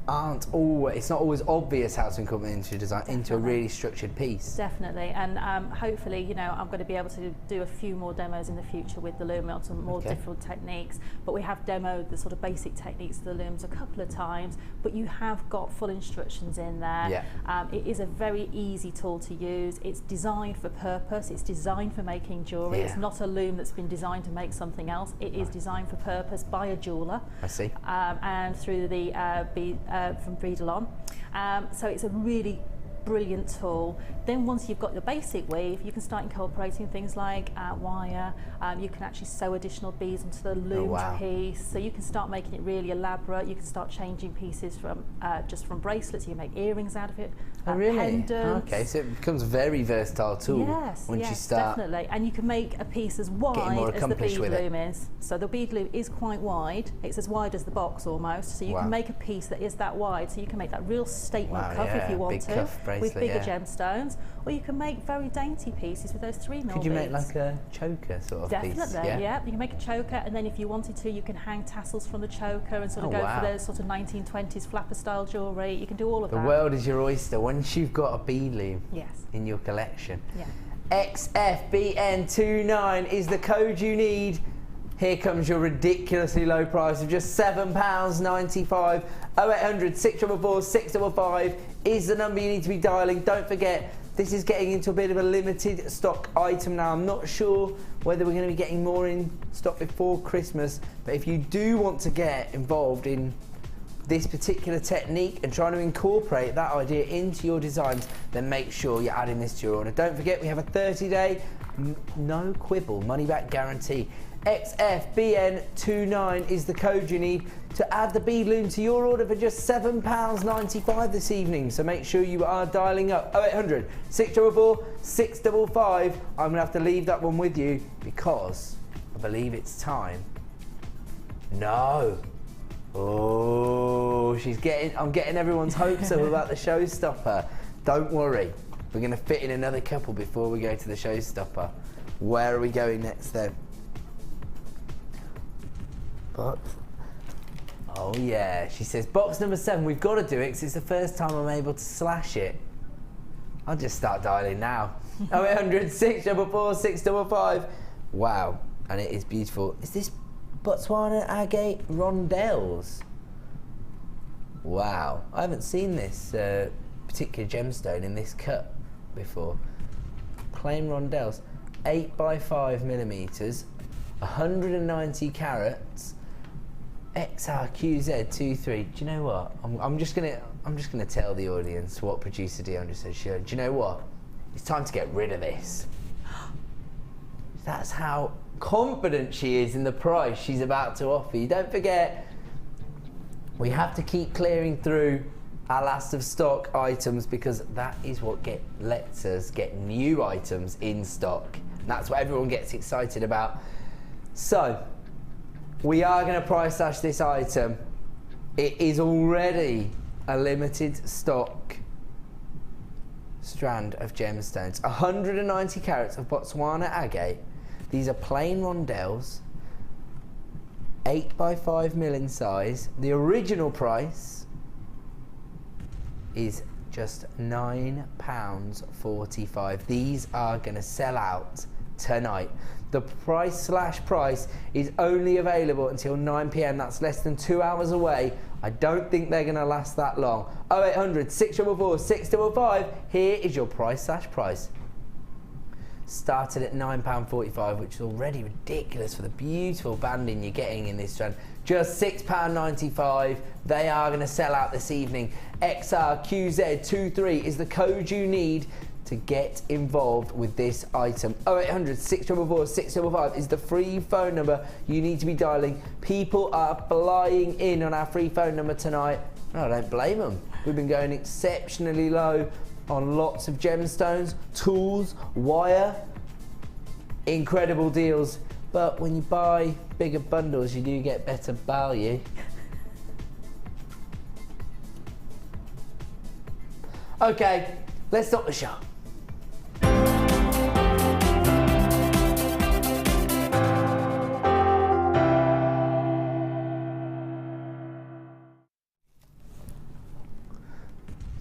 aren't always, it's not always obvious how to incorporate into your design, into a really structured piece. Definitely, and hopefully, you know, I'm going to be able to do a few more demos in the future with the loom on some more different techniques, but we have demoed the sort of basic techniques of the looms a couple of times, but you have got full instructions in there. It is a very easy tool to use. It's designed for purpose, it's designed for making jewellery. It's not a loom that's been designed to make something else. It is designed for purpose by a jeweller. I see. And through the from Breedalon. So it's a really brilliant tool. Then once you've got your basic weave, you can start incorporating things like wire. You can actually sew additional beads onto the loomed piece, so you can start making it really elaborate. You can start changing pieces from just from bracelets. You can make earrings out of it. Pendants. Okay, so it becomes a very versatile tool once you start. Definitely, and you can make a piece as wide as the bead loom is. So the bead loom is quite wide. It's as wide as the box almost. So you can make a piece that is that wide. So you can make that real statement cuff if you want to, with bigger gemstones, or you can make very dainty pieces with those 3mm beads. Could you make like a choker sort of piece? Definitely, yeah. You can make a choker, and then if you wanted to, you can hang tassels from the choker and sort of go for those sort of 1920s flapper style jewellery. You can do all of that. The world is your oyster once you've got a bead loom in your collection. XFBN29 is the code you need. Here comes your ridiculously low price of just £7.95. 0800 644 655 is the number you need to be dialing. Don't forget, this is getting into a bit of a limited stock item now. I'm not sure whether we're going to be getting more in stock before Christmas, but if you do want to get involved in this particular technique and trying to incorporate that idea into your designs, then make sure you're adding this to your order. Don't forget, we have a 30-day, no quibble, money-back guarantee. XFBN29 is the code you need to add the bead loom to your order for just £7.95 this evening. So make sure you are dialing up 0800 644 655. I'm gonna have to leave that one with you because I believe it's time. No. Oh, I'm getting everyone's hopes up about the showstopper. Don't worry, we're gonna fit in another couple before we go to the showstopper. Where are we going next then? Box. Oh yeah, she says box number 7. We've got to do it because it's the first time I'm able to slash it. I'll just start dialing now. 0800 644 655. Wow, and it is beautiful. Is this Botswana agate rondelles? Wow, I haven't seen this particular gemstone in this cut before. Plain rondelles, 8x5mm, 190 carats. XRQZ23. Do you know what? I'm just gonna tell the audience what producer Dion just said. Do you know what? It's time to get rid of this. That's how confident she is in the price she's about to offer you. Don't forget, we have to keep clearing through our last of stock items because that is what lets us get new items in stock. And that's what everyone gets excited about. So, we are going to price slash this item. It is already a limited stock strand of gemstones. 190 carats of Botswana agate. These are plain rondelles, 8x5mm in size. The original price is just £9.45. These are going to sell out tonight. The price slash price is only available until 9 PM. That's less than 2 hours away. I don't think they're going to last that long. 0800 644 655. Here is your price slash price. Started at £9.45, which is already ridiculous for the beautiful banding you're getting in this strand. Just £6.95. They are going to sell out this evening. XRQZ23 is the code you need to get involved with this item. 0800 644 655 is the free phone number you need to be dialing. People are flying in on our free phone number tonight. I don't blame them. We've been going exceptionally low on lots of gemstones, tools, wire. Incredible deals. But when you buy bigger bundles, you do get better value. Okay, let's stop the show.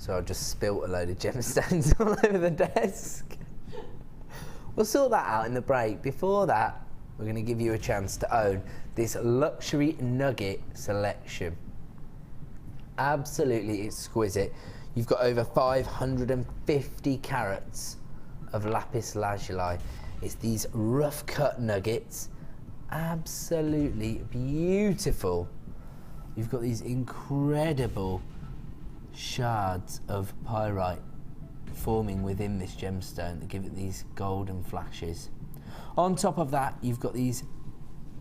So I've just spilt a load of gemstones all over the desk. We'll sort that out in the break. Before that, we're going to give you a chance to own this luxury nugget selection. Absolutely exquisite. You've got over 550 carats of lapis lazuli. It's these rough cut nuggets, absolutely beautiful. You've got these incredible shards of pyrite forming within this gemstone that give it these golden flashes. On top of that, you've got these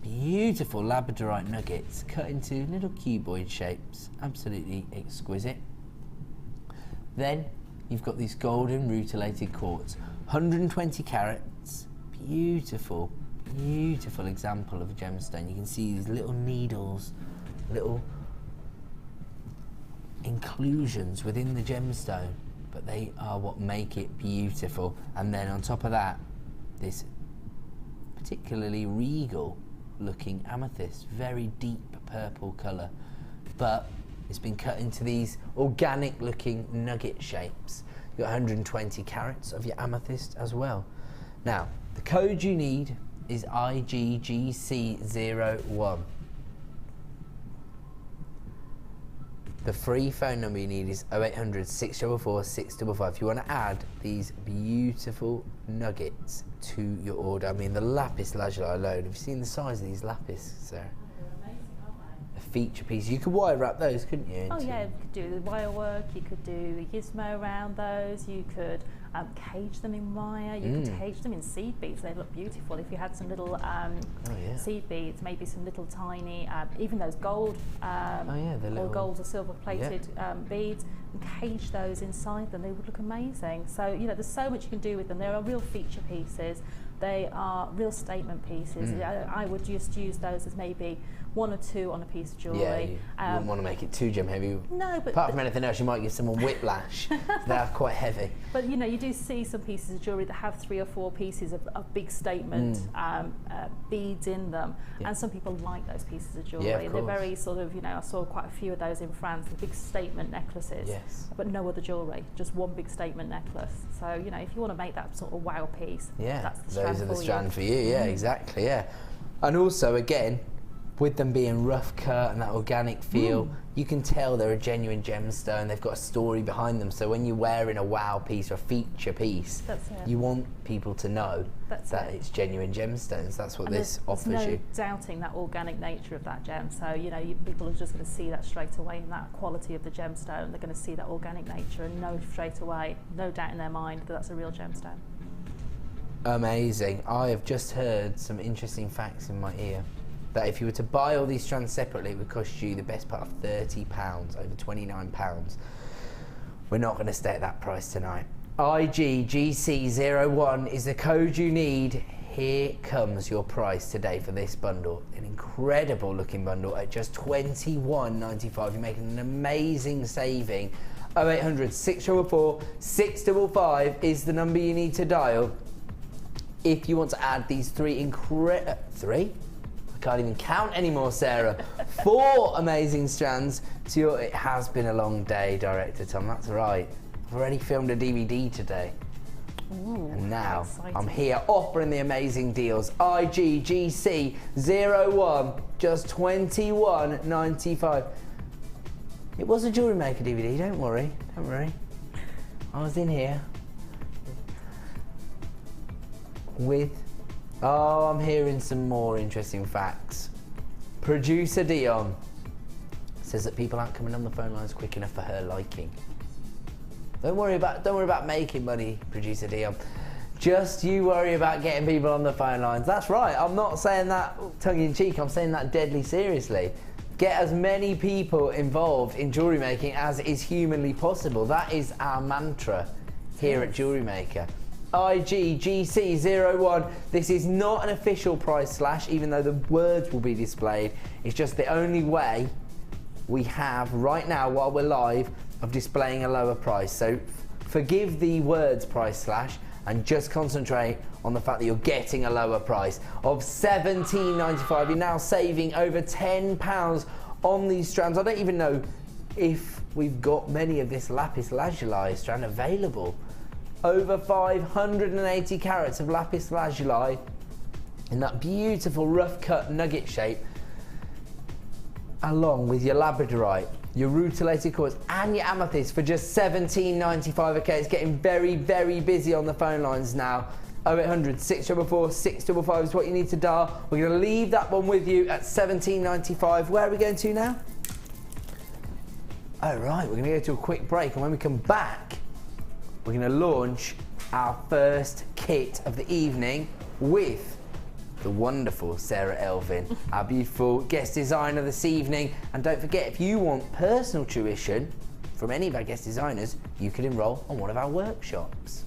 beautiful labradorite nuggets cut into little cuboid shapes, absolutely exquisite. Then you've got these golden rutilated quartz, 120 carats, beautiful, beautiful example of a gemstone. You can see these little needles, little inclusions within the gemstone, but they are what make it beautiful. And then on top of that, this particularly regal looking amethyst, very deep purple colour, but it's been cut into these organic looking nugget shapes. You've got 120 carats of your amethyst as well. Now, the code you need is IGGC01. The free phone number you need is 0800 644 655. If you want to add these beautiful nuggets to your order. I mean, the lapis lazuli alone. Have you seen the size of these lapis, Sarah? A feature piece. You could wire wrap those, couldn't you? Oh yeah, you could do the wire work, you could do the gizmo around those, you could cage them in wire, you could cage them in seed beads. They look beautiful. If you had some little seed beads, maybe some little tiny, even those gold or gold or silver plated beads, and cage those inside them, they would look amazing. So, you know, there's so much you can do with them. They are real feature pieces. They are real statement pieces. I would just use those as maybe one or two on a piece of jewellery. Yeah, you wouldn't want to make it too gem heavy. No, but apart from anything else, you might give someone whiplash. They are quite heavy. But you know, you do see some pieces of jewellery that have 3 or 4 pieces of big statement beads in them, and some people like those pieces of jewellery. Yeah, of They're very sort of, you know, I saw quite a few of those in France, the big statement necklaces. Yes. But no other jewellery, just one big statement necklace. So, you know, if you want to make that sort of wow piece, that's the strand. Those are the strand for you. Yeah, exactly. Yeah, and also again, with them being rough cut and that organic feel, you can tell they're a genuine gemstone. They've got a story behind them. So when you're wearing a wow piece or a feature piece, you want people to know that it's genuine gemstones. That's what this offers you. There's no doubting that organic nature of that gem. So, you know, people are just going to see that straight away in that quality of the gemstone. They're going to see that organic nature and know straight away, no doubt in their mind, that that's a real gemstone. Amazing. I have just heard some interesting facts in my ear. That if you were to buy all these strands separately, it would cost you the best part of £30, over £29. We're not going to stay at that price tonight. IGGC01 is the code you need. Here comes your price today for this bundle. An incredible looking bundle at just £21.95. You're making an amazing saving. 0800 644 655 is the number you need to dial if you want to add these three? Can't even count anymore, Sarah. 4 amazing strands to your It Has Been a Long Day, Director Tom. That's right. I've already filmed a DVD today. Ooh, and now I'm here offering the amazing deals. IGGC01, just $21.95. It was a Jewellery Maker DVD, don't worry. Don't worry. I was in here with... Oh, I'm hearing some more interesting facts. Producer Dion says that people aren't coming on the phone lines quick enough for her liking. Don't worry about making money, Producer Dion. Just you worry about getting people on the phone lines. That's right. I'm not saying that tongue in cheek. I'm saying that deadly seriously. Get as many people involved in jewellery making as is humanly possible. That is our mantra here at Jewellery Maker. IGGC01. This is not an official price slash, even though the words will be displayed. It's just the only way we have right now while we're live of displaying a lower price. So forgive the words price slash and just concentrate on the fact that you're getting a lower price of £17.95. You're now saving over £10 on these strands. I don't even know if we've got many of this lapis lazuli strand available. Over 580 carats of lapis lazuli in that beautiful rough cut nugget shape, along with your labradorite, your rutilated quartz and your amethyst for just $17.95. Okay, it's getting very, very busy on the phone lines now. 0800 644 655 is what you need to dial. We're going to leave that one with you at $17.95. Where are we going to now? All right, we're going to go to a quick break, and when we come back, we're going to launch our first kit of the evening with the wonderful Sara Elvin, our beautiful guest designer this evening. And don't forget, if you want personal tuition from any of our guest designers, you can enroll on one of our workshops.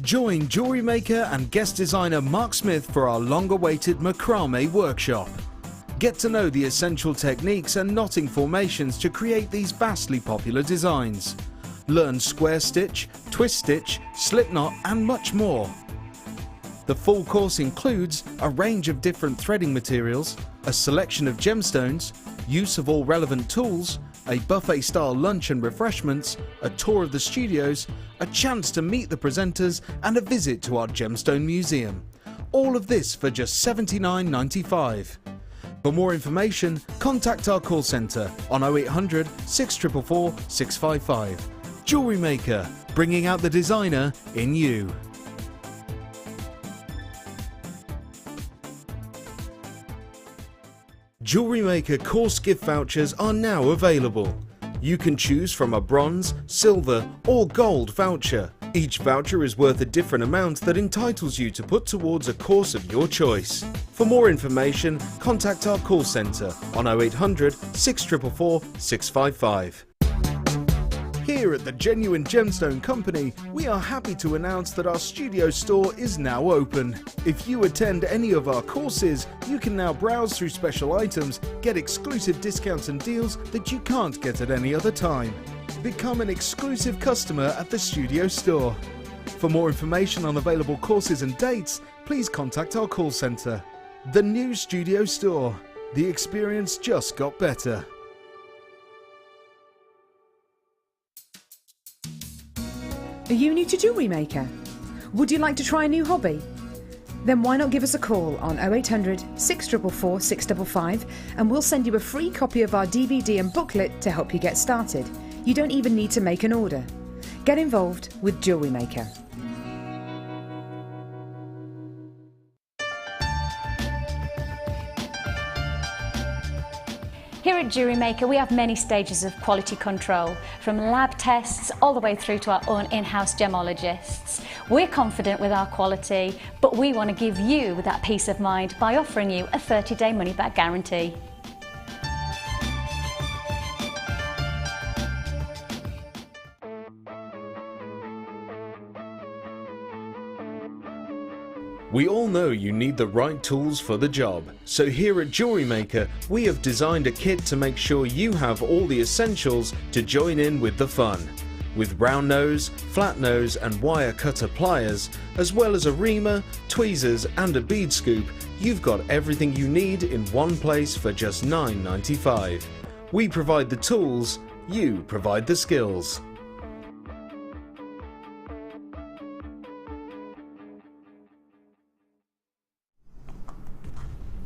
Join Jewellery Maker and guest designer Mark Smith for our long-awaited macrame workshop. Get to know the essential techniques and knotting formations to create these vastly popular designs. Learn square stitch, twist stitch, slip knot and much more. The full course includes a range of different threading materials, a selection of gemstones, use of all relevant tools, a buffet-style lunch and refreshments, a tour of the studios, a chance to meet the presenters and a visit to our gemstone museum. All of this for just $79.95. For more information, contact our call centre on 0800 644 655. Jewellery Maker, bringing out the designer in you. Jewellery Maker course gift vouchers are now available. You can choose from a bronze, silver or gold voucher. Each voucher is worth a different amount that entitles you to put towards a course of your choice. For more information, contact our call centre on 0800 644 655. Here at the Genuine Gemstone Company, we are happy to announce that our studio store is now open. If you attend any of our courses, you can now browse through special items, get exclusive discounts and deals that you can't get at any other time. Become an exclusive customer at the studio store. For more information on available courses and dates, please contact our call centre. The new studio store. The experience just got better. Are you new to Jewellery Maker? Would you like to try a new hobby? Then why not give us a call on 0800 644 655 and we'll send you a free copy of our DVD and booklet to help you get started. You don't even need to make an order. Get involved with Jewellery Maker. Here at Jewellery Maker, we have many stages of quality control, from lab tests all the way through to our own in-house gemologists. We're confident with our quality, but we want to give you that peace of mind by offering you a 30-day money-back guarantee. We all know you need the right tools for the job, so here at Jewellery Maker we have designed a kit to make sure you have all the essentials to join in with the fun. With round nose, flat nose and wire cutter pliers, as well as a reamer, tweezers and a bead scoop, you've got everything you need in one place for just $9.95. We provide the tools, you provide the skills.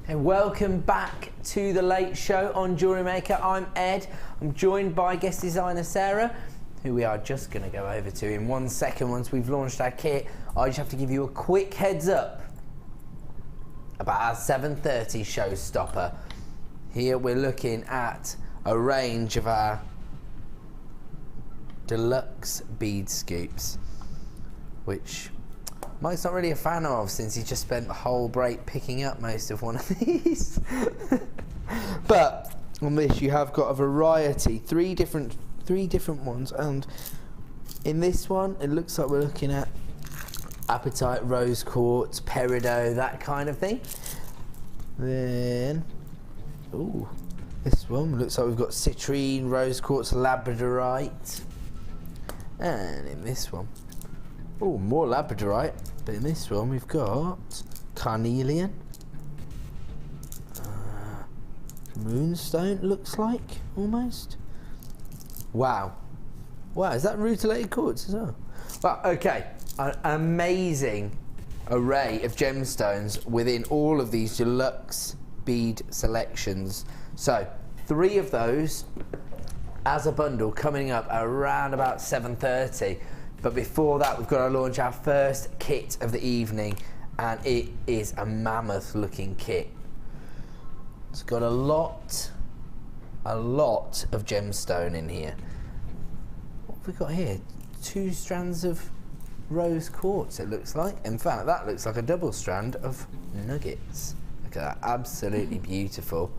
And welcome back to the Late Show on Jewellery Maker. I'm Ed. I'm joined by guest designer Sara, who we are just going to go over to in 1 second once we've launched our kit. I just have to give you a quick heads up about our 7:30 showstopper. Here we're looking at a range of our deluxe bead scoops, which Mike's not really a fan of since he just spent the whole break picking up most of one of these. But on this you have got a variety, three different ones, and in this one it looks like we're looking at apatite, rose quartz, peridot, that kind of thing. Then, ooh, this one looks like we've got citrine, rose quartz, labradorite, and in this one Oh, more labradorite. But in this one we've got carnelian, moonstone, looks like, almost. Wow. Wow, is that rutilated quartz as well? Well, okay, an amazing array of gemstones within all of these deluxe bead selections. So 3 of those as a bundle coming up around about 7:30. But before that, we've got to launch our first kit of the evening, and it is a mammoth looking kit. It's got a lot of gemstone in here. What have we got here? 2 strands of rose quartz, it looks like. In fact, that looks like a double strand of nuggets. Look at that, absolutely beautiful.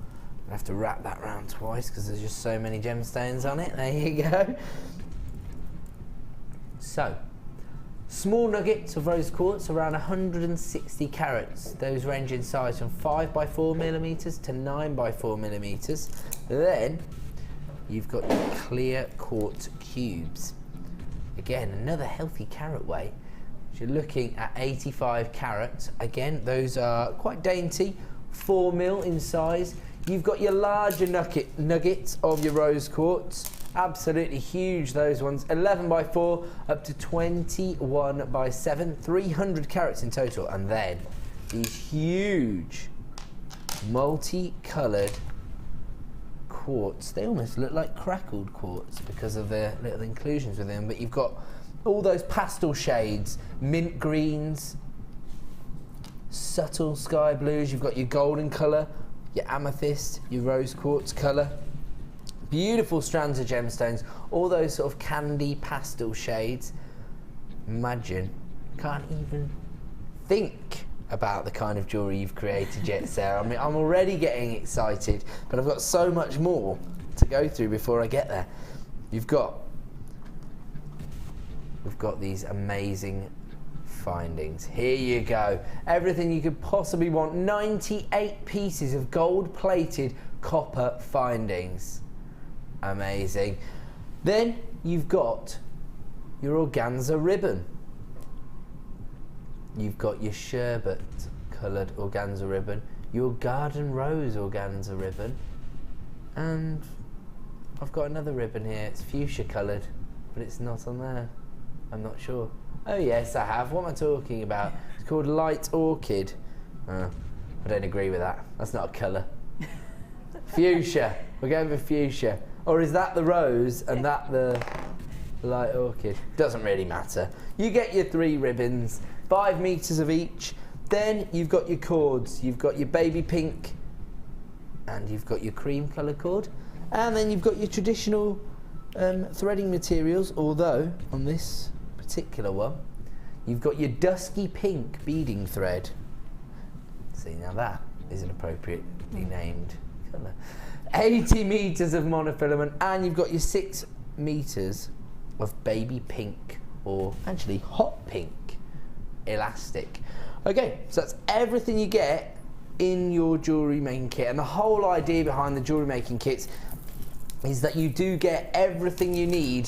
I have to wrap that round twice because there's just so many gemstones on it. There you go. So, small nuggets of rose quartz, around 160 carats. Those range in size from 5 by 4 millimeters to 9 by 4 millimeters. Then you've got your clear quartz cubes. Again, another healthy carat weight. So you're looking at 85 carats. Again, those are quite dainty, 4 mil in size. You've got your larger nuggets of your rose quartz. Absolutely huge, those ones. 11 by 4 up to 21 by 7, 300 carats in total. And then these huge multi-coloured quartz. They almost look like crackled quartz because of their little inclusions within them. But you've got all those pastel shades, mint greens, subtle sky blues. You've got your golden colour, your amethyst, your rose quartz colour. Beautiful strands of gemstones, all those sort of candy pastel shades. Imagine, can't even think about the kind of jewellery you've created yet, Sarah. I mean, I'm already getting excited, but I've got so much more to go through before I get there. We've got these amazing findings. Here you go. Everything you could possibly want. 98 pieces of gold-plated copper findings. Amazing. Then you've got your organza ribbon. You've got your sherbet coloured organza ribbon, your garden rose organza ribbon, and I've got another ribbon here. It's fuchsia coloured, but it's not on there. I'm not sure. Oh yes, I have. What am I talking about? It's called light orchid. I don't agree with that. That's not a colour. Fuchsia. We're going with fuchsia. Or is that the rose and that the light orchid? Doesn't really matter. You get your 3 ribbons, 5 meters of each. Then you've got your cords. You've got your baby pink and you've got your cream colour cord. And then you've got your traditional threading materials, although on this particular one, you've got your dusky pink beading thread. See, now that is an appropriately named colour. 80 meters of monofilament, and you've got your 6 meters of baby pink, or actually hot pink elastic. Okay, so that's everything you get in your jewellery making kit, and the whole idea behind the jewellery making kits is that you do get everything you need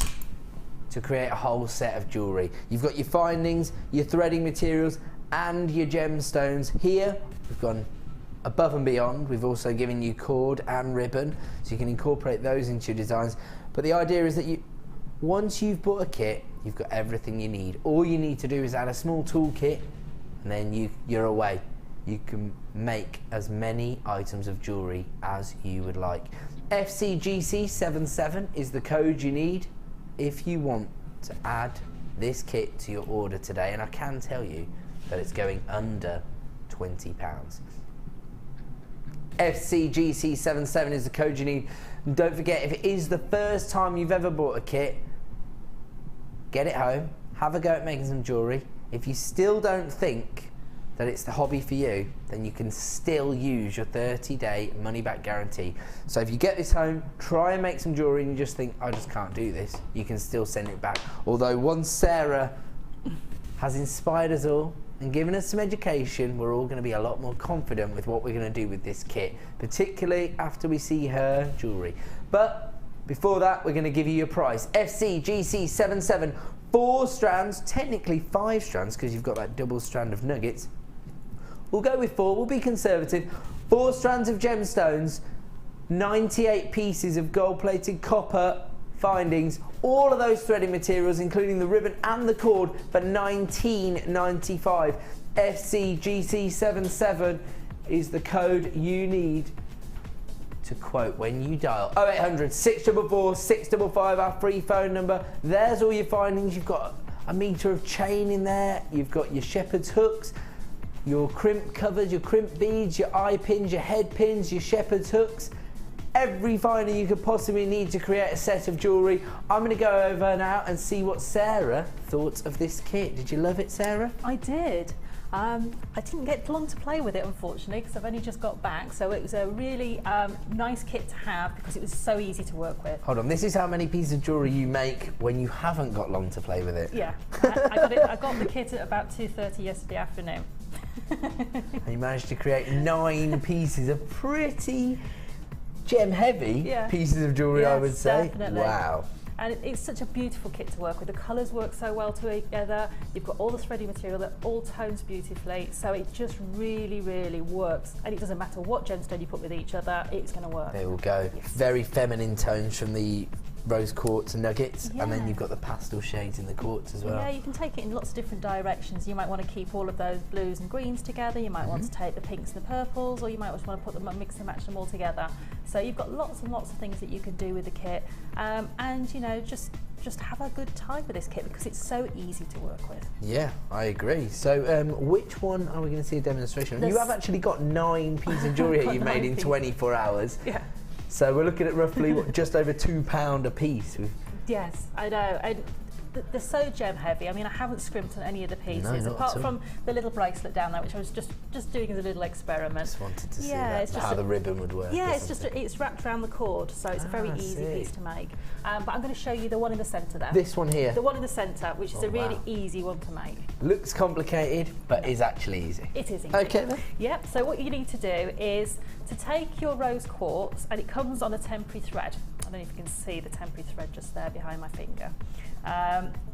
to create a whole set of jewellery. You've got your findings, your threading materials, and your gemstones. Here, we've gone above and beyond. We've also given you cord and ribbon, so you can incorporate those into your designs. But the idea is that once you've bought a kit, you've got everything you need. All you need to do is add a small toolkit, and then you're away. You can make as many items of jewellery as you would like. FCGC77 is the code you need if you want to add this kit to your order today, and I can tell you that it's going under £20. FCGC77 is the code you need. And don't forget, if it is the first time you've ever bought a kit, get it home, have a go at making some jewellery. If you still don't think that it's the hobby for you, then you can still use your 30-day money-back guarantee. So if you get this home, try and make some jewellery and you just think, I just can't do this, you can still send it back. Although once Sarah has inspired us all and given us some education, we're all going to be a lot more confident with what we're going to do with this kit, particularly after we see her jewellery. But before that, we're going to give you your price. FCGC77, 4 strands, technically 5 strands because you've got that double strand of nuggets. We'll go with 4, we'll be conservative. 4 strands of gemstones, 98 pieces of gold-plated copper findings, all of those threading materials, including the ribbon and the cord, for $19.95. FCGC77 is the code you need to quote when you dial 0800 644 655, our free phone number. There's all your findings. You've got a metre of chain in there, you've got your shepherd's hooks, your crimp covers, your crimp beads, your eye pins, your head pins, your shepherd's hooks, every finding you could possibly need to create a set of jewellery. I'm going to go over now and see what Sarah thought of this kit. Did you love it, Sarah? I did. I didn't get long to play with it, unfortunately, because I've only just got back. So it was a really nice kit to have because it was so easy to work with. Hold on, this is how many pieces of jewellery you make when you haven't got long to play with it. Yeah, I got the kit at about 2:30 yesterday afternoon. And you managed to create 9 pieces of pretty gem-heavy pieces of jewellery, yes, I would say. Definitely. Wow. And it's such a beautiful kit to work with. The colours work so well together. You've got all the threading material that all tones beautifully. So it just really, really works. And it doesn't matter what gemstone you put with each other, it's going to work. There we go. Yes. Very feminine tones from the rose quartz and nuggets, and then you've got the pastel shades in the quartz as well. Yeah, you can take it in lots of different directions. You might want to keep all of those blues and greens together. You might want to take the pinks and the purples, or you might just want to put them, mix and match them all together. So you've got lots and lots of things that you can do with the kit, and you know, just have a good time with this kit because it's so easy to work with. Yeah, I agree. So which one are we going to see a demonstration on? You have actually got 9 pieces of jewellery that you've made in 24 hours. Yeah. So we're looking at roughly just over £2 a piece. Yes, I know. And they're so gem heavy. I mean, I haven't scrimped on any of the pieces, apart from the little bracelet down there, which I was just doing as a little experiment. Just wanted to see how the ribbon would work. Yeah, it's wrapped around the cord, so it's a very easy piece to make. But I'm going to show you the one in the centre there. This one here? The one in the centre, which is a really easy one to make. Looks complicated, but is actually easy. It is easy. Okay then. Yep, so what you need to do is to take your rose quartz, and it comes on a temporary thread. I don't know if you can see the temporary thread just there behind my finger.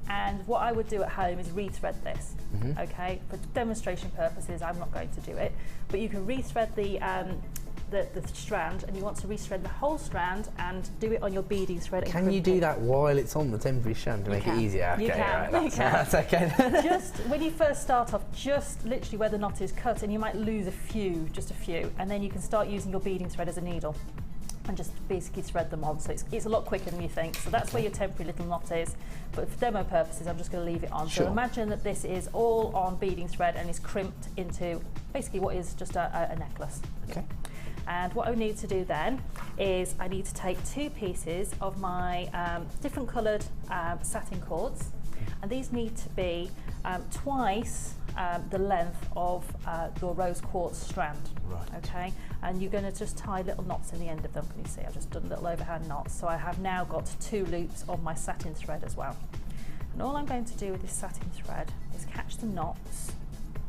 And what I would do at home is rethread this, okay? For demonstration purposes, I'm not going to do it, but you can rethread the strand, and you want to rethread the whole strand and do it on your beading thread. Can you do that while it's on the temporary strand to make it easier? Okay, you can. Right, that's okay. Just when you first start off, just literally where the knot is cut, and you might lose just a few, and then you can start using your beading thread as a needle and just basically thread them on. So it's a lot quicker than you think. So that's where your temporary little knot is. But for demo purposes, I'm just going to leave it on. Sure. So imagine that this is all on beading thread and is crimped into basically what is just a necklace. Okay. And what I need to do then is I need to take 2 pieces of my different coloured satin cords, and these need to be twice the length of your rose quartz strand. Right. Okay, and you're going to just tie little knots in the end of them. Can you see? I've just done little overhand knots. So I have now got 2 loops of my satin thread as well. And all I'm going to do with this satin thread is catch the knots.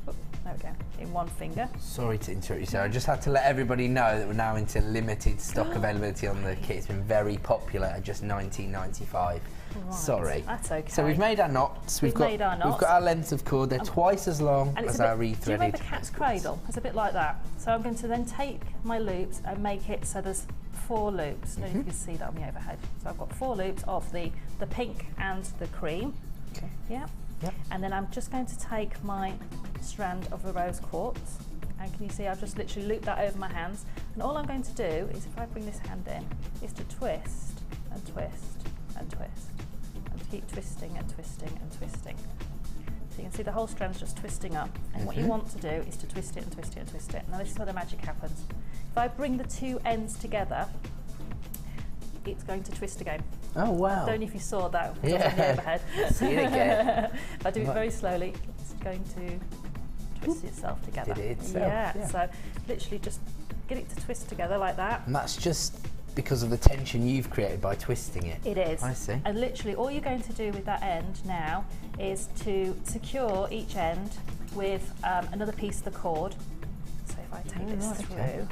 Oh, there we go, in one finger. Sorry to interrupt you, Sarah. I just had to let everybody know that we're now into limited stock availability on the kit. It's been very popular at just $19.95. Right, sorry. That's okay. So we've made our knots. We've got our lengths of cord. They're twice as long as our rethreaded. Do you remember cat's cradle? It's a bit like that. So I'm going to then take my loops and make it so there's 4 loops. I don't know if you can see that on the overhead. So I've got 4 loops of the pink and the cream. Okay. Yeah. Yep. And then I'm just going to take my strand of the rose quartz, and can you see I've just literally looped that over my hands, and all I'm going to do is, if I bring this hand in, is to twist and twist and twist and keep twisting and twisting and twisting. So you can see the whole strand's just twisting up, and what you want to do is to twist it and twist it and twist it. Now this is where the magic happens. If I bring the 2 ends together, it's going to twist again. Oh wow. I don't know if you saw that on the overhead. See it again. If I do it very slowly, it's going to twist itself together. Did it itself? Yeah, so literally just get it to twist together like that. And that's just because of the tension you've created by twisting it. It is. I see. And literally all you're going to do with that end now is to secure each end with another piece of the cord. So if I take this through, and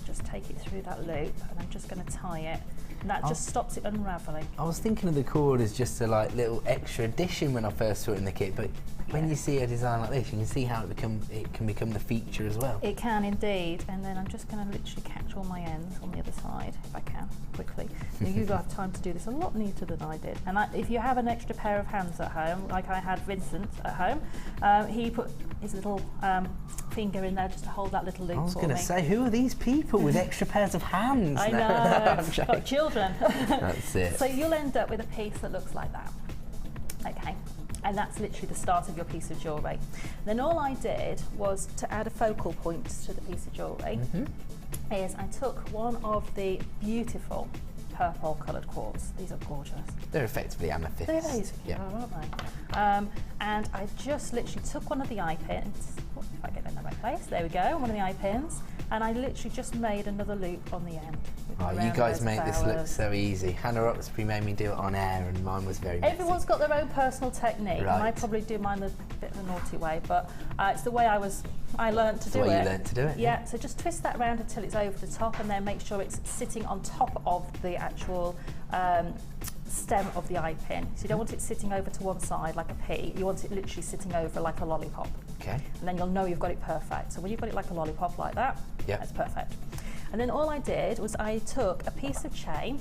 just take it through that loop, and I'm just going to tie it And that just stops it unravelling. I was thinking of the cord as just a little extra addition when I first saw it in the kit, but when you see a design like this, you can see how it can become the feature as well. It can indeed, and then I'm just going to literally catch all my ends on the other side, if I can, quickly. You've got time to do this a lot neater than I did. And if you have an extra pair of hands at home, like I had Vincent at home, he put his little finger in there just to hold that little loop for me. I was going to say, who are these people with extra pairs of hands? I know, got children. That's it. So you'll end up with a piece that looks like that. Okay. And that's literally the start of your piece of jewellery. Then all I did was to add a focal point to the piece of jewellery. Is I took one of the beautiful purple coloured quartz. These are gorgeous. They're effectively amethysts. They're amazing, aren't they? And I just literally took one of the eye pins. If I get it in the right place, there we go. One of the eye pins, and I literally just made another loop on the end. Oh, you guys make this look so easy. Hannah Oxbury made me do it on air, and mine was very messy. Everyone's got their own personal technique, and I probably do mine a bit of a naughty way, but it's the way I learnt to do it. The way you learnt to do it. Yeah, so just twist that around until it's over the top, and then make sure it's sitting on top of the actual stem of the eye pin. So you don't want it sitting over to one side like a pea, you want it literally sitting over like a lollipop. Okay. And then you'll know you've got it perfect. So when you've got it like a lollipop like that, that's perfect. And then all I did was I took a piece of chain,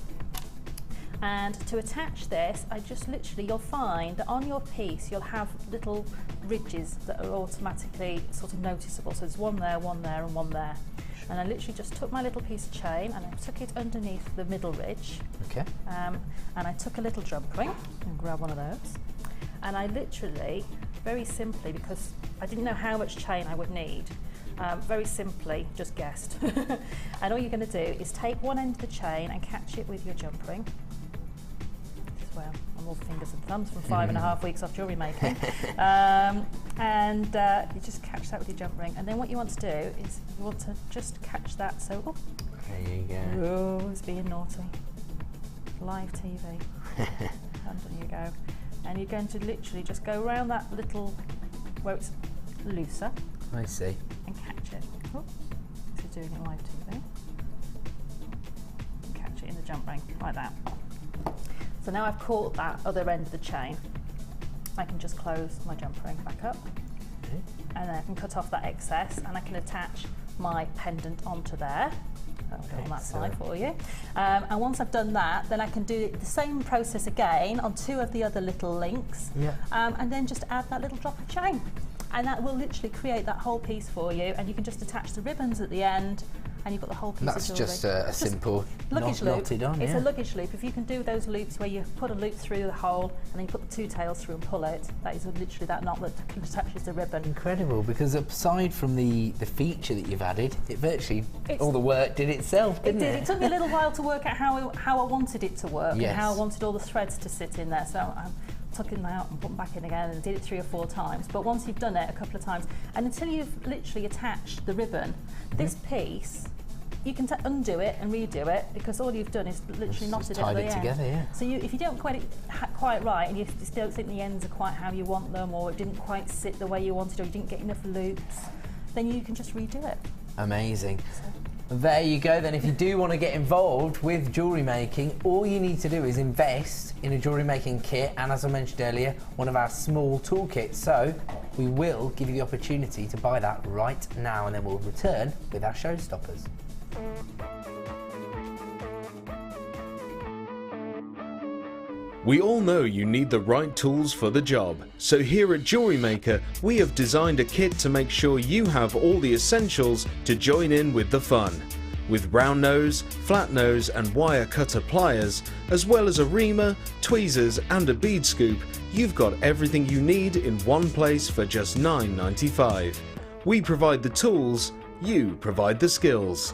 and to attach this, I just literally, you'll find that on your piece you'll have little ridges that are automatically sort of noticeable. So there's one there, and one there. And I literally just took my little piece of chain and I took it underneath the middle ridge. Okay. And I took a little jump ring and grabbed one of those. And I literally, very simply, because I didn't know how much chain I would need, very simply just guessed. And all you're going to do is take one end of the chain and catch it with your jump ring. Well, I'm all fingers and thumbs from 5.5 weeks off jewellery making. And you just catch that with your jump ring. And then what you want to do is you want to just catch that. So, there you go. Oh, it's being naughty. Live TV. And there you go. And you're going to literally just go around that little, where it's looser. I see. And catch it. Oh, so doing it live TV. And catch it in the jump ring, like that. So now I've caught that other end of the chain, I can just close my jump ring back up, and then I can cut off that excess, and I can attach my pendant onto there. I'll do it on that side for you. And once I've done that, then I can do the same process again on two of the other little links, and then just add that little drop of chain. And that will literally create that whole piece for you, and you can just attach the ribbons at the end, and you've got the whole piece of jewellery. That's just a simple luggage loop. Knotted on, it's a luggage loop. If you can do those loops where you put a loop through the hole and then you put the two tails through and pull it, that is literally that knot that attaches the ribbon. Incredible, because aside from the feature that you've added, it virtually, all the work did itself, didn't it? It took me a little while to work out how I wanted it to work and how I wanted all the threads to sit in there. So I took them out and put them back in again and did it 3 or 4 times. But once you've done it a couple of times, and until you've literally attached the ribbon, this piece, you can undo it and redo it, because all you've done is literally knotted it at the end. Together, So if you don't quite right, and you still don't think the ends are quite how you want them, or it didn't quite sit the way you wanted, or you didn't get enough loops, then you can just redo it. Amazing. There you go then. If you do want to get involved with jewellery making, all you need to do is invest in a jewellery making kit, and as I mentioned earlier, one of our small toolkits. So we will give you the opportunity to buy that right now, and then we'll return with our showstoppers. We all know you need the right tools for the job, so here at Jewellery Maker we have designed a kit to make sure you have all the essentials to join in with the fun. With round nose, flat nose and wire cutter pliers, as well as a reamer, tweezers and a bead scoop, you've got everything you need in one place for just $9.95. We provide the tools, you provide the skills.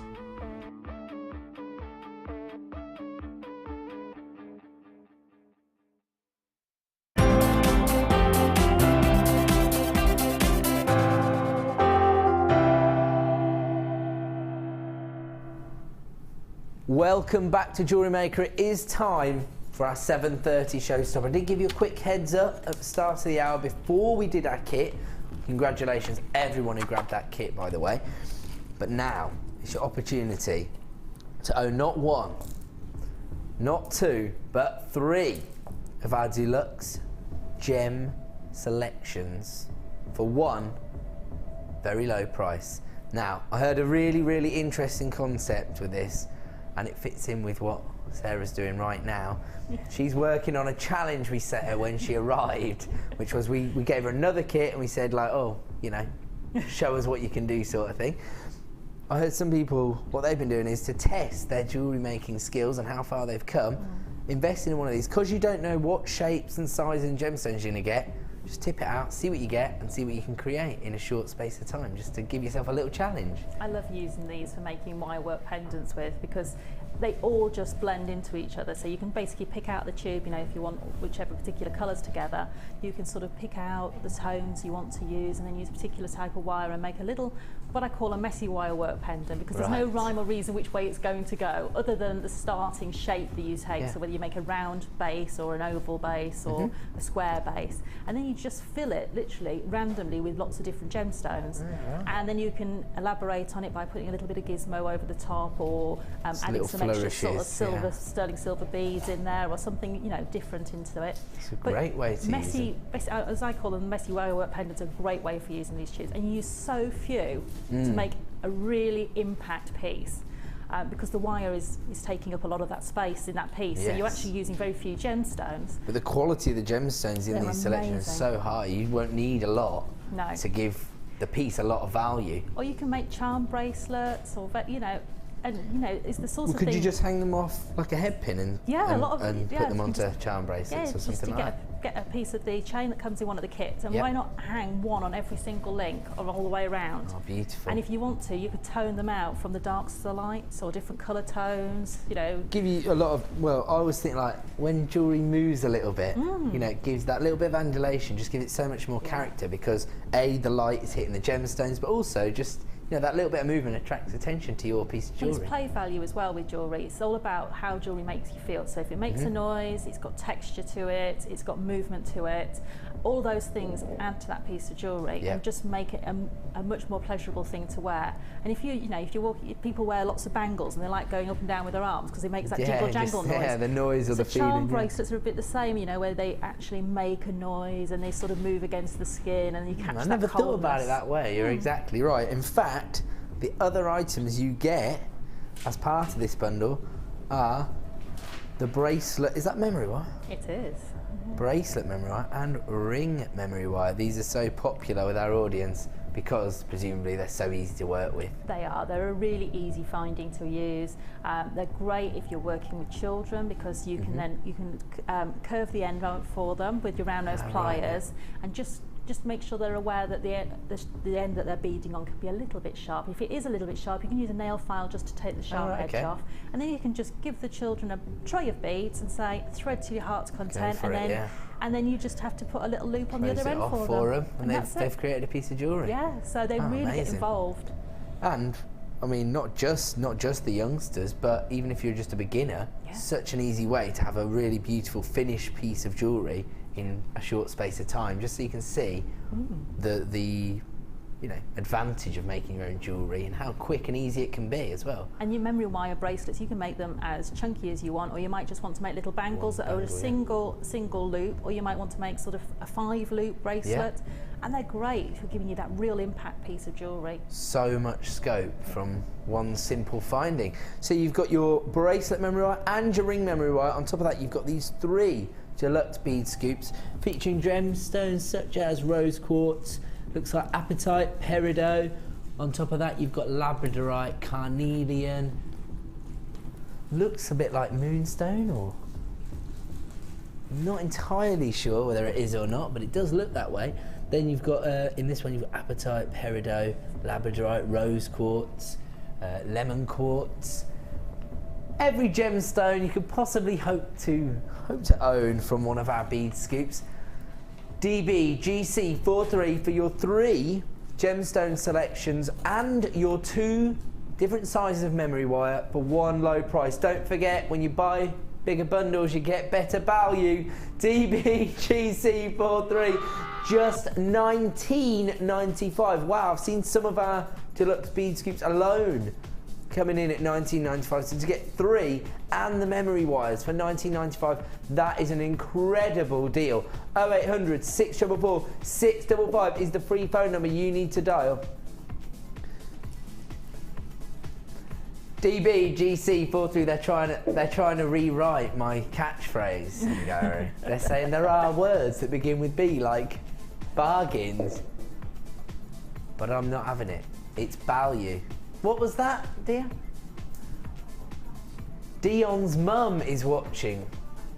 Welcome back to Jewellery Maker. It is time for our 7:30 showstopper. I did give you a quick heads up at the start of the hour before we did our kit. Congratulations everyone who grabbed that kit, by the way. But now it's your opportunity to own not one, not 2, but 3 of our deluxe gem selections for one very low price. Now, I heard a really, really interesting concept with this, and it fits in with what Sarah's doing right now. She's working on a challenge we set her when she arrived, which was we gave her another kit and we said like, oh, you know, show us what you can do sort of thing. I heard some people, what they've been doing is to test their jewellery making skills and how far they've come, investing in one of these, because you don't know what shapes and sizes and gemstones you're going to get. Just tip it out, see what you get, and see what you can create in a short space of time, just to give yourself a little challenge. I love using these for making wire work pendants with, because they all just blend into each other. So you can basically pick out the tube, you know, if you want whichever particular colours together, you can sort of pick out the tones you want to use and then use a particular type of wire and make a little, what I call a messy wire work pendant, because there's no rhyme or reason which way it's going to go, other than the starting shape that you take. So whether you make a round base or an oval base or a square base, and then you just fill it literally randomly with lots of different gemstones, and then you can elaborate on it by putting a little bit of gizmo over the top, or adding some extra sort of silver, sterling silver beads in there, or something, you know, different into it. It's a great way to use them. As I call them, messy wire work pendants are a great way for using these tubes, and you use so few to make a really impact piece. Because the wire is taking up a lot of that space in that piece, so you're actually using very few gemstones. But the quality of the gemstones in these selections is so high, you won't need a lot to give the piece a lot of value. Or you can make charm bracelets, or you know, and you know, it's the sort of thing. Could you just hang them off like a head pin and put them onto charm bracelets or something like that? Get a piece of the chain that comes in one of the kits, and why not hang one on every single link or all the way around? Oh, beautiful. And if you want to, you could tone them out from the darks to the lights, or different colour tones, you know. Give you a lot of, well, I always think like when jewellery moves a little bit, you know, it gives that little bit of undulation, just gives it so much more character, because A, the light is hitting the gemstones, but also just, you know, that little bit of movement attracts attention to your piece of jewellery. And it's play value as well with jewellery. It's all about how jewellery makes you feel. So if it makes a noise, it's got texture to it, it's got movement to it, all those things add to that piece of jewellery and just make it a much more pleasurable thing to wear. And if people wear lots of bangles and they like going up and down with their arms because it makes that jingle jangle noise. Yeah, the noise or the feeling. Charm bracelets are a bit the same, you know, where they actually make a noise and they sort of move against the skin, and you catch that coldness. I never thought about it that way. You're exactly right. In fact, the other items you get as part of this bundle are the bracelet. Is that memory wire? It is. Bracelet memory wire and ring memory wire. These are so popular with our audience because presumably they're so easy to work with. They are. They're a really easy finding to use. They're great if you're working with children, because you can then curve the end for them with your round nose pliers, and just make sure they're aware that the end that they're beading on can be a little bit sharp. If it is a little bit sharp, you can use a nail file just to take the sharp edge off, and then you can just give the children a tray of beads and say, thread to your heart's content, and then you just have to put a little loop on the other end for them. And they've created a piece of jewellery. Yeah, so they really get involved. And I mean, not just the youngsters, but even if you're just a beginner, such an easy way to have a really beautiful finished piece of jewellery in a short space of time, just so you can see the advantage of making your own jewellery and how quick and easy it can be as well. And your memory wire bracelets, you can make them as chunky as you want, or you might just want to make little bangles that are a single loop, or you might want to make sort of a 5-loop bracelet. And they're great for giving you that real impact piece of jewellery. So much scope from one simple finding. So you've got your bracelet memory wire and your ring memory wire. On top of that, you've got these 3 deluxe bead scoops featuring gemstones such as rose quartz, looks like apatite, peridot. On top of that, you've got labradorite, carnelian. Looks a bit like moonstone, or I'm not entirely sure whether it is or not, but it does look that way. Then you've got, in this one, you've got apatite, peridot, labradorite, rose quartz, lemon quartz. Every gemstone you could possibly hope to own from one of our bead scoops. DBGC43 for your 3 gemstone selections and your 2 different sizes of memory wire for one low price. Don't forget, when you buy bigger bundles, you get better value. DBGC43, just $19.95. Wow, I've seen some of our deluxe bead scoops alone coming in at $19.95. So to get 3 and the memory wires for $19.95, that is an incredible deal. 0800 644 655 is the free phone number you need to dial. DBGC43, they're trying to rewrite my catchphrase, Gary. They're saying there are words that begin with B, like bargains. But I'm not having it. It's value. What was that, dear? Dion's mum is watching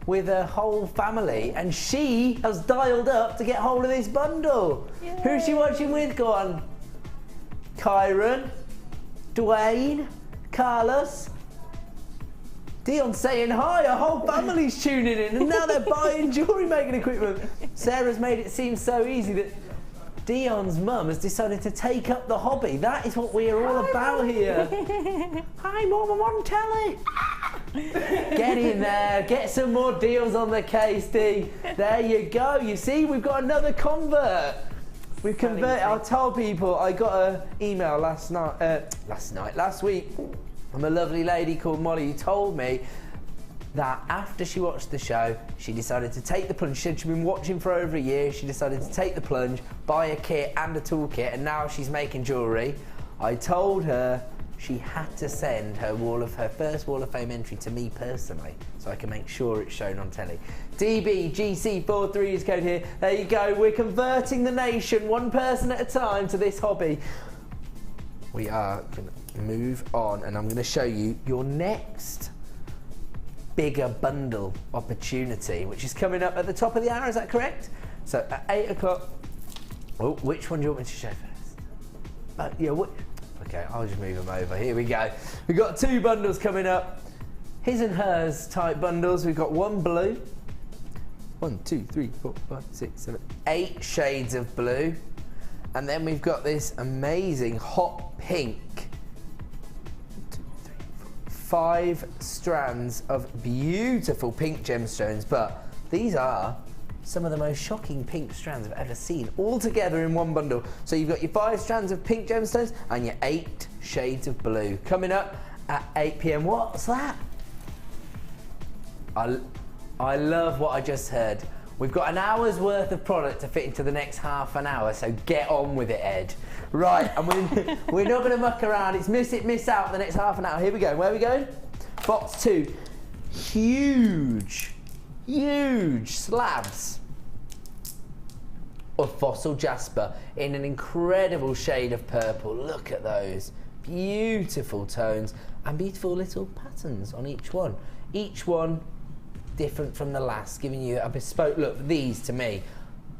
with her whole family, and she has dialed up to get hold of this bundle. Yay. Who's she watching with? Go on. Kyron, Dwayne, Carlos. Dion's saying hi, her whole family's tuning in, and now they're buying jewellery making equipment. Sarah's made it seem so easy that Dion's mum has decided to take up the hobby. That is what we are all about here. Hi, Mum, I'm on telly. Get in there, get some more deals on the case, D. There you go. You see, we've got another convert. We've converted. I told people, I got an email last week from a lovely lady called Molly who told me that after she watched the show, she decided to take the plunge. She said she'd been watching for over a year. She decided to take the plunge, buy a kit and a toolkit, and now she's making jewellery. I told her she had to send her first Wall of Fame entry to me personally, so I can make sure it's shown on telly. DBGC43 is code here. There you go. We're converting the nation, one person at a time, to this hobby. We are going to move on, and I'm going to show you your next bigger bundle opportunity, which is coming up at the top of the hour. Is that correct? So at 8 o'clock. Oh, which one do you want me to show first? Yeah. Okay, I'll just move them over. Here we go. We've got 2 bundles coming up. His and hers type bundles. We've got 1 blue. 1, 2, 3, 4, 5, 6, 7, 8 shades of blue. And then we've got this amazing hot pink. 5 strands of beautiful pink gemstones, but these are some of the most shocking pink strands I've ever seen, all together in one bundle. So you've got your 5 strands of pink gemstones and your 8 shades of blue. Coming up at 8 PM. What's that? I love what I just heard. We've got an hour's worth of product to fit into the next half an hour, so get on with it, Ed. Right, and we're not going to muck around. It's miss it, miss out the next half an hour. Here we go. Where are we going? Box 2. Huge slabs of fossil jasper in an incredible shade of purple. Look at those. Beautiful tones and beautiful little patterns on each one. Each one different from the last, giving you a bespoke look. These, to me,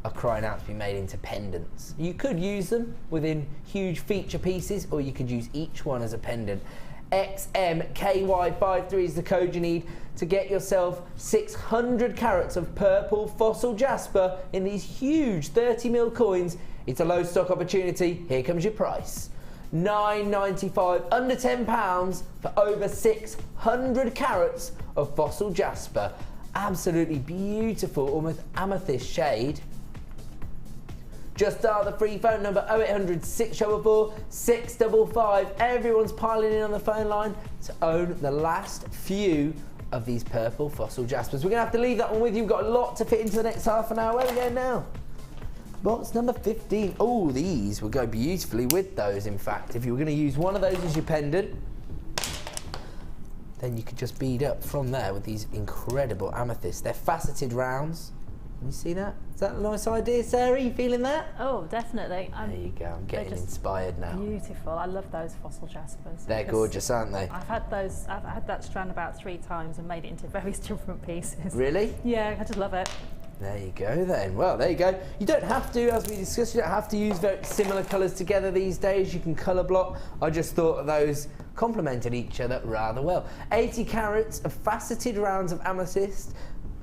are crying out to be made into pendants. You could use them within huge feature pieces, or you could use each one as a pendant. XMKY53 is the code you need to get yourself 600 carats of purple fossil jasper in these huge 30mm coins. It's a low stock opportunity. Here comes your price. £9.95, under £10 for over 600 carats of fossil jasper. Absolutely beautiful, almost amethyst shade. Just dial the free phone number 0800 644 655. Everyone's piling in on the phone line to own the last few of these purple fossil jaspers. We're going to have to leave that one with you. We've got a lot to fit into the next half an hour. Where are we going now? Box number 15. Oh, these would go beautifully with those, in fact. If you were going to use one of those as your pendant, then you could just bead up from there with these incredible amethysts. They're faceted rounds. Can you see that? Is that a nice idea, Sarah? You feeling that? Oh, definitely. There you go. I'm getting inspired now. Beautiful. I love those fossil jaspers. They're gorgeous, aren't they? I've had that strand about 3 times and made it into various different pieces. Really? Yeah, I just love it. There you go then. Well, there you go. You don't have to, as we discussed, you don't have to use very similar colours together these days. You can colour block. I just thought those complemented each other rather well. 80 carats of faceted rounds of amethyst.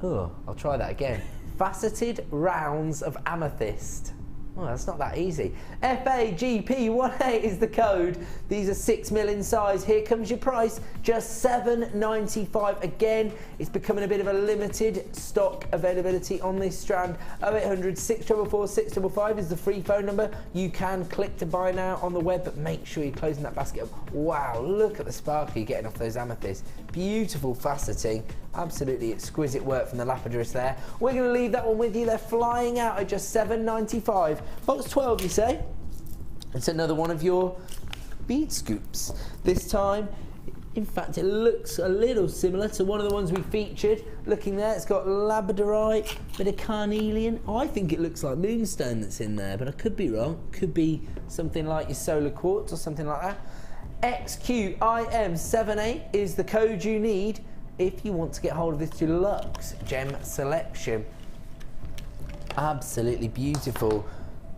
Oh, I'll try that again. Faceted rounds of amethyst. Oh, that's not that easy. FAGP18 is the code. These are 6 mil in size. Here comes your price, just $7.95. Again, it's becoming a bit of a limited stock availability on this strand. 0800 644 655 is the free phone number. You can click to buy now on the web, but make sure you're closing that basket up. Wow, look at the sparkle you're getting off those amethysts. Beautiful faceting. Absolutely exquisite work from the lapidurist there. We're going to leave that one with you. They're flying out at just $7.95. Box 12, you say? It's another one of your bead scoops. This time, in fact, it looks a little similar to one of the ones we featured. Looking there, it's got labradorite, bit of carnelian. Oh, I think it looks like moonstone that's in there, but I could be wrong. Could be something like your solar quartz or something like that. XQIM78 is the code you need if you want to get hold of this deluxe gem selection. Absolutely beautiful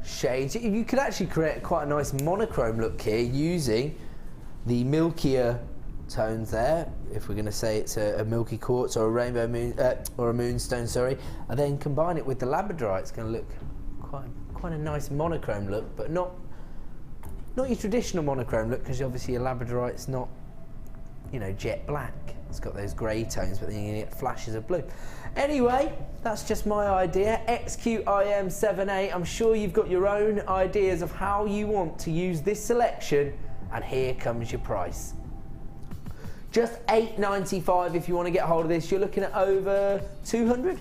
shades. You could actually create quite a nice monochrome look here using the milkier tones there, if we're going to say it's a milky quartz or a rainbow moon or a moonstone, sorry, and then combine it with the labradorite. It's going to look quite a nice monochrome look, but not your traditional monochrome look, because obviously your labradorite's not, you know, jet black. It's got those grey tones, but then you get flashes of blue. Anyway, that's just my idea. XQIM78. I'm sure you've got your own ideas of how you want to use this selection, and here comes your price. Just $8.95 if you want to get hold of this. You're looking at over 200?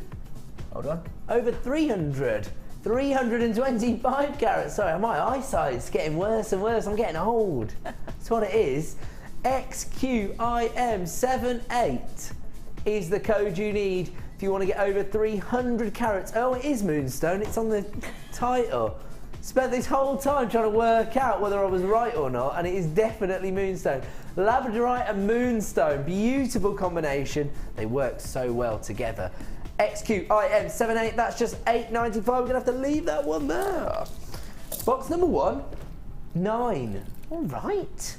Hold on. Over 300. 325 carats. Sorry, my eyesight's getting worse and worse. I'm getting old. That's what it is. XQIM78 is the code you need if you want to get over 300 carats. Oh, it is moonstone. It's on the title. Spent this whole time trying to work out whether I was right or not, and it is definitely moonstone. Labradorite and moonstone, beautiful combination. They work so well together. XQIM78, that's just $8.95. We're gonna have to leave that one there. Box number 1, 9. All right.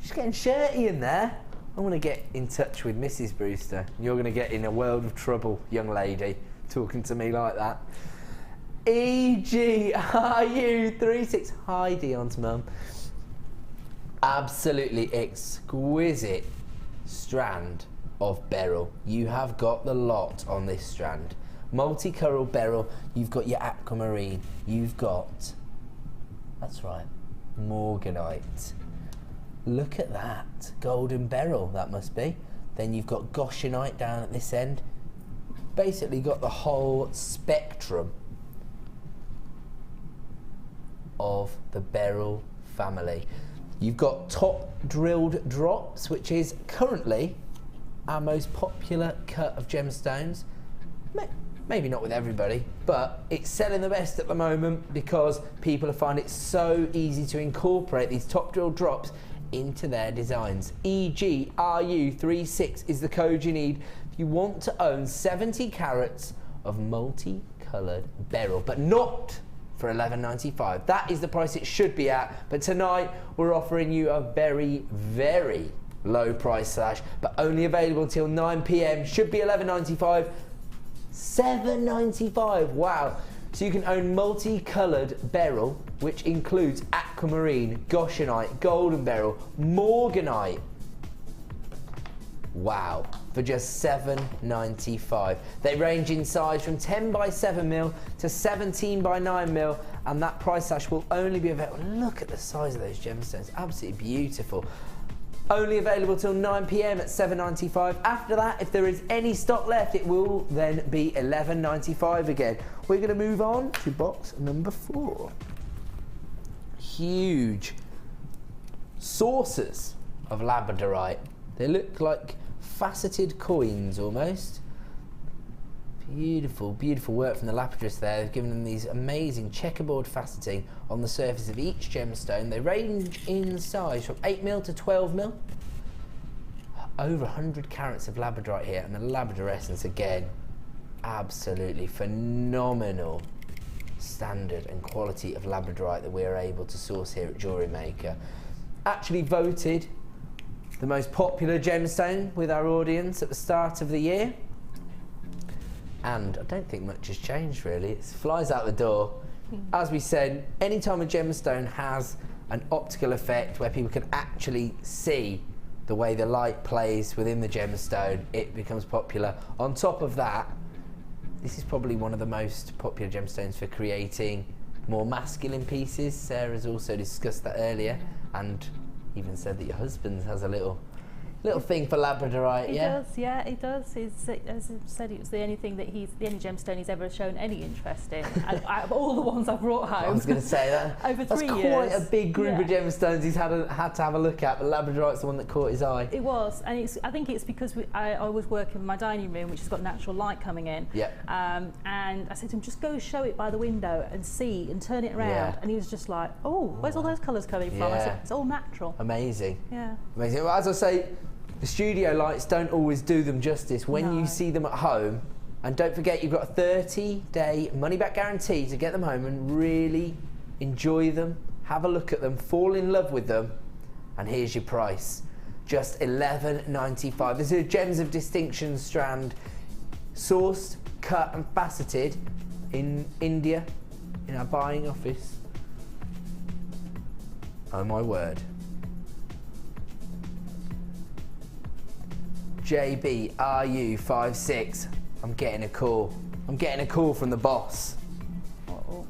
She's getting shirty in there. I'm gonna get in touch with Mrs. Brewster. You're gonna get in a world of trouble, young lady, talking to me like that. EGRU36. Hi, Dion's mum. Absolutely exquisite strand of beryl. You have got the lot on this strand. Multicolored beryl. You've got your aquamarine. You've got, that's right, morganite. Look at that. Golden beryl, that must be. Then you've got goshenite down at this end. Basically got the whole spectrum of the beryl family. You've got top drilled drops, which is currently our most popular cut of gemstones. Maybe not with everybody, but it's selling the best at the moment because people find it so easy to incorporate these top drilled drops into their designs. EGRU36 is the code you need if you want to own 70 carats of multicoloured beryl, but not for $11.95. That is the price it should be at, but tonight we're offering you a very, very low price slash, but only available till 9 PM. Should be $11.95. $7.95. Wow. So you can own multicoloured beryl, which includes aquamarine, goshenite, golden beryl, morganite. Wow, for just $7.95. They range in size from 10 by 7 mil to 17 by 9 mil, and that price slash will only be available. Look at the size of those gemstones, absolutely beautiful. Only available till 9 PM at $7.95. After that, if there is any stock left, it will then be $11.95 again. We're going to move on to box number 4. Huge saucers of labradorite. They look like faceted coins almost. Beautiful, beautiful work from the lapidurist there. They've given them these amazing checkerboard faceting on the surface of each gemstone. They range in size from 8 mil to 12 mil. Over 100 carats of labradorite here, and the labrador essence again, absolutely phenomenal standard and quality of labradorite that we're able to source here at Jewellery Maker. Actually voted the most popular gemstone with our audience at the start of the year. And I don't think much has changed really. It flies out the door. as we said, anytime a gemstone has an optical effect where people can actually see the way the light plays within the gemstone, it becomes popular. On top of that, this is probably one of the most popular gemstones for creating more masculine pieces. Sarah's also discussed that earlier, and even said that your husband has a little thing for labradorite. He does, yeah, he does. As I said, it was the only gemstone he's ever shown any interest in. And out of all the ones I've brought home, I was going to say that. Over 3 years. That's quite a big group of gemstones he's had to have a look at, but labradorite's the one that caught his eye. It was, and I think it's because I was working in my dining room, which has got natural light coming in. Yeah. And I said to him, just go show it by the window and see and turn it around. Yeah. And he was just like, oh, where's all those colours coming from? I said, it's all natural. Amazing. Yeah. Amazing. Well, as I say, the studio lights don't always do them justice. When you see them at home, and don't forget you've got a 30-day money-back guarantee to get them home and really enjoy them, have a look at them, fall in love with them, and here's your price. Just $11.95. This is a Gems of Distinction strand, sourced, cut and faceted in India, in our buying office. Oh my word. JB, RU56. I'm getting a call. I'm getting a call from the boss. Uh-oh.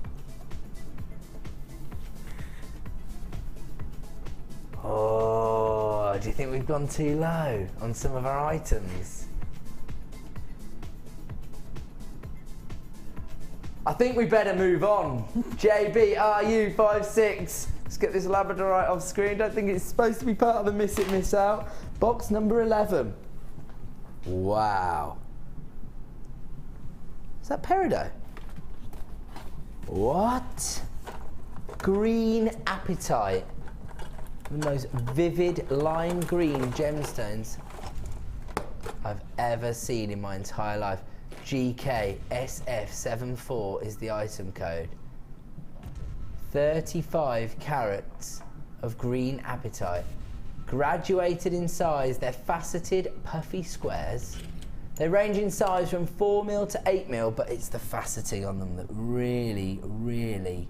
Oh, do you think we've gone too low on some of our items? I think we better move on. JB, RU56. Let's get this labradorite off screen. Don't think it's supposed to be part of the Miss It, Miss Out. Box number 11. Wow. Is that peridot? What? Green apatite. The most vivid lime green gemstones I've ever seen in my entire life. GKSF74 is the item code. 35 carats of green apatite. Graduated in size, they're faceted, puffy squares. They range in size from 4mm to 8mm, but it's the faceting on them that really, really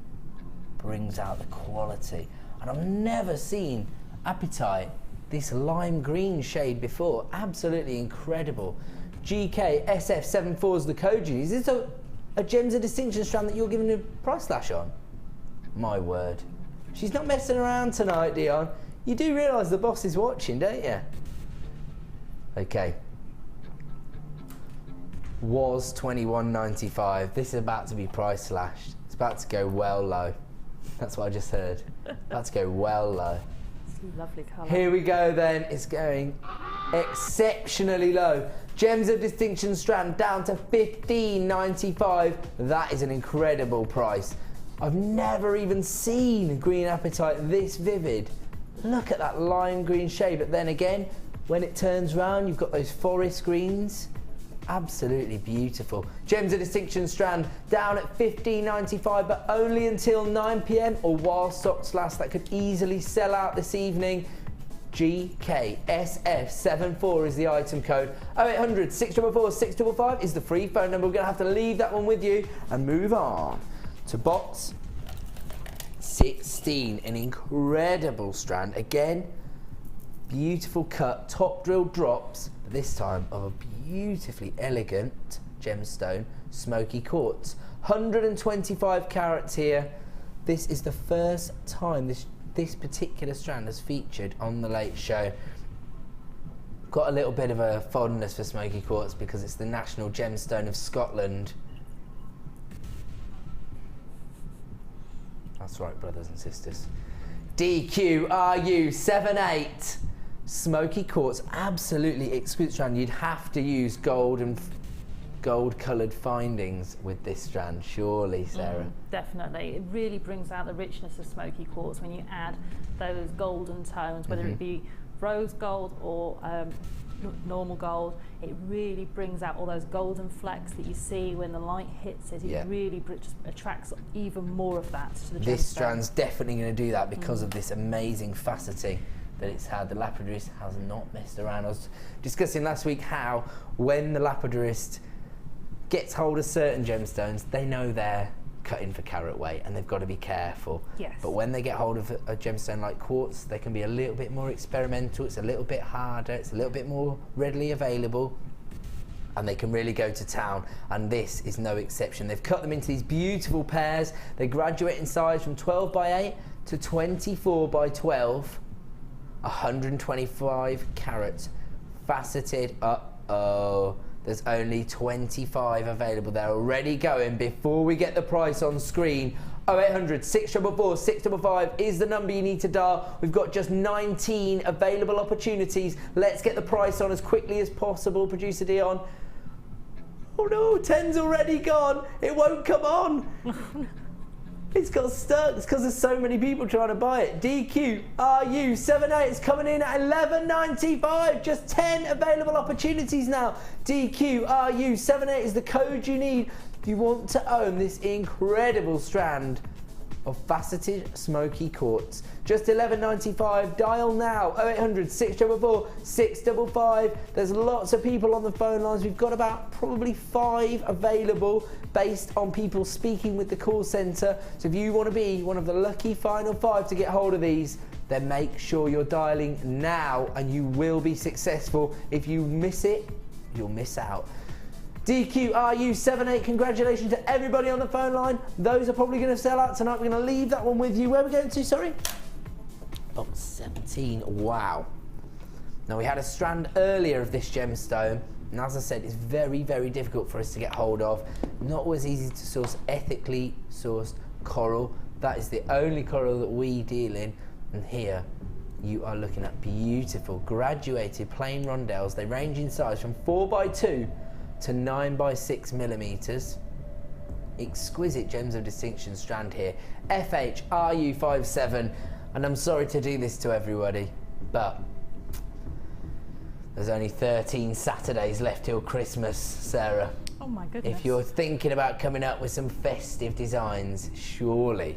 brings out the quality. And I've never seen apatite this lime green shade before. Absolutely incredible. GKSF74 is the code you use. Is this a Gems of Distinction strand that you're giving a price slash on? My word. She's not messing around tonight, Dion. You do realise the boss is watching, don't you? Okay. Was $21.95. This is about to be price slashed. It's about to go well low. That's what I just heard. About to go well low. It's a lovely colour. Here we go then. It's going exceptionally low. Gems of Distinction strand down to $15.95. That is an incredible price. I've never even seen green apatite this vivid. Look at that lime green shade, but then again, when it turns round, you've got those forest greens. Absolutely beautiful. Gems of Distinction strand down at $15.95, but only until 9 PM or while stocks last. That could easily sell out this evening. GKSF74 is the item code. 0800 644 655 is the free phone number. We're going to have to leave that one with you and move on to box 16, an incredible strand. Again, beautiful cut, top drill drops, but this time of a beautifully elegant gemstone, smoky quartz. 125 carats here. This is the first time this particular strand has featured on the Late Show. Got a little bit of a fondness for smoky quartz because it's the national gemstone of Scotland. That's right, brothers and sisters. DQRU78. Smoky quartz, absolutely exquisite strand. You'd have to use gold coloured findings with this strand, surely, Sarah. Definitely. It really brings out the richness of smoky quartz when you add those golden tones, whether it be rose gold or normal gold. It really brings out all those golden flecks that you see when the light hits it. It really just attracts even more of that to the gemstone. This strand's definitely going to do that because of this amazing faceting that it's had. The lapidorist has not messed around. I was discussing last week how when the lapidorist gets hold of certain gemstones, they know their cutting for carat weight, and they've got to be careful. Yes. But when they get hold of a gemstone like quartz, they can be a little bit more experimental. It's a little bit harder. It's a little bit more readily available, and they can really go to town, and this is no exception. They've cut them into these beautiful pairs. They graduate in size from 12 by 8 to 24 by 12, 125 carats, faceted. There's only 25 available. They're already going before we get the price on screen. 0800 644 655 is the number you need to dial. We've got just 19 available opportunities. Let's get the price on as quickly as possible, producer Dion. Oh no, 10's already gone. It won't come on. It's got stuck. It's because there's so many people trying to buy it. DQRU78 is coming in at $11.95. Just 10 available opportunities now. DQRU78 is the code you need if you want to own this incredible strand of faceted smoky quartz. Just $11.95. Dial now. 0800 644 655. There's lots of people on the phone lines. We've got about probably 5 available based on people speaking with the call centre. So if you want to be one of the lucky final 5 to get hold of these, then make sure you're dialing now, and you will be successful. If you miss it, you'll miss out. DQRU78, congratulations to everybody on the phone line. Those are probably going to sell out tonight. We're going to leave that one with you. Where are we going to, sorry? Box 17, wow. Now we had a strand earlier of this gemstone, and as I said, it's very, very difficult for us to get hold of. Not always easy to source ethically sourced coral. That is the only coral that we deal in, and here you are looking at beautiful graduated plain rondelles. They range in size from 4x2 to 9x6 millimeters. Exquisite gems of distinction strand here. FHRU57, and I'm sorry to do this to everybody, but there's only 13 Saturdays left till Christmas, Sarah. Oh my goodness. If you're thinking about coming up with some festive designs, surely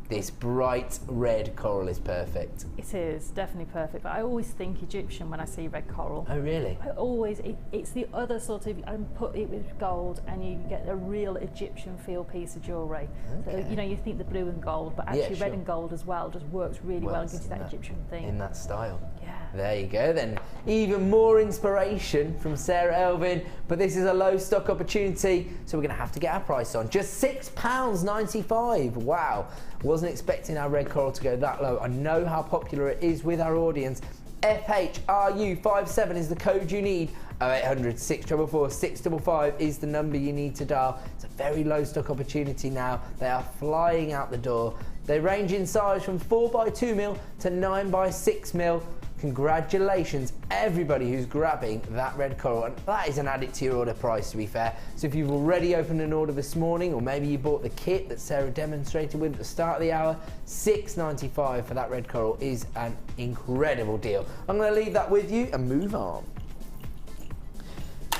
this bright red coral is perfect. It is definitely perfect, but I always think Egyptian when I see red coral. Oh really? I always, it's the other sort of, I put it with gold and you get a real Egyptian feel piece of jewellery. Okay. So, you know, you think the blue and gold, but actually red and gold as well just works really well and gives you that Egyptian thing. In that style. Yeah. There you go then. Even more inspiration from Sarah Elvin, but this is a low stock opportunity, so we're going to have to get our price on. Just £6.95. Wow. Wasn't expecting our red coral to go that low. I know how popular it is with our audience. FHRU57 is the code you need. 0800 644 655 is the number you need to dial. It's a very low stock opportunity now. They are flying out the door. They range in size from 4x2 to 9x6 Congratulations everybody who's grabbing that red coral, and that is an added to your order price, to be fair. So if you've already opened an order this morning, or maybe you bought the kit that Sarah demonstrated with at the start of the hour, $6.95 for that red coral is an incredible deal. I'm going to leave that with you and move on.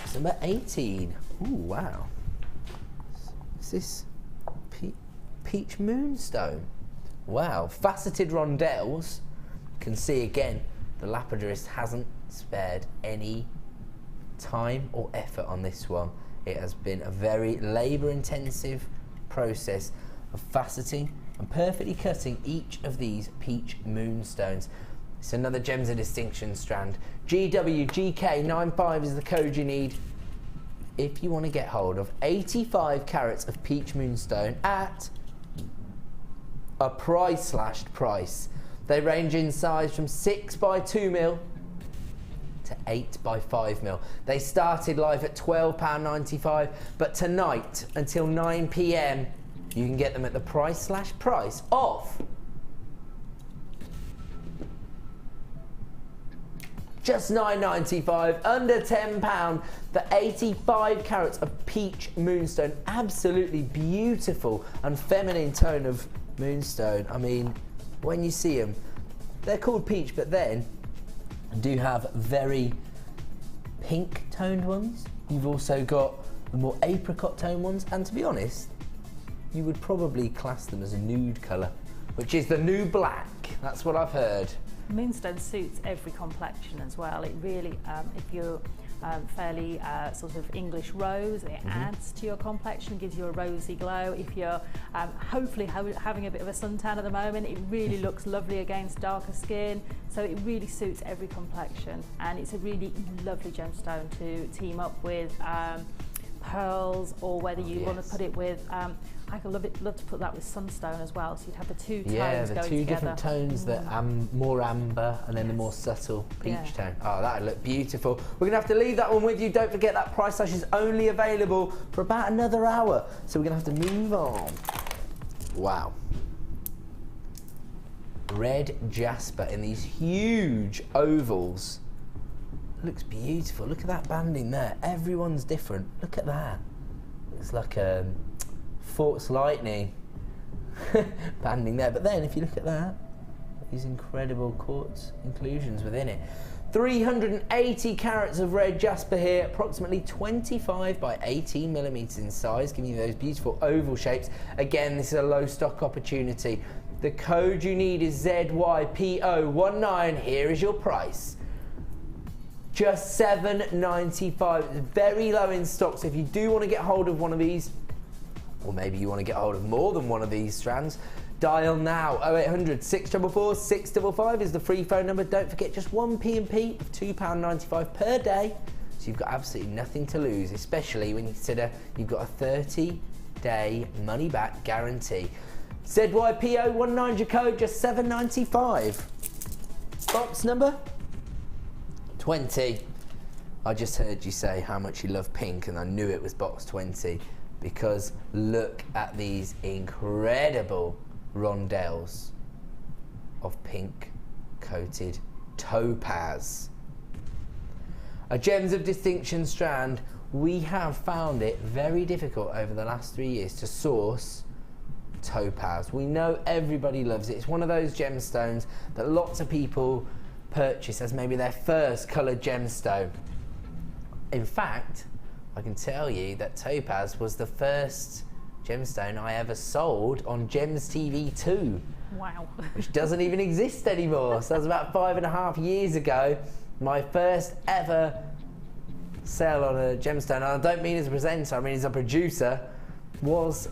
It's number 18. Ooh, wow. Is this peach moonstone? Wow, faceted rondelles. Can see again, the lapidarist hasn't spared any time or effort on this one. It has been a very labour-intensive process of faceting and perfectly cutting each of these peach moonstones. It's another Gems of Distinction strand. GWGK95 is the code you need if you want to get hold of 85 carats of peach moonstone at a price-slashed price. They range in size from 6x2 to 8x5 They started live at £12.95, but tonight until 9 PM you can get them at the price-slash-price of just £9.95, under £10, the 85 carats of peach moonstone. Absolutely beautiful and feminine tone of moonstone. I mean, when you see them, they're called peach, but then do have very pink toned ones. You've also got the more apricot toned ones, and to be honest, you would probably class them as a nude colour, which is the new black. That's what I've heard. Moonstone suits every complexion as well. It really, if you're fairly sort of English rose. It adds to your complexion, gives you a rosy glow. If you're hopefully having a bit of a suntan at the moment, it really looks lovely against darker skin. So it really suits every complexion, and it's a really lovely gemstone to team up with pearls, or whether you want to put it with I could love to put that with sunstone as well, so you'd have the two tones going together. Yeah, the two different tones, the more amber and then the more subtle peach tone. Oh, that would look beautiful. We're going to have to leave that one with you. Don't forget that price slash is only available for about another hour, so we're going to have to move on. Wow. Red jasper in these huge ovals. Looks beautiful. Look at that banding there. Everyone's different. Look at that. It's like a Forks Lightning banding there. But then if you look at that, these incredible quartz inclusions within it. 380 carats of red jasper here, approximately 25 by 18 millimeters in size, giving you those beautiful oval shapes. Again, this is a low stock opportunity. The code you need is ZYPO19. Here is your price. Just $7.95. It's very low in stock, so if you do want to get hold of one of these, or maybe you want to get hold of more than one of these strands, dial now. 0800 644 655 is the free phone number. Don't forget, just one P&P of £2.95 per day, so you've got absolutely nothing to lose, especially when you consider you've got a 30-day money-back guarantee. ZYPO19 your code, just $7.95. Box number 20. I just heard you say how much you love pink, and I knew it was box 20 because look at these incredible rondelles of pink coated topaz. A Gems of Distinction strand. We have found it very difficult over the last 3 years to source topaz. We know everybody loves it. It's one of those gemstones that lots of people purchase as maybe their first coloured gemstone. In fact, I can tell you that topaz was the first gemstone I ever sold on Gems TV 2. Wow. Which doesn't even exist anymore. So that was about 5.5 years ago. My first ever sale on a gemstone, and I don't mean as a presenter, I mean as a producer, was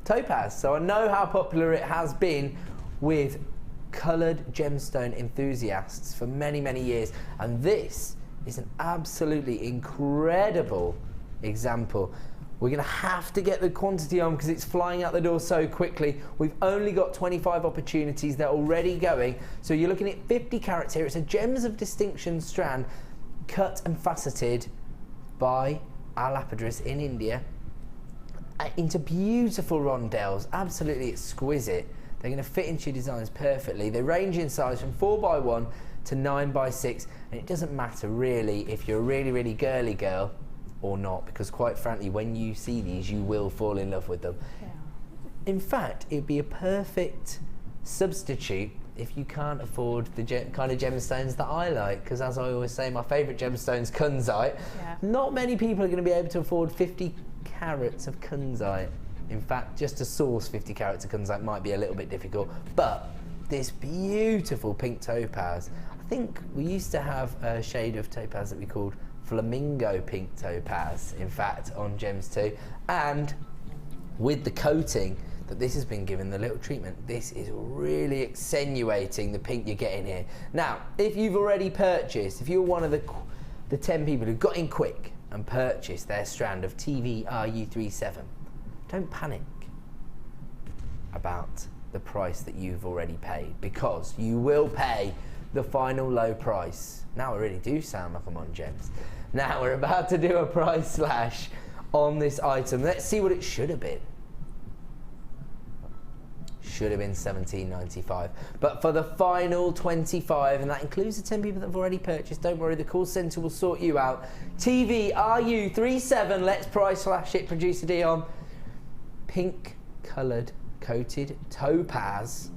topaz. So I know how popular it has been with coloured gemstone enthusiasts for many, many years. And this is an absolutely incredible example. We're going to have to get the quantity on because it's flying out the door so quickly. We've only got 25 opportunities. They're already going. So you're looking at 50 carats here. It's a Gems of Distinction strand, cut and faceted by our lapidaries in India into beautiful rondelles, absolutely exquisite. They're going to fit into your designs perfectly. They range in size from 4x1 to 9x6, and it doesn't matter really if you're a really, really girly girl or not, because quite frankly, when you see these, you will fall in love with them. Yeah. In fact, it'd be a perfect substitute if you can't afford the kind of gemstones that I like, because as I always say, my favourite gemstone's kunzite. Yeah. Not many people are going to be able to afford 50 carats of kunzite. In fact, just to source 50 carats of kunzite might be a little bit difficult, but this beautiful pink topaz, I think we used to have a shade of topaz that we called flamingo pink topaz, in fact, on Gems 2, and with the coating that this has been given, the little treatment, this is really accentuating the pink you're getting here. Now, if you've already purchased, if you're one of the 10 people who got in quick and purchased their strand of TVRU37, don't panic about the price that you've already paid, because you will pay the final low price. Now I really do sound like I'm on Gems. Now we're about to do a price slash on this item. Let's see what it should have been. Should have been $17.95, but for the final 25, and that includes the 10 people that have already purchased, don't worry, the call centre will sort you out. TVRU37, let's price slash it, producer Dion. Pink coloured coated topaz,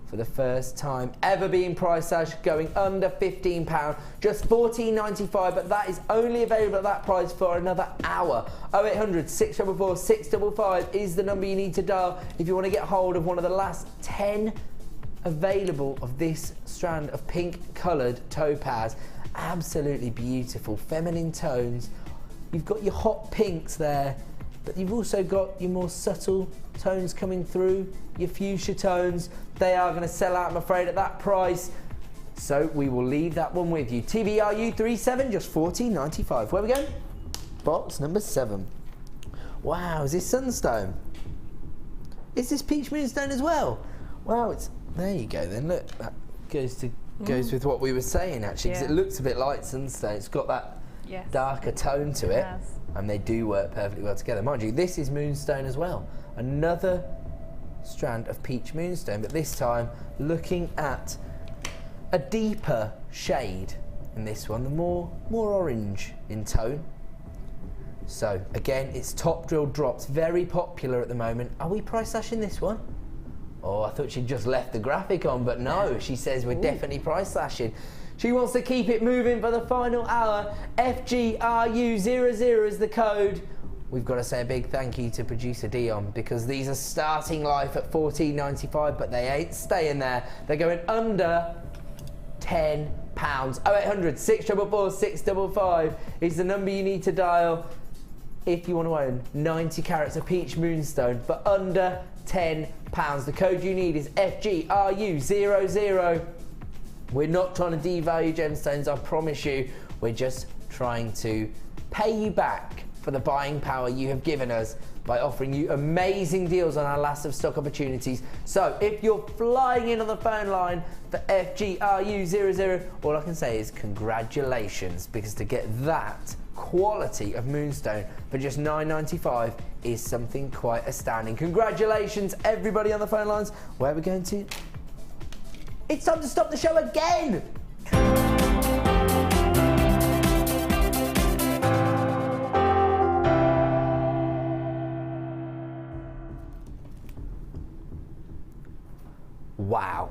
for the first time ever being price slash, going under £15, just $14.95, but that is only available at that price for another hour. 0800 644 655 is the number you need to dial if you want to get hold of one of the last 10 available of this strand of pink coloured topaz. Absolutely beautiful, feminine tones. You've got your hot pinks there, but you've also got your more subtle tones coming through, your fuchsia tones. They are going to sell out, I'm afraid, at that price. So we will leave that one with you. TVRU 37, just $14.95. Where we go? Box number 7. Wow, is this sunstone? Is this peach moonstone as well? Wow, it's, there you go then, look, that goes with what we were saying actually, because it looks a bit like sunstone. It's got that darker tone to it, and they do work perfectly well together. Mind you, this is moonstone as well. Another strand of peach moonstone, but this time looking at a deeper shade in this one, the more orange in tone. So again, it's top drill drops, very popular at the moment. Are we price slashing this one? Oh, I thought she'd just left the graphic on, but no, she says we're definitely price slashing. She wants to keep it moving for the final hour. FGRU00 is the code. We've got to say a big thank you to producer Dion, because these are starting life at $14.95, but they ain't staying there. They're going under £10. 0800 644 655 is the number you need to dial if you want to own 90 carats of peach moonstone for under £10. The code you need is FGRU00. We're not trying to devalue gemstones, I promise you. We're just trying to pay you back for the buying power you have given us by offering you amazing deals on our last of stock opportunities. So if you're flying in on the phone line for FGRU00, all I can say is congratulations, because to get that quality of moonstone for just $9.95 is something quite astounding. Congratulations everybody on the phone lines. Where are we going to? It's time to stop the show again. Wow,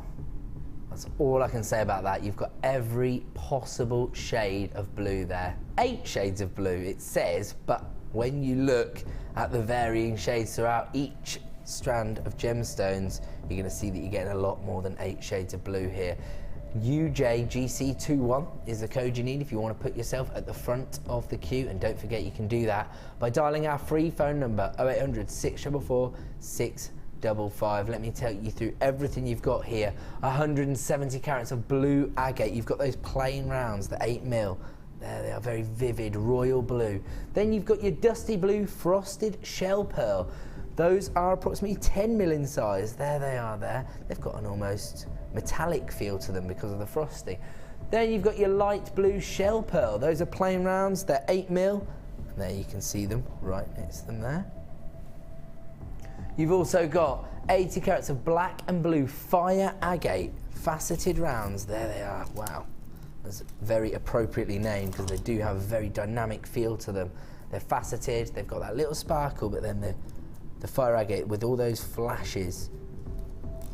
that's all I can say about that. You've got every possible shade of blue there. 8 shades of blue it says, but when you look at the varying shades throughout each strand of gemstones, you're going to see that you're getting a lot more than 8 shades of blue here. UJGC21 is the code you need if you want to put yourself at the front of the queue, and don't forget you can do that by dialing our free phone number 0800 644 655. Let me tell you through everything you've got here. 170 carats of blue agate. You've got those plain rounds, the 8mm. There they are, very vivid royal blue. Then you've got your dusty blue frosted shell pearl. Those are approximately 10mm in size. There they are there. They've got an almost metallic feel to them because of the frosting. Then you've got your light blue shell pearl. Those are plain rounds, they're 8mm. And there you can see them right next to them there. You've also got 80 carats of black and blue fire agate, faceted rounds. There they are, wow. That's very appropriately named because they do have a very dynamic feel to them. They're faceted, they've got that little sparkle, but then the fire agate with all those flashes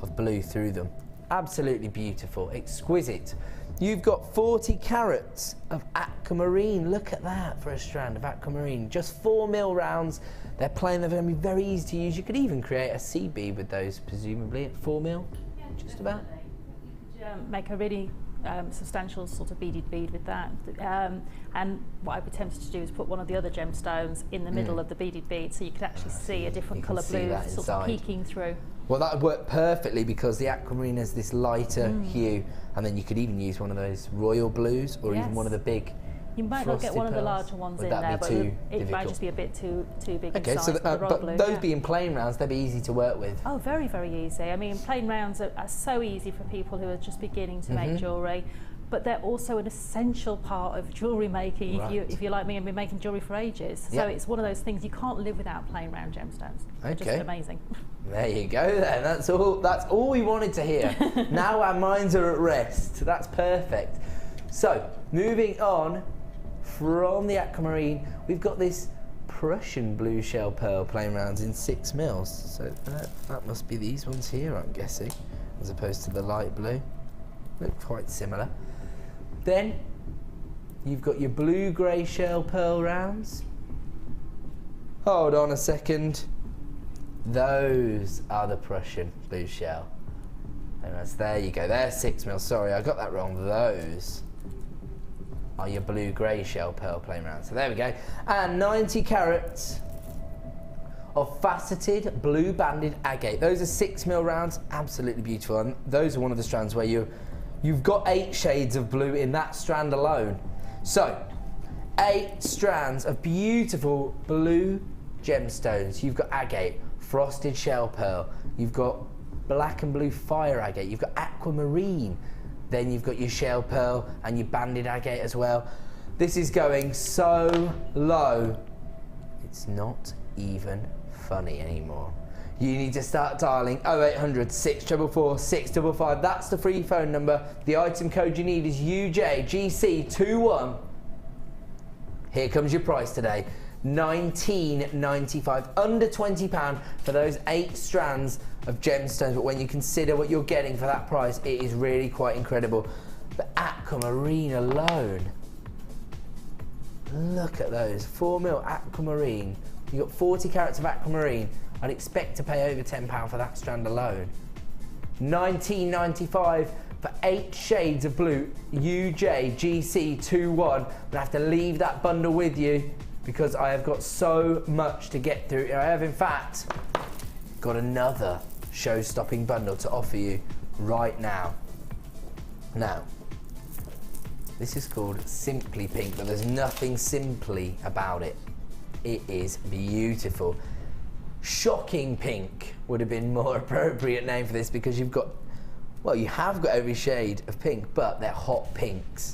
of blue through them. Absolutely beautiful, exquisite. You've got 40 carats of aquamarine. Look at that for a strand of aquamarine. Just 4mm rounds. They're plain, they're going to be very easy to use. You could even create a sea bead with those, presumably at 4mm, just about. You could make a really substantial sort of beaded bead with that. And what I'd be tempted to do is put one of the other gemstones in the middle of the beaded bead, so you could actually see a different colour blue sort of peeking through. Well, that would work perfectly because the aquamarine has this lighter hue, and then you could even use one of those royal blues or even one of the big. You might not get one of the larger ones in there, but it might just be a bit too big in size. So but those being plain rounds, they'd be easy to work with. Oh, very, very easy. I mean, plain rounds are so easy for people who are just beginning to make jewellery, but they're also an essential part of jewellery making. If you're like me and been making jewellery for ages, so it's one of those things you can't live without plain round gemstones. They're just amazing. There you go then, that's all we wanted to hear. Now our minds are at rest, that's perfect. So, moving on from the aquamarine, we've got this Prussian blue shell pearl plain rounds in 6mm. So that must be these ones here, I'm guessing, as opposed to the light blue. Look quite similar. Then you've got your blue grey shell pearl rounds. Hold on a second. Those are the Prussian blue shell. There you go. There's 6mm. Sorry, I got that wrong. Those are your blue-grey shell pearl plain rounds. So there we go. And 90 carats of faceted blue banded agate. Those are 6mm rounds. Absolutely beautiful. And those are one of the strands where you've got 8 shades of blue in that strand alone. So 8 strands of beautiful blue gemstones. You've got agate, frosted shell pearl. You've got black and blue fire agate. You've got aquamarine. Then you've got your shell pearl and your banded agate as well. This is going so low, it's not even funny anymore. You need to start dialing 0800 644 655. That's the free phone number. The item code you need is UJGC21. Here comes your price today. £19.95, under £20 for those 8 strands of gemstones. But when you consider what you're getting for that price, it is really quite incredible. The aquamarine alone, look at those, 4mm aquamarine. You've got 40 carats of aquamarine. I'd expect to pay over £10 for that strand alone. £19.95 for 8 shades of blue, UJGC21. I'm gonna have to leave that bundle with you because I have got so much to get through. I have, in fact, got another show-stopping bundle to offer you right now. Now, this is called Simply Pink, but there's nothing simply about it. It is beautiful. Shocking Pink would have been more appropriate name for this because you've got, well, you have got every shade of pink, but they're hot pinks.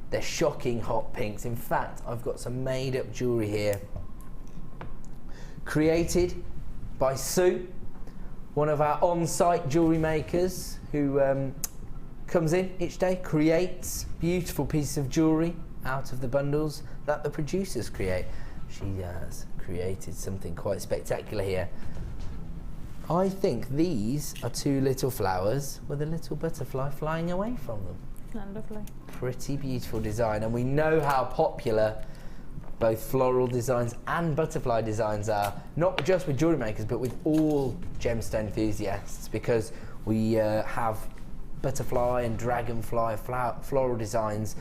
They're shocking hot pinks. In fact, I've got some made-up jewellery here, created by Sue, one of our on-site jewellery makers who comes in each day, creates beautiful pieces of jewellery out of the bundles that the producers create. She has created something quite spectacular here. I think these are 2 little flowers with a little butterfly flying away from them. Isn't that lovely? Pretty beautiful design, and we know how popular both floral designs and butterfly designs are, not just with jewellery makers, but with all gemstone enthusiasts, because we have butterfly and dragonfly floral designs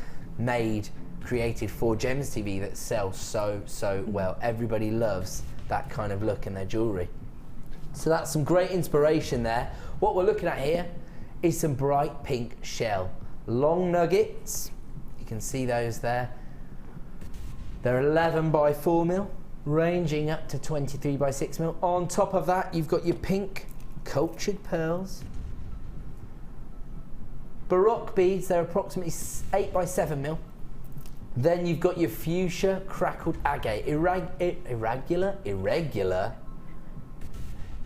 created for Gems TV that sell so well. Everybody loves that kind of look in their jewellery. So that's some great inspiration there. What we're looking at here is some bright pink shell. Long nuggets, you can see those there. They're 11 by 4mm, ranging up to 23 by 6mm. On top of that, you've got your pink cultured pearls. Baroque beads, they're approximately 8 by 7mm. Then you've got your fuchsia crackled agate, irregular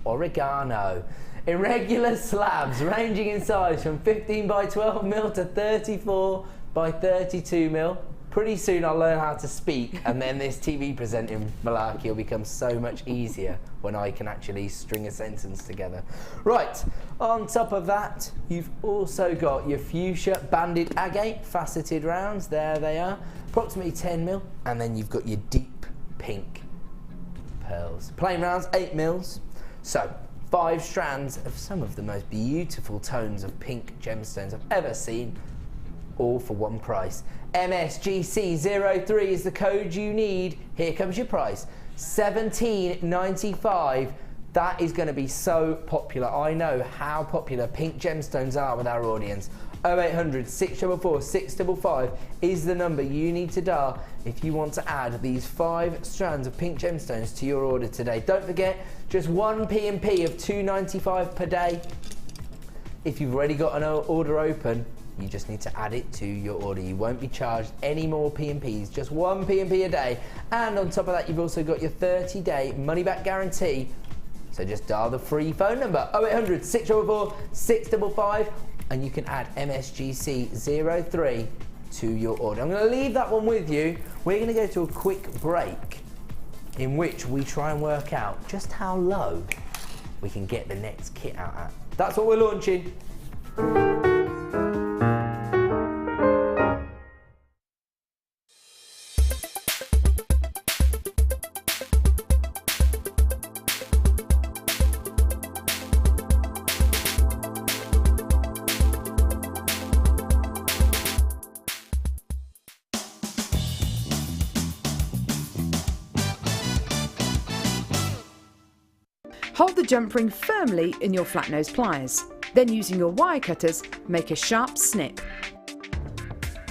oregano. Irregular slabs ranging in size from 15 by 12mm to 34 by 32mm. Pretty soon I'll learn how to speak, and then this TV presenting malarkey will become so much easier when I can actually string a sentence together. Right, on top of that, you've also got your fuchsia banded agate, faceted rounds, there they are, approximately 10mm, and then you've got your deep pink pearls. Plain rounds, 8mm. So, 5 strands of some of the most beautiful tones of pink gemstones I've ever seen, all for one price. MSGC03 is the code you need. Here comes your price, $17.95. That is going to be so popular. I know how popular pink gemstones are with our audience. 0800 644 655 is the number you need to dial if you want to add these 5 strands of pink gemstones to your order today. Don't forget, just 1 P&P of $2.95 per day. If you've already got an order open, you just need to add it to your order. You won't be charged any more P&Ps, just 1 P&P a day. And on top of that, you've also got your 30-day money-back guarantee. So just dial the free phone number, 0800 644 655, and you can add MSGC03 to your order. I'm going to leave that one with you. We're going to go to a quick break in which we try and work out just how low we can get the next kit out at. That's what we're launching. Hold the jump ring firmly in your flat nose pliers. Then using your wire cutters, make a sharp snip.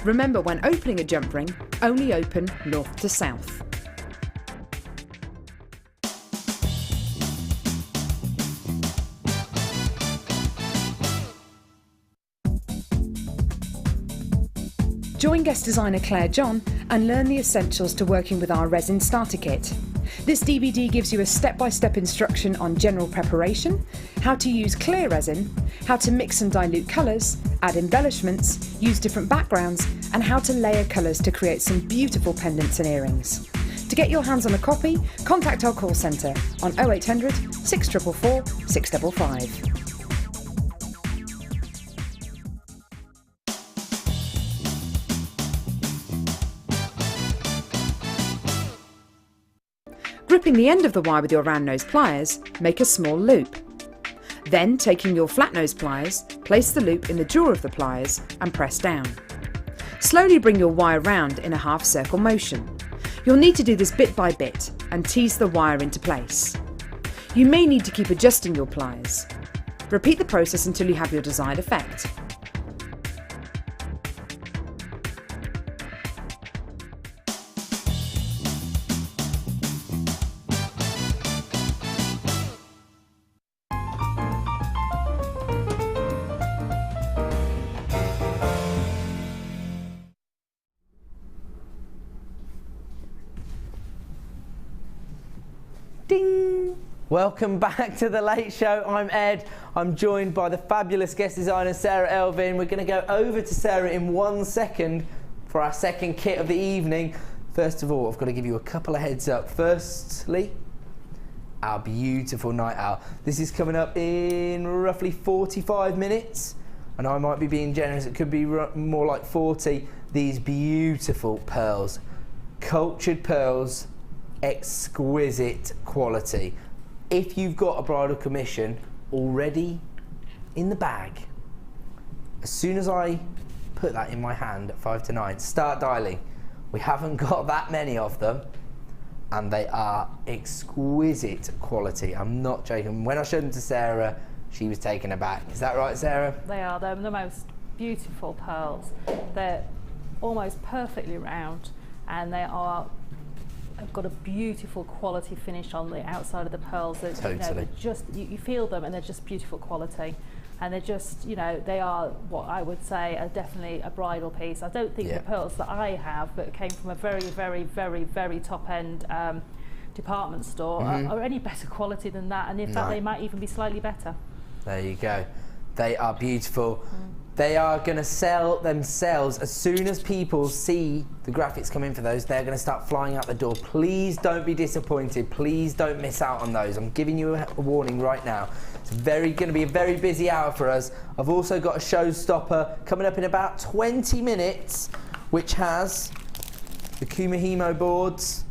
Remember, when opening a jump ring, only open north to south. Join guest designer Claire John and learn the essentials to working with our resin starter kit. This DVD gives you a step-by-step instruction on general preparation, how to use clear resin, how to mix and dilute colours, add embellishments, use different backgrounds, and how to layer colours to create some beautiful pendants and earrings. To get your hands on a copy, contact our call centre on 0800 644 655. Gripping the end of the wire with your round nose pliers, make a small loop. Then, taking your flat nose pliers, place the loop in the jaw of the pliers and press down. Slowly bring your wire round in a half circle motion. You'll need to do this bit by bit and tease the wire into place. You may need to keep adjusting your pliers. Repeat the process until you have your desired effect. Ding! Welcome back to the Late Show. I'm Ed. I'm joined by the fabulous guest designer Sara Elvin. We're going to go over to Sara in 1 second for our second kit of the evening. First of all, I've got to give you a couple of heads up. Firstly, our beautiful night owl. This is coming up in roughly 45 minutes, and I might be being generous. It could be more like 40. These beautiful pearls, cultured pearls, exquisite quality. If you've got a bridal commission already in the bag, as soon as I put that in my hand at 5 to 9, start dialing. We haven't got that many of them, and they are exquisite quality. I'm not joking. When I showed them to Sara, she was taken aback. Is that right, Sara? They are. They're the most beautiful pearls. They're almost perfectly round, and they are have got a beautiful quality finish on the outside of the pearls. That, totally. You know, they're just, you feel them, and they're just beautiful quality. And they're just, you know, they are what I would say are definitely a bridal piece. I don't think the pearls that I have, that came from a very, very, very, very top-end department store, are any better quality than that. And in fact, they might even be slightly better. There you go. They are beautiful. They are going to sell themselves. As soon as people see the graphics come in for those, they're going to start flying out the door. Please don't be disappointed. Please don't miss out on those. I'm giving you a warning right now. It's going to be a very busy hour for us. I've also got a showstopper coming up in about 20 minutes, which has the Kumihimo boards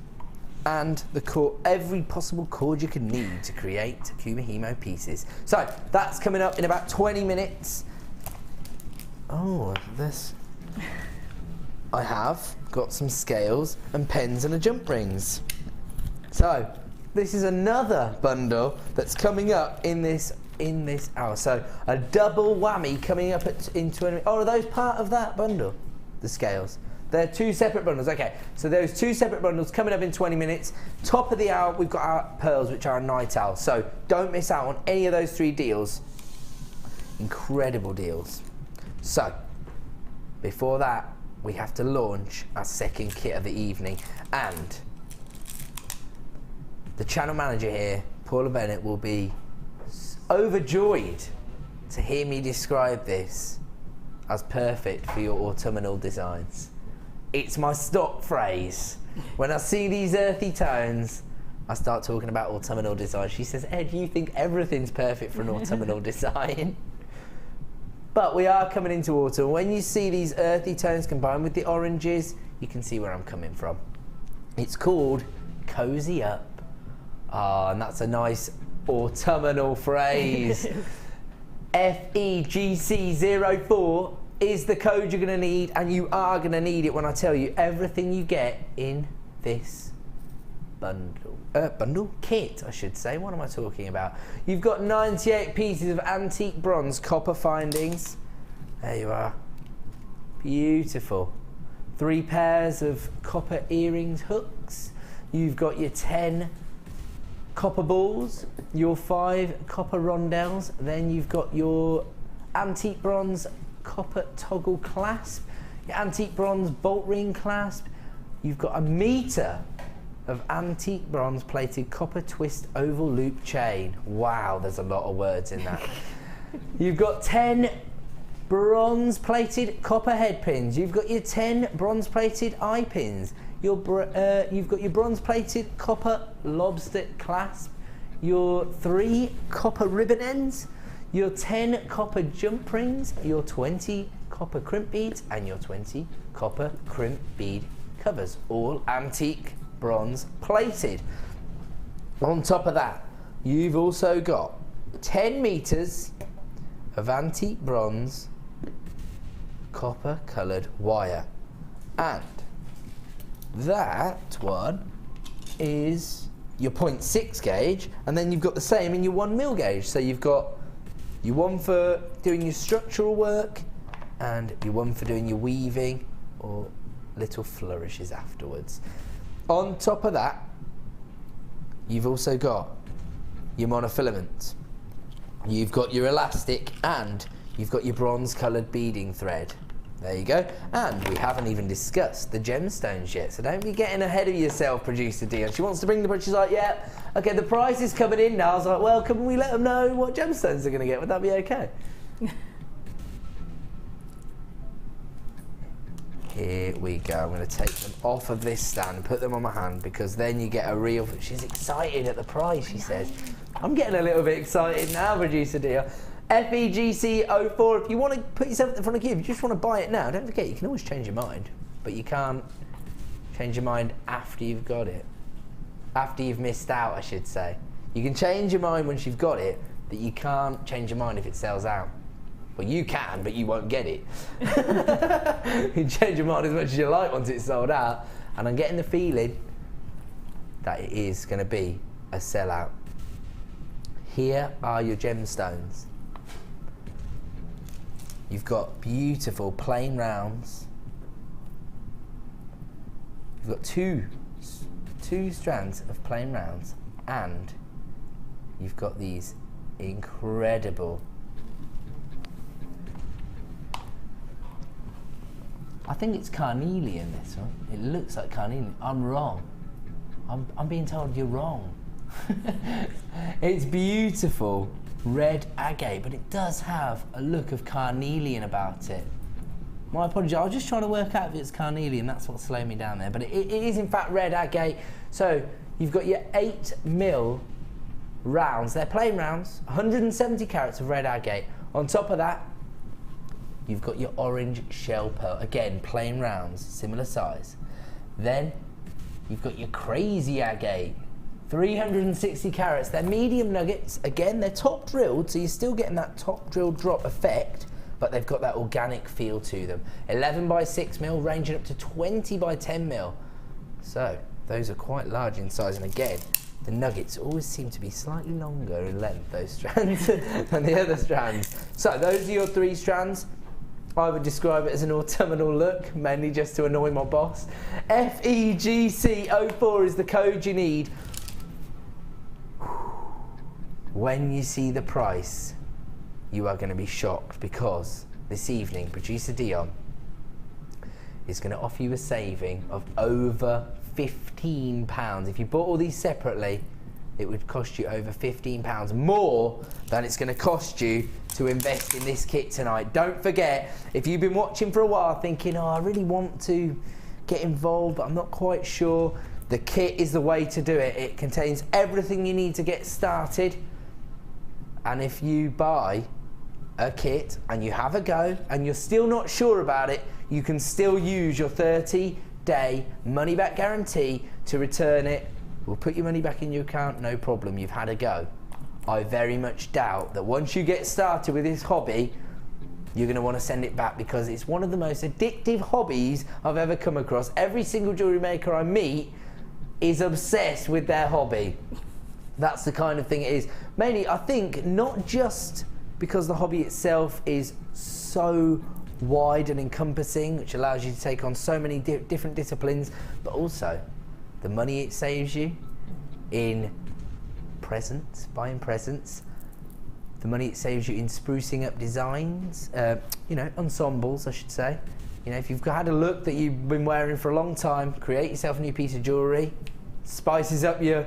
and the cord, every possible cord you can need to create Kumihimo pieces. So that's coming up in about 20 minutes. Oh, this. I have got some scales and pens and a jump rings. So this is another bundle that's coming up in this hour. So a double whammy coming up in 20. Oh, are those part of that bundle? The scales. They're two separate bundles. Okay, so those two separate bundles coming up in 20 minutes. Top of the hour, we've got our pearls, which are a night owl. So don't miss out on any of those three deals. Incredible deals. So, before that, we have to launch our second kit of the evening, and the channel manager here, Paula Bennett, will be overjoyed to hear me describe this as perfect for your autumnal designs. It's my stock phrase. When I see these earthy tones, I start talking about autumnal design. She says, Ed, you think everything's perfect for an autumnal design? But we are coming into autumn. When you see these earthy tones combined with the oranges, you can see where I'm coming from. It's called Cozy Up. Ah, and that's a nice autumnal phrase. FEGC04 is the code you're going to need, and you are going to need it when I tell you everything you get in this kit, I should say. What am I talking about? You've got 98 pieces of antique bronze copper findings. There you are. Beautiful. 3 pairs of copper earrings hooks. You've got your 10 copper balls, your 5 copper rondelles. Then you've got your antique bronze copper toggle clasp, your antique bronze bolt ring clasp. You've got a meter of antique bronze plated copper twist oval loop chain. Wow, there's a lot of words in that. You've got 10 bronze plated copper head pins. You've got your 10 bronze plated eye pins. You've got your bronze plated copper lobster clasp, your 3 copper ribbon ends, your 10 copper jump rings, your 20 copper crimp beads, and your 20 copper crimp bead covers, all antique bronze plated. On top of that, you've also got 10 meters of antique bronze copper coloured wire, and that one is your 0.6 gauge, and then you've got the same in your 1mm gauge. So you've got your one for doing your structural work and your one for doing your weaving or little flourishes afterwards. On top of that, you've also got your monofilament, you've got your elastic, and you've got your bronze coloured beading thread. There you go. And we haven't even discussed the gemstones yet, so don't be getting ahead of yourself, producer Dion. She wants to bring she's like, yeah, okay, the price is coming in now. I was like, well, can we let them know what gemstones they're going to get? Would that be okay? Here we go. I'm going to take them off of this stand and put them on my hand, because then you get a real... She's excited at the price, she says. I'm getting a little bit excited now, producer Dion. FEGC04, if you want to put yourself in front of you, if you just want to buy it now, don't forget, you can always change your mind, but you can't change your mind after you've got it. After you've missed out, I should say. You can change your mind once you've got it, but you can't change your mind if it sells out. Well, you can, but you won't get it. You can change your mind as much as you like once it's sold out, and I'm getting the feeling that it is going to be a sellout. Here are your gemstones. You've got beautiful plain rounds. You've got two strands of plain rounds, and you've got these incredible... I think it's carnelian, this one. It looks like carnelian. I'm wrong. I'm being told you're wrong. It's beautiful red agate, but it does have a look of carnelian about it. My apologies, I was just trying to work out if it's carnelian, that's what slowed me down there, but it is in fact red agate. So you've got your 8mm rounds, they're plain rounds, 170 carats of red agate. On top of that, you've got your orange shell pearl, again plain rounds, similar size. Then you've got your crazy agate, 360 carats, they're medium nuggets. Again, they're top drilled, so you're still getting that top drill drop effect, but they've got that organic feel to them. 11 by 6mm, ranging up to 20 by 10mm. So those are quite large in size, and again, the nuggets always seem to be slightly longer in length, those strands, than the other strands. So those are your 3 strands. I would describe it as an autumnal look, mainly just to annoy my boss. FEGC04 is the code you need. When you see the price, you are going to be shocked, because this evening, producer Dion is going to offer you a saving of over £15. If you bought all these separately, it would cost you over £15 more than it's going to cost you to invest in this kit tonight. Don't forget, if you've been watching for a while thinking, oh, I really want to get involved, but I'm not quite sure, the kit is the way to do it. It contains everything you need to get started. And if you buy a kit and you have a go and you're still not sure about it, you can still use your 30-day money-back guarantee to return it. We'll put your money back in your account, no problem, you've had a go. I very much doubt that once you get started with this hobby, you're going to want to send it back, because it's one of the most addictive hobbies I've ever come across. Every single jewellery maker I meet is obsessed with their hobby. That's the kind of thing it is. Mainly, I think, not just because the hobby itself is so wide and encompassing, which allows you to take on so many different disciplines, but also the money it saves you in presents, buying presents, the money it saves you in sprucing up designs, you know, ensembles, I should say. You know, if you've had a look that you've been wearing for a long time, create yourself a new piece of jewellery, spices up your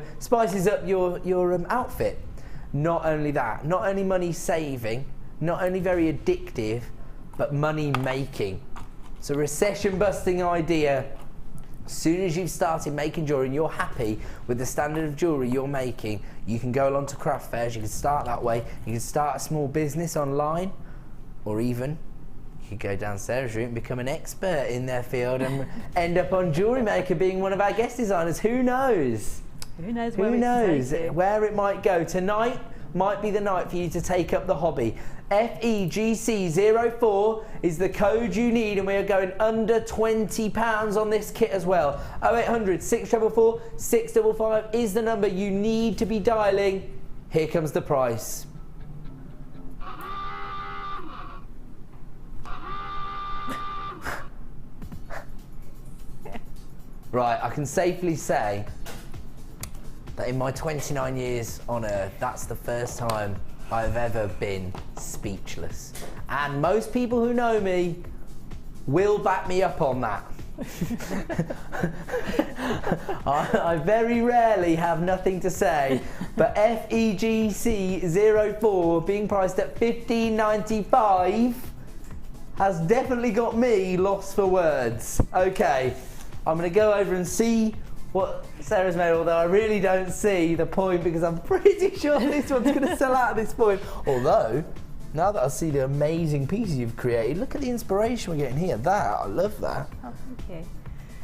outfit. Not only that, not only money saving, not only very addictive, but money making. It's a recession busting idea. As soon as you've started making jewellery and you're happy with the standard of jewellery you're making, you can go along to craft fairs, you can start that way, you can start a small business online, or even you could go down Sarah's route and become an expert in their field and end up on Jewellery Maker being one of our guest designers. Who knows? Who knows where it might go. Tonight might be the night for you to take up the hobby. FEGC04 is the code you need, and we are going under £20 on this kit as well. 0800 644 655 is the number you need to be dialing. Here comes the price. Right, I can safely say that in my 29 years on Earth, that's the first time I've ever been speechless. And most people who know me will back me up on that. I very rarely have nothing to say, but FEGC04 being priced at $15.95 has definitely got me lost for words. Okay, I'm gonna go over and see what Sarah's made, although I really don't see the point because I'm pretty sure this one's going to sell out at this point. Although, now that I see the amazing pieces you've created, look at the inspiration we're getting here. I love that. Oh, thank you.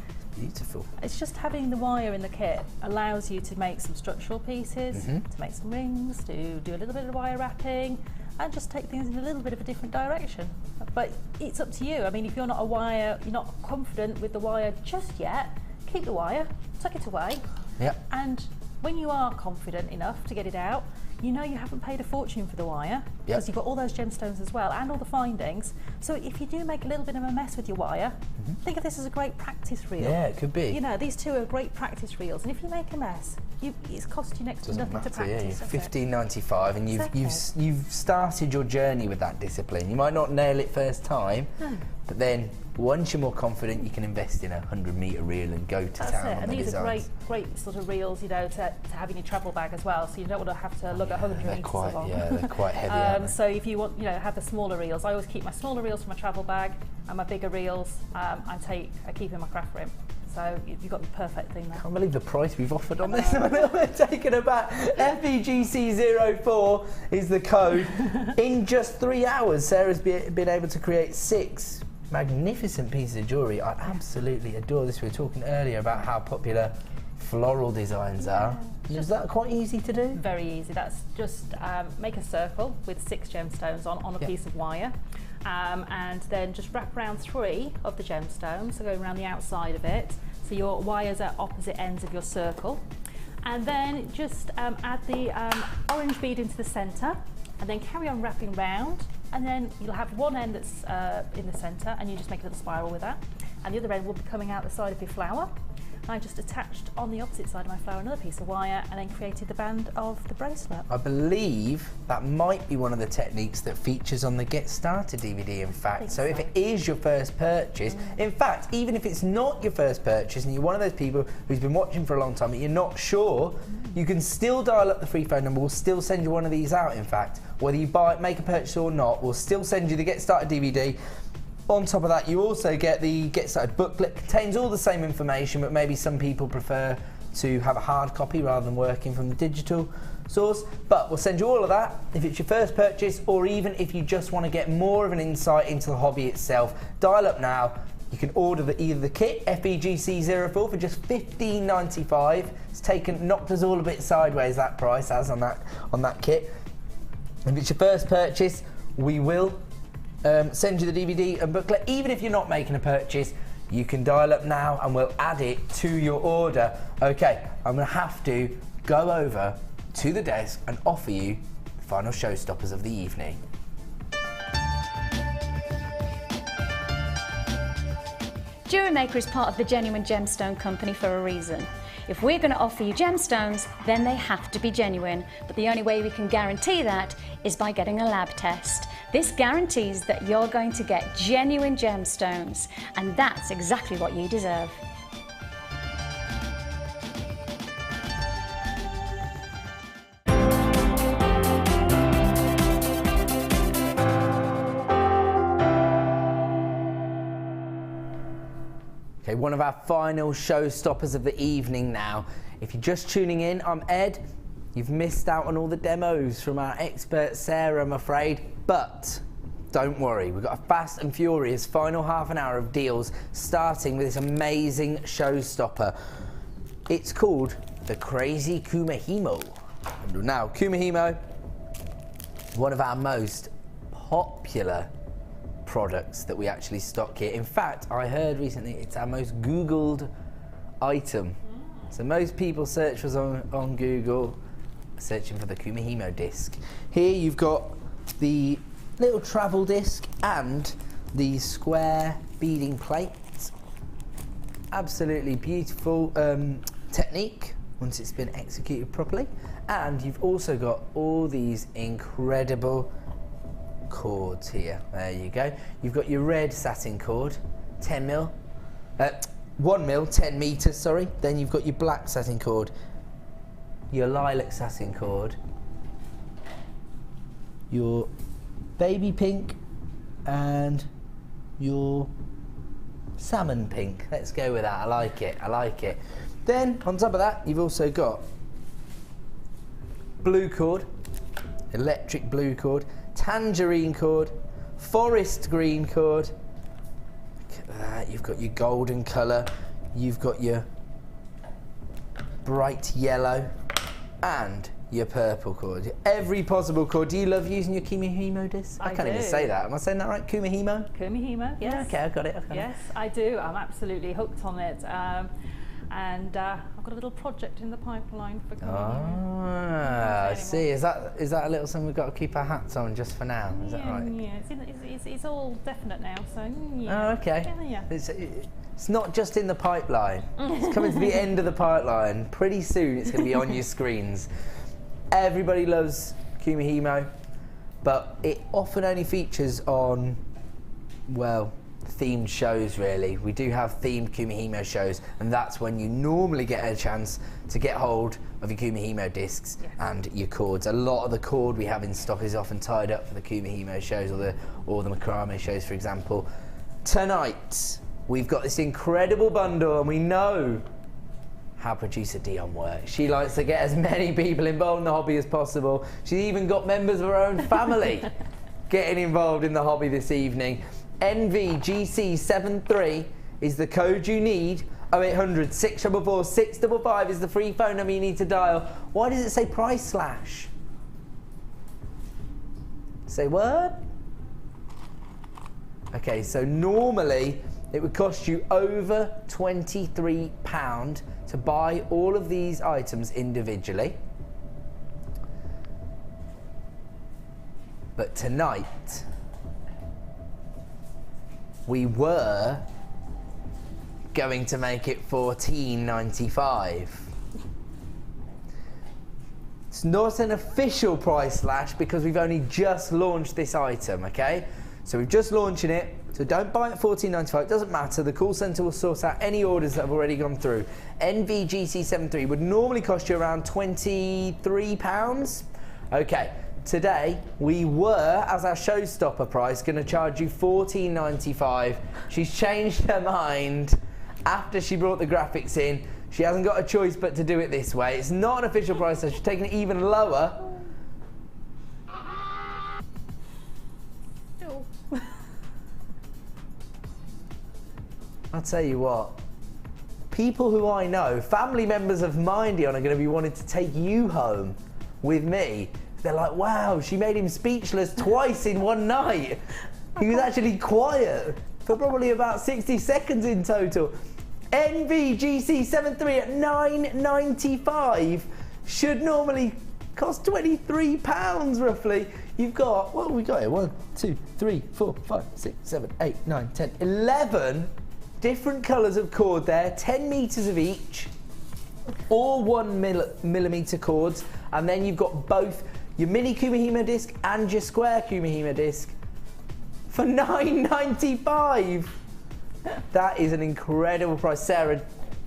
It's beautiful. It's just having the wire in the kit allows you to make some structural pieces, to make some rings, to do a little bit of wire wrapping, and just take things in a little bit of a different direction. But it's up to you. I mean, if you're not confident with the wire just yet, keep the wire, tuck it away, and when you are confident enough to get it out, you know you haven't paid a fortune for the wire because you've got all those gemstones as well and all the findings. So if you do make a little bit of a mess with your wire, think of this as a great practice reel. Yeah, it could be. You know, these two are great practice reels, and if you make a mess, it's cost you next to nothing to practice. $15.95, and you've started your journey with that discipline. You might not nail it first time, but then once you're more confident, you can invest in a 100-metre reel and go to town on the and these designs. are great sort of reels, you know, to have in your travel bag as well. So you don't want to have to lug 100 metres along. Yeah, they're quite heavy. So if you want, you know, have the smaller reels, I always keep my smaller reels for my travel bag, and my bigger reels I keep in my craft room. So you've got the perfect thing there. I can't believe the price we've offered on this. I'm a little bit taken aback. FEGC04 is the code. In just 3 hours, Sarah's been able to create 6 magnificent pieces of jewellery. I absolutely adore this. We were talking earlier about how popular floral designs are. Is that quite easy to do? Very easy. That's just make a circle with 6 gemstones on a piece of wire, and then just wrap around 3 of the gemstones, so going around the outside of it, so your wires are opposite ends of your circle, and then just add the orange bead into the centre, and then carry on wrapping round, and then you'll have one end that's in the centre, and you just make a little spiral with that, and the other end will be coming out the side of your flower. I just attached on the opposite side of my flower another piece of wire and then created the band of the bracelet. I believe that might be one of the techniques that features on the Get Started DVD, in fact. So if it is your first purchase, in fact, even if it's not your first purchase and you're one of those people who's been watching for a long time but you're not sure, you can still dial up the free phone number. We'll still send you one of these out, in fact. Whether you make a purchase or not, we'll still send you the Get Started DVD. On top of that, you also get the Get Started booklet. Contains all the same information, but maybe some people prefer to have a hard copy rather than working from the digital source. But we'll send you all of that if it's your first purchase, or even if you just want to get more of an insight into the hobby itself. Dial up now. You can order either the kit, FEGC04, for just $15.95. It's knocked us all a bit sideways, that price, as on that kit. If it's your first purchase, we will send you the DVD and booklet. Even if you're not making a purchase, you can dial up now and we'll add it to your order. Okay, I'm gonna have to go over to the desk and offer you the final showstoppers of the evening. Jewellery Maker is part of the Genuine Gemstone Company for a reason. If we're going to offer you gemstones, then they have to be genuine. But the only way we can guarantee that is by getting a lab test. This guarantees that you're going to get genuine gemstones, and that's exactly what you deserve. Okay, one of our final showstoppers of the evening now. If you're just tuning in, I'm Ed. You've missed out on all the demos from our expert Sarah, I'm afraid, but don't worry, we've got a fast and furious final half an hour of deals starting with this amazing showstopper. It's called the Crazy Kumihimo. Now, Kumihimo, one of our most popular products that we actually stock here. In fact, I heard recently it's our most Googled item. So most people search for on Google, searching for the Kumihimo disc. Here you've got the little travel disc and the square beading plate. Absolutely beautiful technique once it's been executed properly. And you've also got all these incredible cords here. There you go. You've got your red satin cord, 10 mil, 1 mil, 10 meters, sorry. Then you've got your black satin cord, your lilac satin cord, your baby pink, and your salmon pink. Let's go with that. I like it. I like it. Then on top of that, you've also got blue cord, electric blue cord, tangerine cord, forest green cord. Look at that. You've got your golden colour, you've got your bright yellow, and your purple cord. Every possible cord. Do you love using your Kumihimo disc? I can't even say that. Am I saying that right? Kumihimo? Kumihimo, yes. Yeah, okay, I got it. Yes, I do. I'm absolutely hooked on it. And I've got a little project in the pipeline for Ah, I see. Is that a little something we've got to keep our hats on just for now? Is that right? Yeah, it's all definite now, so yeah. Oh, okay. Yeah. It's not just in the pipeline. It's coming to the end of the pipeline. Pretty soon it's going to be on your screens. Everybody loves Kumihimo, but it often only features on, well, themed shows really. We do have themed Kumihimo shows, and that's when you normally get a chance to get hold of your Kumihimo discs and your cords. A lot of the cord we have in stock is often tied up for the Kumihimo shows or the macrame shows, for example. Tonight we've got this incredible bundle, and we know how producer Dion works. She likes to get as many people involved in the hobby as possible. She's even got members of her own family getting involved in the hobby this evening. NVGC73 is the code you need. 0800 644 655 is the free phone number you need to dial. Why does it say price slash? Say what? Okay, so normally it would cost you over £23 to buy all of these items individually. But tonight, we were going to make it $14.95. It's not an official price slash because we've only just launched this item, okay? So we're just launching it, so don't buy it at $14.95, it doesn't matter, the call centre will sort out any orders that have already gone through. NVGC73 would normally cost you around £23. Okay, today we were, as our showstopper price, going to charge you $14.95. She's changed her mind after she brought the graphics in. She hasn't got a choice but to do it this way. It's not an official price, so she's taking it even lower. I'll tell you what, people who I know, family members of mine, Dion, are going to be wanting to take you home with me. They're like, wow, she made him speechless twice in one night. He was actually quiet for probably about 60 seconds in total. NVGC73 at £9.95 should normally cost £23 roughly. You've got, what have we got here? 1, 2, 3, 4, 5, 6, 7, 8, 9, 10, 11 different colours of cord there, 10 metres of each, all 1mm cords, and then you've got both your mini Kumihimo disc and your square Kumihimo disc for £9.95. That is an incredible price. Sarah,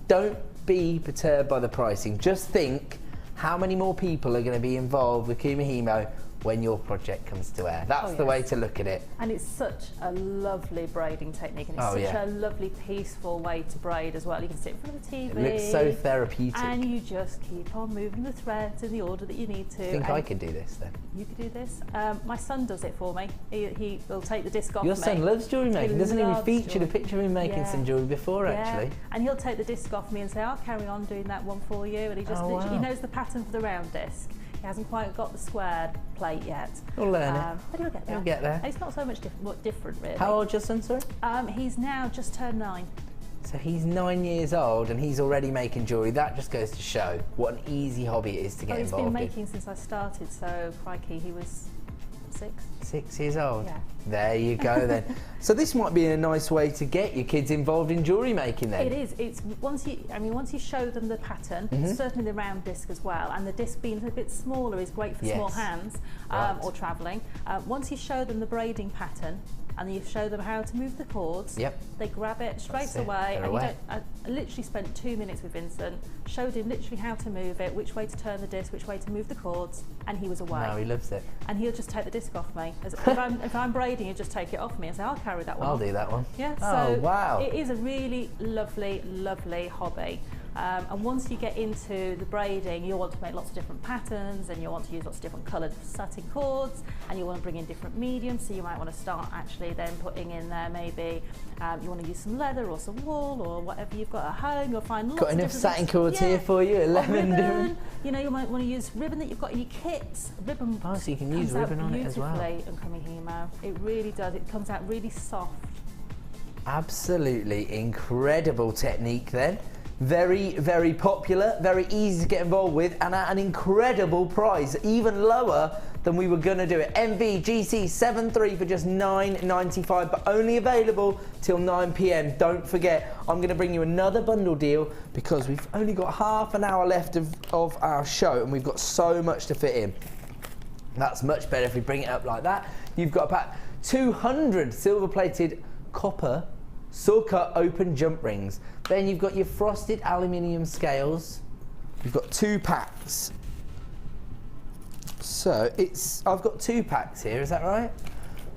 don't be perturbed by the pricing. Just think how many more people are going to be involved with Kumihimo when your project comes to air. That's the way to look at it. And it's such a lovely braiding technique, and it's such a lovely, peaceful way to braid as well. You can sit in front of the TV. It looks so therapeutic. And you just keep on moving the threads in the order that you need to. I think I could do this then. You could do this. My son does it for me. He will take the disc off Your son loves jewellery making. Doesn't he? We featured a picture of him making some jewellery before, actually. And he'll take the disc off me and say, I'll carry on doing that one for you. And he just literally, he knows the pattern for the round disc. He hasn't quite got the square plate yet. He'll learn it. But he'll get there. He'll get there. And it's not so much different, really. How old's your son, sorry? He's now just turned 9. So he's 9 years old and he's already making jewellery. That just goes to show what an easy hobby it is to get involved in. He's been making since I started, so crikey, he was 6. 6 years old? Yeah. There you go then. So this might be a nice way to get your kids involved in jewellery making then. It is. It's once you show them the pattern, certainly the round disc as well, and the disc being a bit smaller is great for small hands or travelling. Once you show them the braiding pattern, and you show them how to move the cords, they grab it straight away. And I literally spent 2 minutes with Vincent, showed him literally how to move it, which way to turn the disc, which way to move the cords, and he was away. Now he loves it. And he'll just take the disc off me. If I'm braiding, he'll just take it off me and say, I'll carry that one. I'll do that one. Yeah, oh, so wow. It is a really lovely, lovely hobby. And once you get into the braiding, you'll want to make lots of different patterns, and you'll want to use lots of different coloured satin cords, and you want to bring in different mediums. So you might want to start actually then putting in there maybe you want to use some leather or some wool or whatever you've got at home. You'll find lots got of enough satin cords here for you. 11 different. You know, you might want to use ribbon that you've got in your kits. Ribbon. Oh, so you can use ribbon on it as well. And Kumihimo, it really does. It comes out really soft. Absolutely incredible technique then. Very, very popular, very easy to get involved with, and at an incredible price, even lower than we were going to do it. NVGC73 for just £9.95, but only available till 9 PM. Don't forget, I'm going to bring you another bundle deal because we've only got half an hour left of our show, and we've got so much to fit in. That's much better if we bring it up like that. You've got about 200 silver-plated copper saw-cut open jump rings. Then you've got your frosted aluminium scales. You've got 2 packs. So I've got 2 packs here, is that right?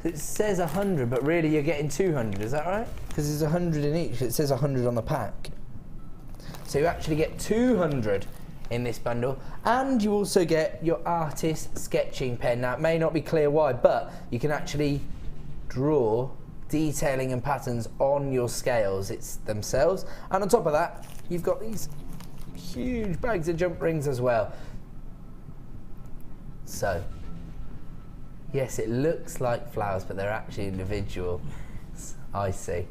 It says 100, but really you're getting 200, is that right? Because there's 100 in each, it says 100 on the pack. So you actually get 200 in this bundle, and you also get your artist sketching pen. Now it may not be clear why, but you can actually draw detailing and patterns on your scales themselves, and on top of that you've got these huge bags of jump rings as well. So yes, it looks like flowers, but they're actually individual. I see.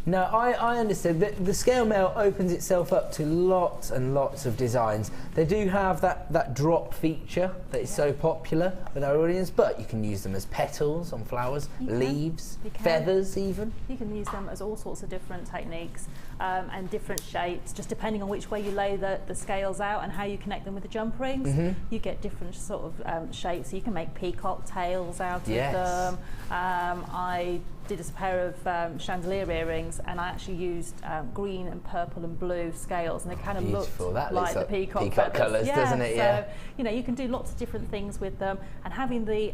No, I understand that the scale mail opens itself up to lots and lots of designs. They do have that drop feature that is so popular with our audience, but you can use them as petals on flowers, leaves, feathers even. You can use them as all sorts of different techniques and different shapes, just depending on which way you lay the scales out and how you connect them with the jump rings. You get different sort of shapes, so you can make peacock tails out of them. I did a pair of chandelier earrings, and I actually used green and purple and blue scales, and they kind of looked like the peacock colours, doesn't it? So you know, you can do lots of different things with them, and having the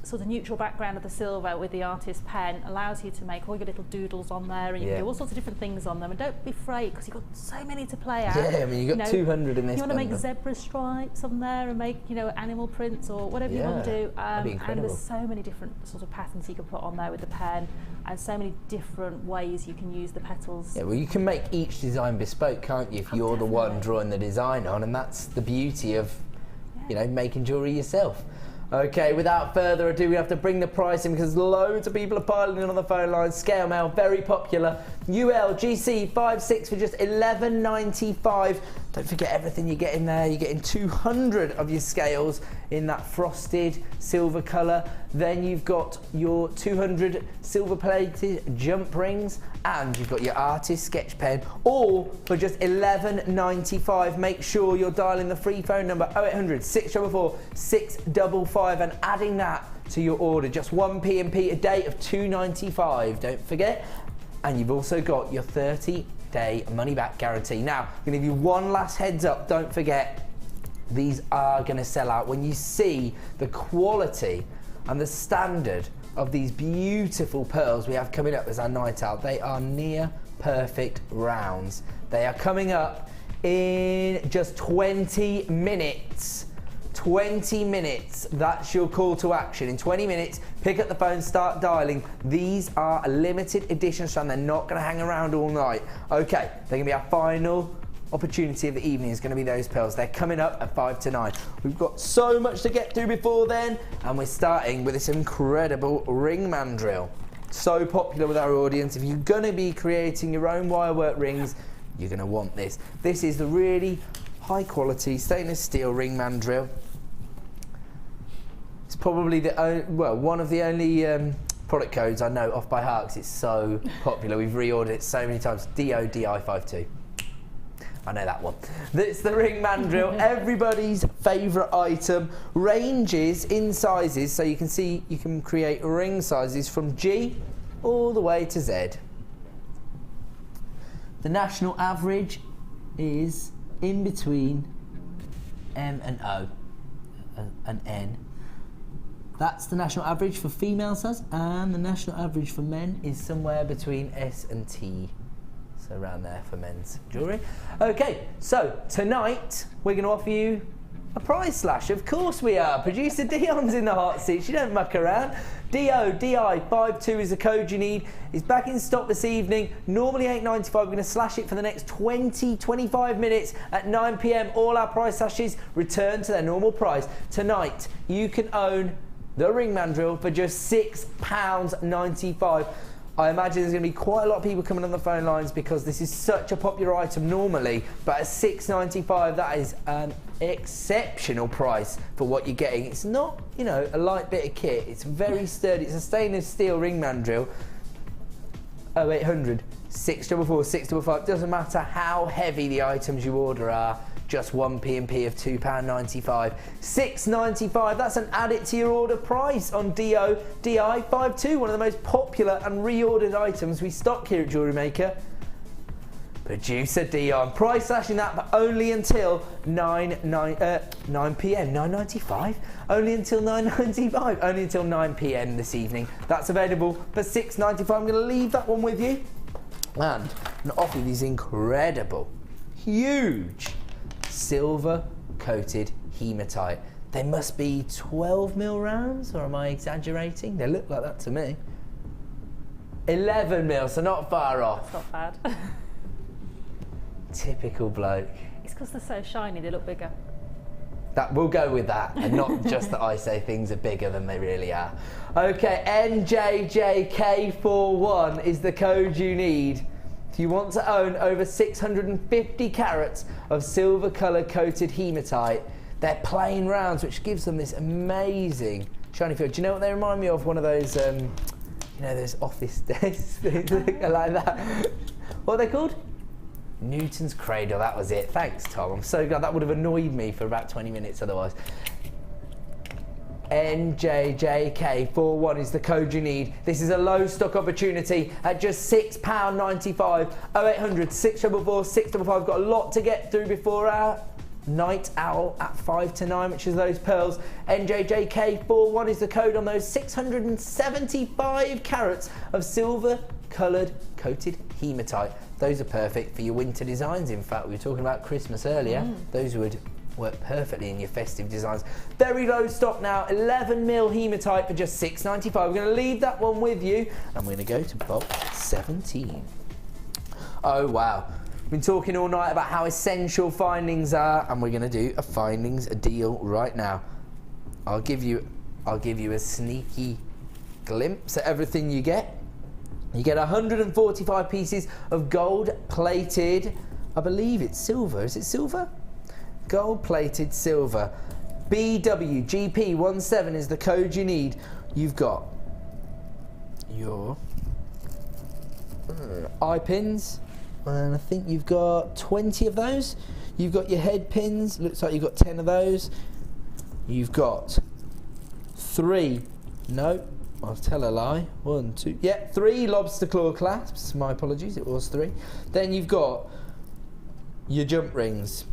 sort of neutral background of the silver with the artist pen allows you to make all your little doodles on there, and you can do all sorts of different things on them. And don't be afraid, because you've got so many to play at. Yeah, I mean, you've got 200 in this. You want to make zebra stripes on there and make, you know, animal prints or whatever you want to do. That'd be incredible. And there's so many different sort of patterns you can put on there with the pen, and so many different ways you can use the petals. Yeah, well, you can make each design bespoke, can't you, if you're the one drawing the design on, and that's the beauty of, you know, making jewellery yourself. Okay, without further ado, we have to bring the price in because loads of people are piling in on the phone lines. Scale mail, very popular. ULGC 56 for just $11.95. Don't forget everything you get in there. You're getting 200 of your scales in that frosted silver colour. Then you've got your 200 silver plated jump rings, and you've got your artist sketch pen, all for just $11.95. Make sure you're dialing the free phone number 0800 644 655 and adding that to your order. Just one P&P a day of $2.95. Don't forget. And you've also got your 30-day money-back guarantee. Now, I'm going to give you one last heads up. Don't forget, these are going to sell out. When you see the quality and the standard of these beautiful pearls we have coming up as our night out, they are near perfect rounds. They are coming up in just 20 minutes. 20 minutes, that's your call to action. In 20 minutes, pick up the phone, start dialing. These are a limited edition, so they're not going to hang around all night. Okay, they're going to be our final opportunity of the evening. Is going to be those pearls. They're coming up at 5 to 9. We've got so much to get through before then, and we're starting with this incredible ring mandrel. So popular with our audience. If you're going to be creating your own wirework rings, you're going to want this. This is the really high quality stainless steel ring mandrel. It's probably one of the only product codes I know off by heart because it's so popular. We've reordered it so many times. DODI52. I know that one. It's the ring mandrel, everybody's favourite item. Ranges in sizes, so you can see you can create ring sizes from G all the way to Z. The national average is in between M and O and N. That's the national average for female size, and the national average for men is somewhere between S and T. So around there for men's jewellery. Okay, so tonight we're going to offer you a prize slash. Of course we are. Producer Dion's in the hot seat. She don't muck around. DODI52 is the code you need. It's back in stock this evening. Normally $8.95. We're going to slash it for the next 20-25 minutes at 9 PM. All our price slashes return to their normal price. Tonight you can own the ring mandrel for just £6.95. I imagine there's going to be quite a lot of people coming on the phone lines because this is such a popular item normally, but at £6.95 that is an exceptional price for what you're getting. It's not, you know, a light bit of kit. It's very sturdy. It's a stainless steel ring mandrel. 0800 644 655. Doesn't matter how heavy the items you order are. Just one P&P of £2.95. £6.95, that's an add it to your order price on DODI52, one of the most popular and reordered items we stock here at Jewellery Maker. Producer Dion, price slashing that but only until 9 PM, 9.95? Only until 9.95, only until 9 PM this evening. That's available for £6.95. I'm going to leave that one with you. And I'm going to offer you these incredible, huge, silver coated hematite. They must be 12mm rounds, or am I exaggerating? They look like that to me. 11mm, so not far off. That's not bad. Typical bloke. It's because they're so shiny, they look bigger. That we'll go with that, and not just that I say things are bigger than they really are. Okay, NJJK41 is the code you need. If you want to own over 650 carats of silver colour coated hematite, they're plain rounds, which gives them this amazing shiny feel. Do you know what they remind me of? One of those, you know, those office desks like that. What are they called? Newton's Cradle, that was it. Thanks, Tom. I'm so glad. That would have annoyed me for about 20 minutes otherwise. NJJK41 is the code you need. This is a low stock opportunity at just £6.95. 0800 644 655. Got a lot to get through before our night owl at 5 to 9, which is those pearls. NJJK41 is the code on those 675 carats of silver coloured coated hematite. Those are perfect for your winter designs. In fact, we were talking about Christmas earlier. Those would work perfectly in your festive designs. Very low stock now, 11mm hematite for just £6.95. We're going to leave that one with you, and we're going to go to box 17. Oh wow, we've been talking all night about how essential findings are, and we're going to do a findings deal right now. I'll give you I'll give you a sneaky glimpse at everything you get. You get 145 pieces of gold-plated, I believe it's silver. Is it silver? Gold-plated silver. BWGP17 is the code you need. You've got your eye pins, and I think you've got 20 of those. You've got your head pins, looks like you've got 10 of those. You've got 3, no, I'll tell a lie, 1, 2, yeah, 3 lobster claw clasps, my apologies, it was 3. Then you've got your jump rings.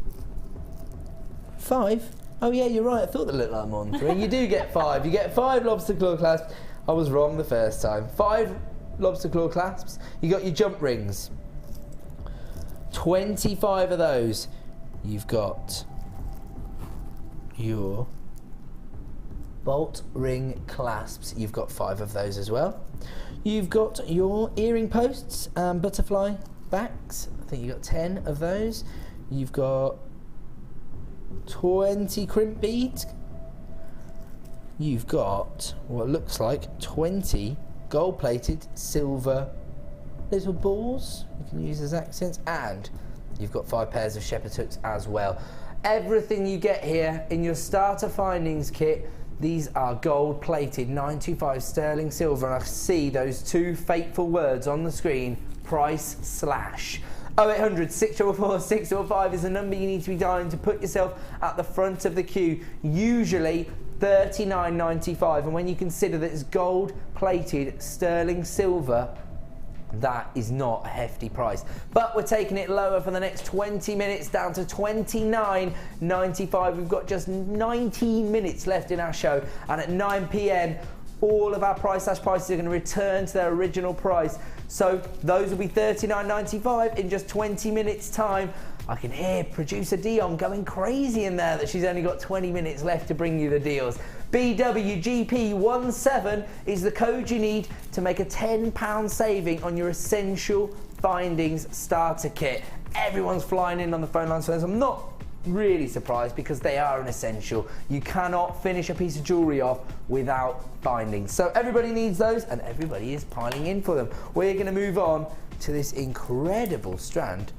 5? Oh yeah, you're right, I thought they looked like more than 3. You do get 5, you get 5 lobster claw clasps. I was wrong the first time. 5 lobster claw clasps. You got your jump rings. 25 of those. You've got your bolt ring clasps. You've got 5 of those as well. You've got your earring posts and butterfly backs. I think you've got 10 of those. You've got 20 crimp beads. You've got what looks like 20 gold-plated silver little balls you can use as accents, and you've got 5 pairs of shepherd hooks as well. Everything you get here in your starter findings kit, these are gold-plated 925 sterling silver, and I see those 2 fateful words on the screen, price slash. 0800 644 645 is the number you need to be dialing to put yourself at the front of the queue. Usually $39.95, and when you consider that it's gold-plated sterling silver, that is not a hefty price. But we're taking it lower for the next 20 minutes, down to $29.95. We've got just 19 minutes left in our show, and at 9 p.m. all of our price slash prices are going to return to their original price. So those will be $39.95 in just 20 minutes time. I can hear producer Dion going crazy in there that she's only got 20 minutes left to bring you the deals. BWGP17 is the code you need to make a £10 saving on your essential findings starter kit. Everyone's flying in on the phone lines for this. I'm not really surprised because they are an essential. You cannot finish a piece of jewellery off without bindings. So everybody needs those, and everybody is piling in for them. We're going to move on to this incredible strand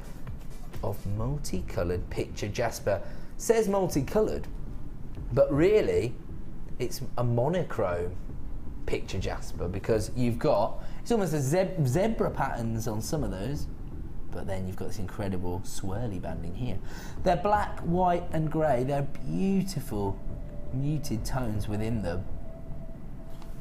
of multicoloured picture jasper. Says multicoloured, but really it's a monochrome picture jasper, because you've got, it's almost a zebra patterns on some of those, but then you've got this incredible swirly banding here. They're black, white and grey. They're beautiful muted tones within them.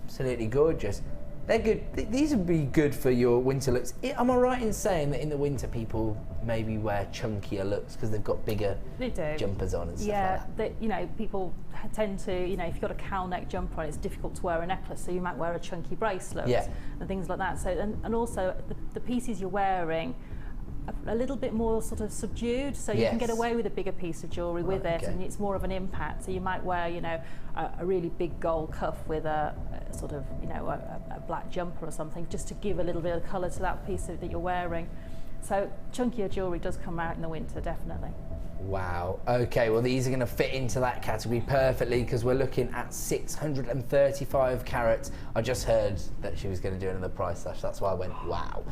Absolutely gorgeous. They're good. These would be good for your winter looks. Am I right in saying that in the winter people maybe wear chunkier looks because they've got bigger jumpers on and stuff like that? Yeah, people tend to, if you've got a cowl neck jumper on, it's difficult to wear a necklace, so you might wear a chunky bracelet and things like that. So, and also the pieces you're wearing a little bit more sort of subdued, so you can get away with a bigger piece of jewellery with it, and it's more of an impact. So you might wear, a really big gold cuff with a sort of, a black jumper or something, just to give a little bit of colour to that piece that you're wearing. So chunkier jewellery does come out in the winter, definitely. Wow. Okay, well these are going to fit into that category perfectly, because we're looking at 635 carats. I just heard that she was going to do another price slash, that's why I went wow.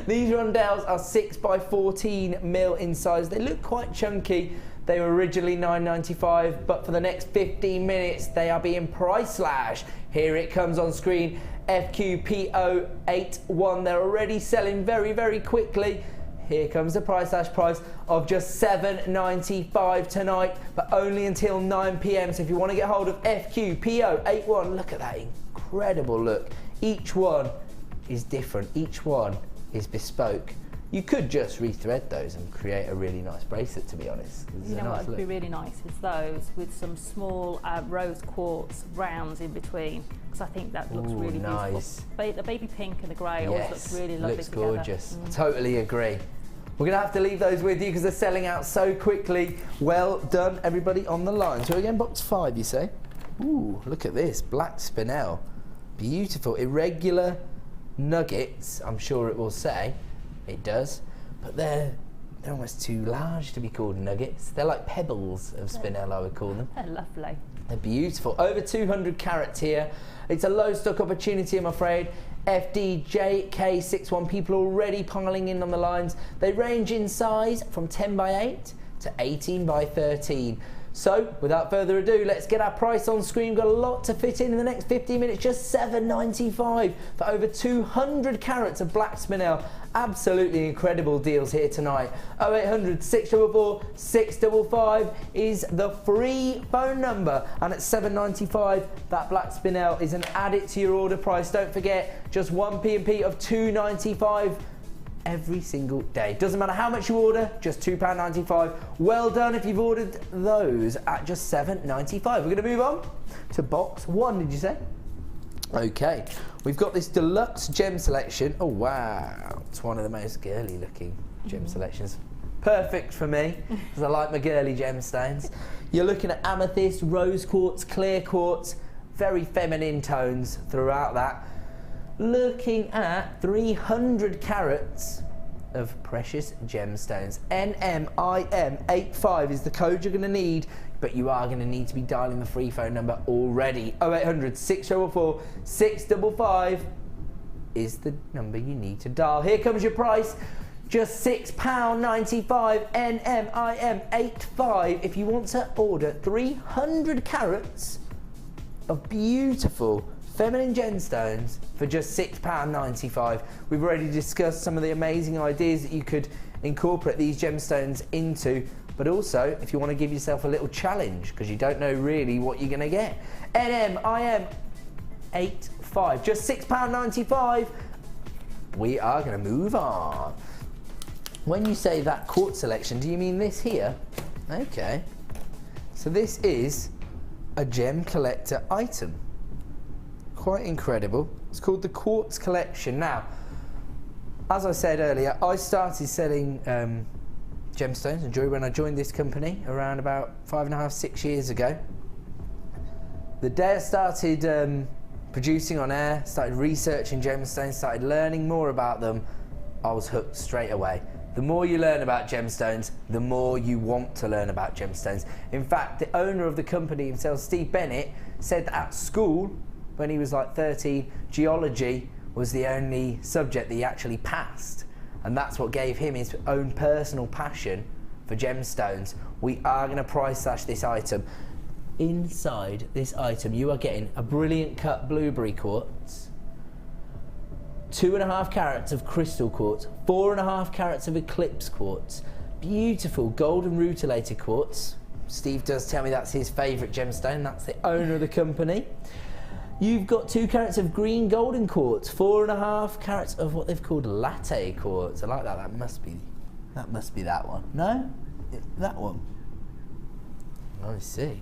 These rondelles are 6x14 in size. They look quite chunky. They were originally $9.95, but for the next 15 minutes they are being price slash. Here it comes on screen, FQPO81. They're already selling very, very quickly. Here comes the price slash price of just $7.95 tonight, but only until 9 p.m. So if you want to get hold of FQPO81, look at that incredible look. Each one is different. Each one is bespoke. You could just rethread those and create a really nice bracelet, to be honest. You know what would be really nice is those with some small rose quartz rounds in between, because I think that looks really nice. beautiful. The baby pink and the grey always looks really lovely looks together. Gorgeous. Totally agree. We're going to have to leave those with you because they're selling out so quickly. Well done, everybody on the line. So again, box 5, you say? Ooh, look at this, black spinel. Beautiful, irregular nuggets, I'm sure it will say. It does, but they're almost too large to be called nuggets. They're like pebbles of spinel, I would call them. They're lovely. They're beautiful. Over 200 carats here. It's a low stock opportunity, I'm afraid. FDJK61, people already piling in on the lines. They range in size from 10 by 8 to 18 by 13. So, without further ado, let's get our price on screen. We've got a lot to fit in the next 15 minutes, just $7.95 for over 200 carats of black spinel. Absolutely incredible deals here tonight. 0800 644 655 is the free phone number, and at $7.95, that black spinel is an added to your order price. Don't forget, just one P&P of $2.95 every single day. Doesn't matter how much you order, just £2.95. Well done if you've ordered those at just $7.95. We're going to move on to box 1, did you say? Okay, we've got this deluxe gem selection. Oh wow, it's one of the most girly looking gem selections. Perfect for me, because I like my girly gemstones. You're looking at amethyst, rose quartz, clear quartz, very feminine tones throughout that. Looking at 300 carats of precious gemstones. NMIM85 is the code you're going to need, but you are going to need to be dialing the free phone number already. 0800 644 655 is the number you need to dial. Here comes your price. Just £6.95, NMIM85. If you want to order 300 carats of beautiful feminine gemstones for just £6.95. We've already discussed some of the amazing ideas that you could incorporate these gemstones into, but also if you want to give yourself a little challenge because you don't know really what you're going to get. NMIM85, just £6.95. We are going to move on. When you say that quartz selection, do you mean this here? Okay. So this is a gem collector item. Quite incredible. It's called the Quartz Collection. Now, as I said earlier, I started selling gemstones and jewelry when I joined this company around about 5.5, 6 years ago. The day I started producing on air, started researching gemstones, started learning more about them, I was hooked straight away. The more you learn about gemstones, the more you want to learn about gemstones. In fact, the owner of the company himself, Steve Bennett, said that at school, when he was like 13, geology was the only subject that he actually passed. And that's what gave him his own personal passion for gemstones. We are going to price slash this item. Inside this item, you are getting a brilliant cut blueberry quartz, 2.5 carats of crystal quartz, 4.5 carats of eclipse quartz, beautiful golden rutilated quartz. Steve does tell me that's his favourite gemstone. That's the owner of the company. You've got 2 carats of green golden quartz, 4.5 carats of what they've called latte quartz. I like that. That must be that one. No? That one. I see.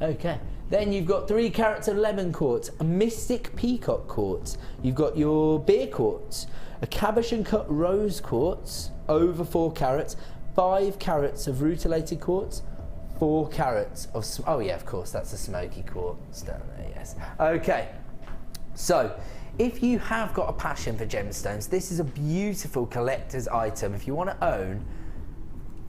Okay. Then you've got 3 carats of lemon quartz, a mystic peacock quartz. You've got your beer quartz, a cabochon cut rose quartz, over 4 carats, 5 carats of rutilated quartz, 4 carats of, oh yeah, of course, that's a smoky quartz down there, yes. Okay, so if you have got a passion for gemstones, this is a beautiful collector's item. If you want to own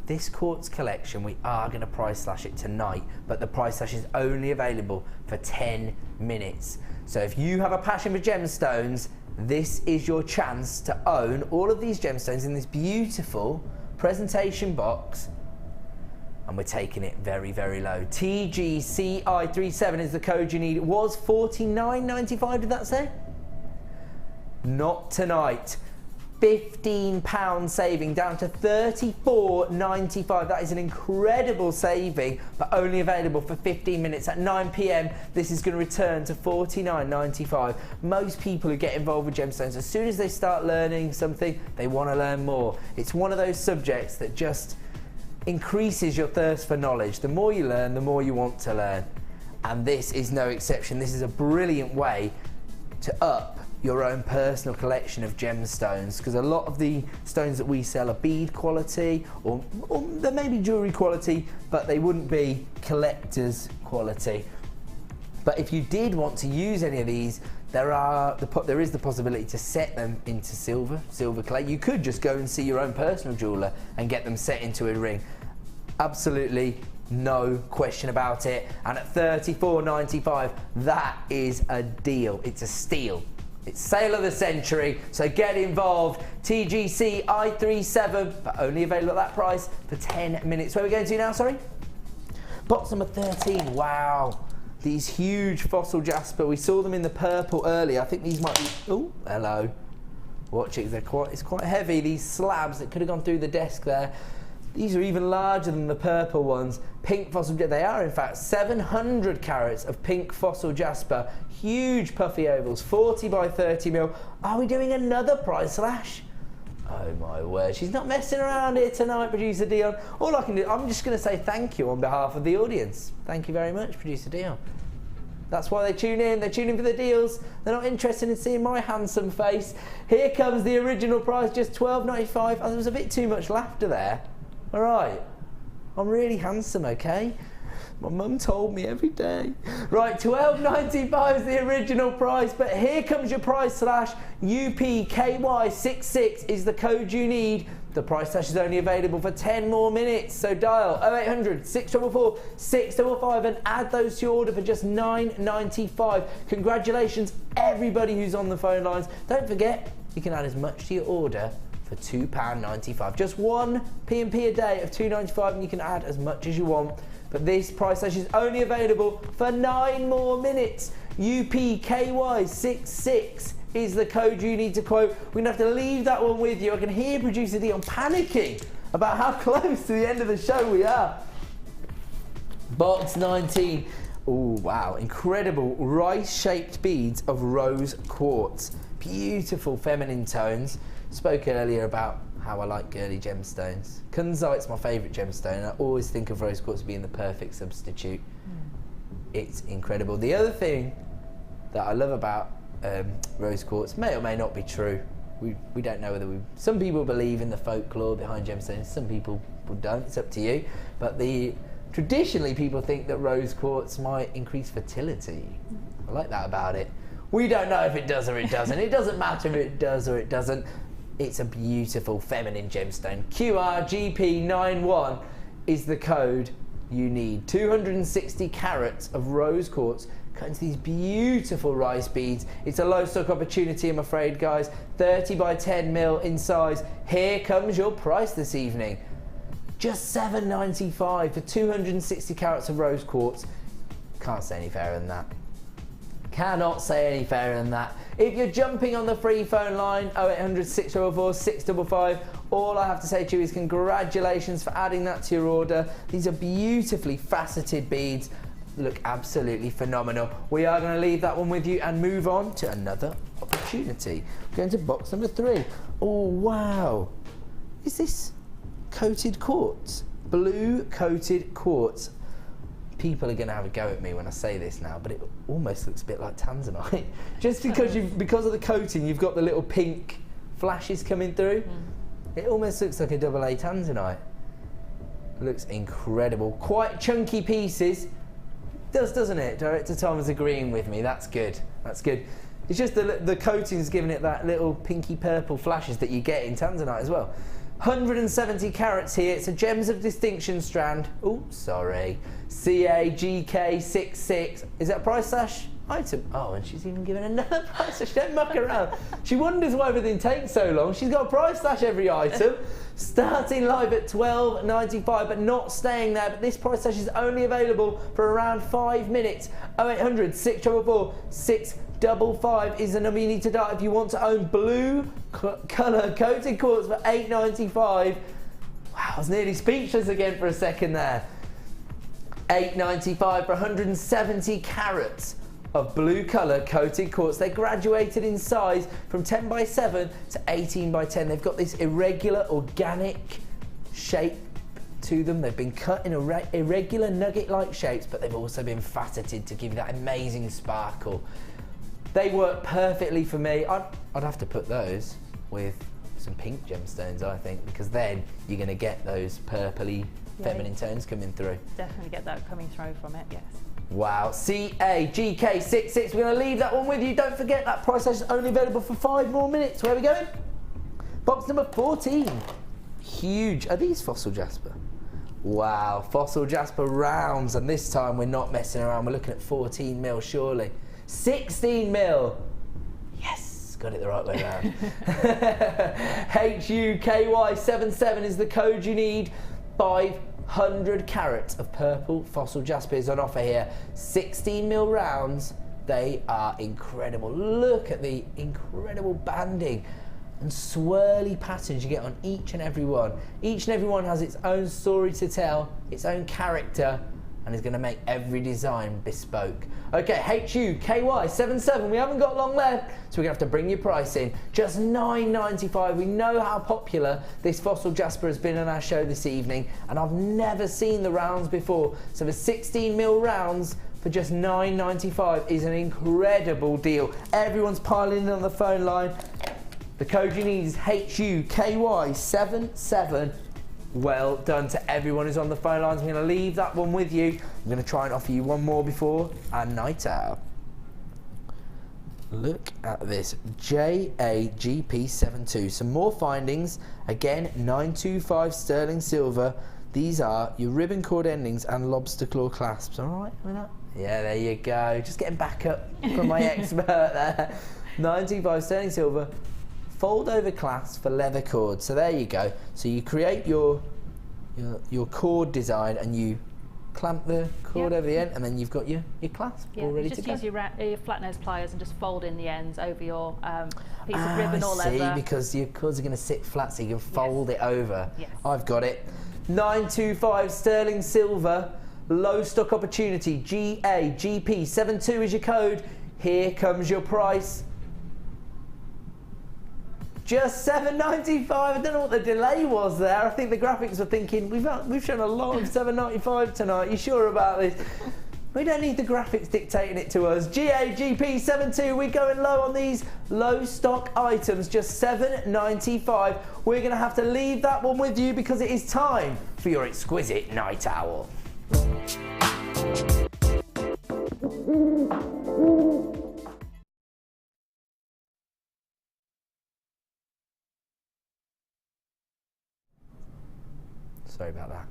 this quartz collection, we are going to price slash it tonight, but the price slash is only available for 10 minutes. So if you have a passion for gemstones, this is your chance to own all of these gemstones in this beautiful presentation box. And we're taking it very, very low. TGCI37 is the code you need. It was $49.95, did that say? Not tonight. £15 saving, down to $34.95. That is an incredible saving, but only available for 15 minutes. At 9 PM, this is going to return to $49.95. Most people who get involved with gemstones, as soon as they start learning something, they want to learn more. It's one of those subjects that just increases your thirst for knowledge. The more you learn, the more you want to learn. And this is no exception. This is a brilliant way to up your own personal collection of gemstones, because a lot of the stones that we sell are bead quality, or they may be jewellery quality, but they wouldn't be collector's quality. But if you did want to use any of these, there is the possibility to set them into silver clay. You could just go and see your own personal jeweller and get them set into a ring. Absolutely no question about it. And at $34.95, that is a deal. It's a steal. It's sale of the century, so get involved. TGC i37, but only available at that price for 10 minutes. Where are we going to now, sorry? Box number 13, wow. These huge fossil jasper, we saw them in the purple earlier. I think these might be, oh, hello. Watch it, it's quite heavy, these slabs that could have gone through the desk there. These are even larger than the purple ones. Pink fossil, they are in fact 700 carats of pink fossil jasper. Huge puffy ovals, 40 by 30 mil. Are we doing another price slash? Oh my word, she's not messing around here tonight, Producer Dion. All I can do, I'm just gonna say thank you on behalf of the audience. Thank you very much, Producer Dion. That's why they tune in. They tune in for the deals. They're not interested in seeing my handsome face. Here comes the original price, just $12.95. Oh, there was a bit too much laughter there. All right, I'm really handsome, okay? My mum told me every day. Right, $12.95 is the original price, but here comes your price slash. UPKY66 is the code you need. The price slash is only available for 10 more minutes, so dial 0800 644 655 and add those to your order for just $9.95. Congratulations, everybody who's on the phone lines. Don't forget, you can add as much to your order for £2.95. Just one P&P a day of $2.95 and you can add as much as you want. But this price slash is only available for 9 more minutes. UPKY66 is the code you need to quote. We're gonna have to leave that one with you. I can hear Producer Dion panicking about how close to the end of the show we are. Box 19. Oh wow, incredible rice-shaped beads of rose quartz. Beautiful feminine tones. Spoke earlier about how I like girly gemstones. Kunzite's my favourite gemstone, and I always think of rose quartz being the perfect substitute. It's incredible. The other thing that I love about rose quartz may or may not be true. We don't know whether some people believe in the folklore behind gemstones, some people don't, it's up to you. But traditionally people think that rose quartz might increase fertility. I like that about it. We don't know if it does or it doesn't. It doesn't matter if it does or it doesn't. It's a beautiful feminine gemstone. QRGP91 is the code you need. 260 carats of rose quartz cut into these beautiful rice beads. It's a low stock opportunity, I'm afraid, guys. 30 by 10 mil in size. Here comes your price this evening. Just $7.95 for 260 carats of rose quartz. Can't say any fairer than that. Cannot say any fairer than that. If you're jumping on the free phone line, 0800 644 655, all I have to say to you is congratulations for adding that to your order. These are beautifully faceted beads. Look absolutely phenomenal. We are going to leave that one with you and move on to another opportunity. Going to box number 3. Oh, wow. Is this coated quartz? Blue coated quartz. People are going to have a go at me when I say this now, but it almost looks a bit like tanzanite. Just because of the coating, you've got the little pink flashes coming through. It almost looks like a AA tanzanite. Looks incredible. Quite chunky pieces. Doesn't it? Director Tom is agreeing with me. That's good. That's good. It's just the coating's giving it that little pinky purple flashes that you get in tanzanite as well. 170 carats here. It's a Gems of Distinction strand. Oh, sorry. CAGK66. Is that a price slash item? Oh, and she's even given another price slash. Don't muck around. She wonders why everything takes so long. She's got a price slash every item. Starting live at $12.95, but not staying there. But this price slash is only available for around 5 minutes. 0800 644 655 is the number you need to dial if you want to own blue colour coated quartz for $8.95. Wow, I was nearly speechless again for a second there. $8.95 for 170 carats of blue colour coated quartz. They graduated in size from 10 by 7 to 18 by 10. They've got this irregular organic shape to them. They've been cut in irregular nugget-like shapes, but they've also been faceted to give you that amazing sparkle. They work perfectly for me. I'd have to put those with some pink gemstones, I think, because then you're going to get those purpley feminine tones coming through. Definitely get that coming through from it, yes. Wow, CAGK66. We're going to leave that one with you. Don't forget that price is only available for 5 more minutes. Where are we going? Box number 14. Huge. Are these fossil jasper? Wow, fossil jasper rounds, and this time we're not messing around. We're looking at 14 mil, surely. 16 mil. Yes, got it the right way around. HUKY77 is the code you need. 500 carats of purple fossil jasper is on offer here. 16 mil rounds. They are incredible. Look at the incredible banding and swirly patterns you get on each and every one. Each and every one has its own story to tell, its own character, and is going to make every design bespoke. Okay, HUKY77, we haven't got long left, so we're going to have to bring your price in. Just $9.95. We know how popular this fossil jasper has been on our show this evening, and I've never seen the rounds before. So the 16 mil rounds for just $9.95 is an incredible deal. Everyone's piling in on the phone line. The code you need is HUKY77. Well done to everyone who's on the phone lines. I'm going to leave that one with you. I'm going to try and offer you one more before our night out. Look at this JAGP72. Some more findings. Again, 925 sterling silver. These are your ribbon cord endings and lobster claw clasps. All right, yeah, there you go. Just getting back up from my expert there. 925 sterling silver. Fold over clasp for leather cord. So there you go. So you create your cord design and you clamp the cord over the end, and then you've got your clasp all ready to go. Just use your flat nose pliers and just fold in the ends over your piece of ribbon or leather. I see, because your cords are going to sit flat, so you can fold it over. Yes. I've got it. 925 sterling silver. Low stock opportunity. GAGP72 is your code. Here comes your price. Just $7.95. I don't know what the delay was there. I think the graphics were thinking, we've shown a lot of $7.95 tonight. You sure about this? We don't need the graphics dictating it to us. GAGP72, we're going low on these low stock items, just $7.95. We're going to have to leave that one with you because it is time for your exquisite night owl. Sorry about that.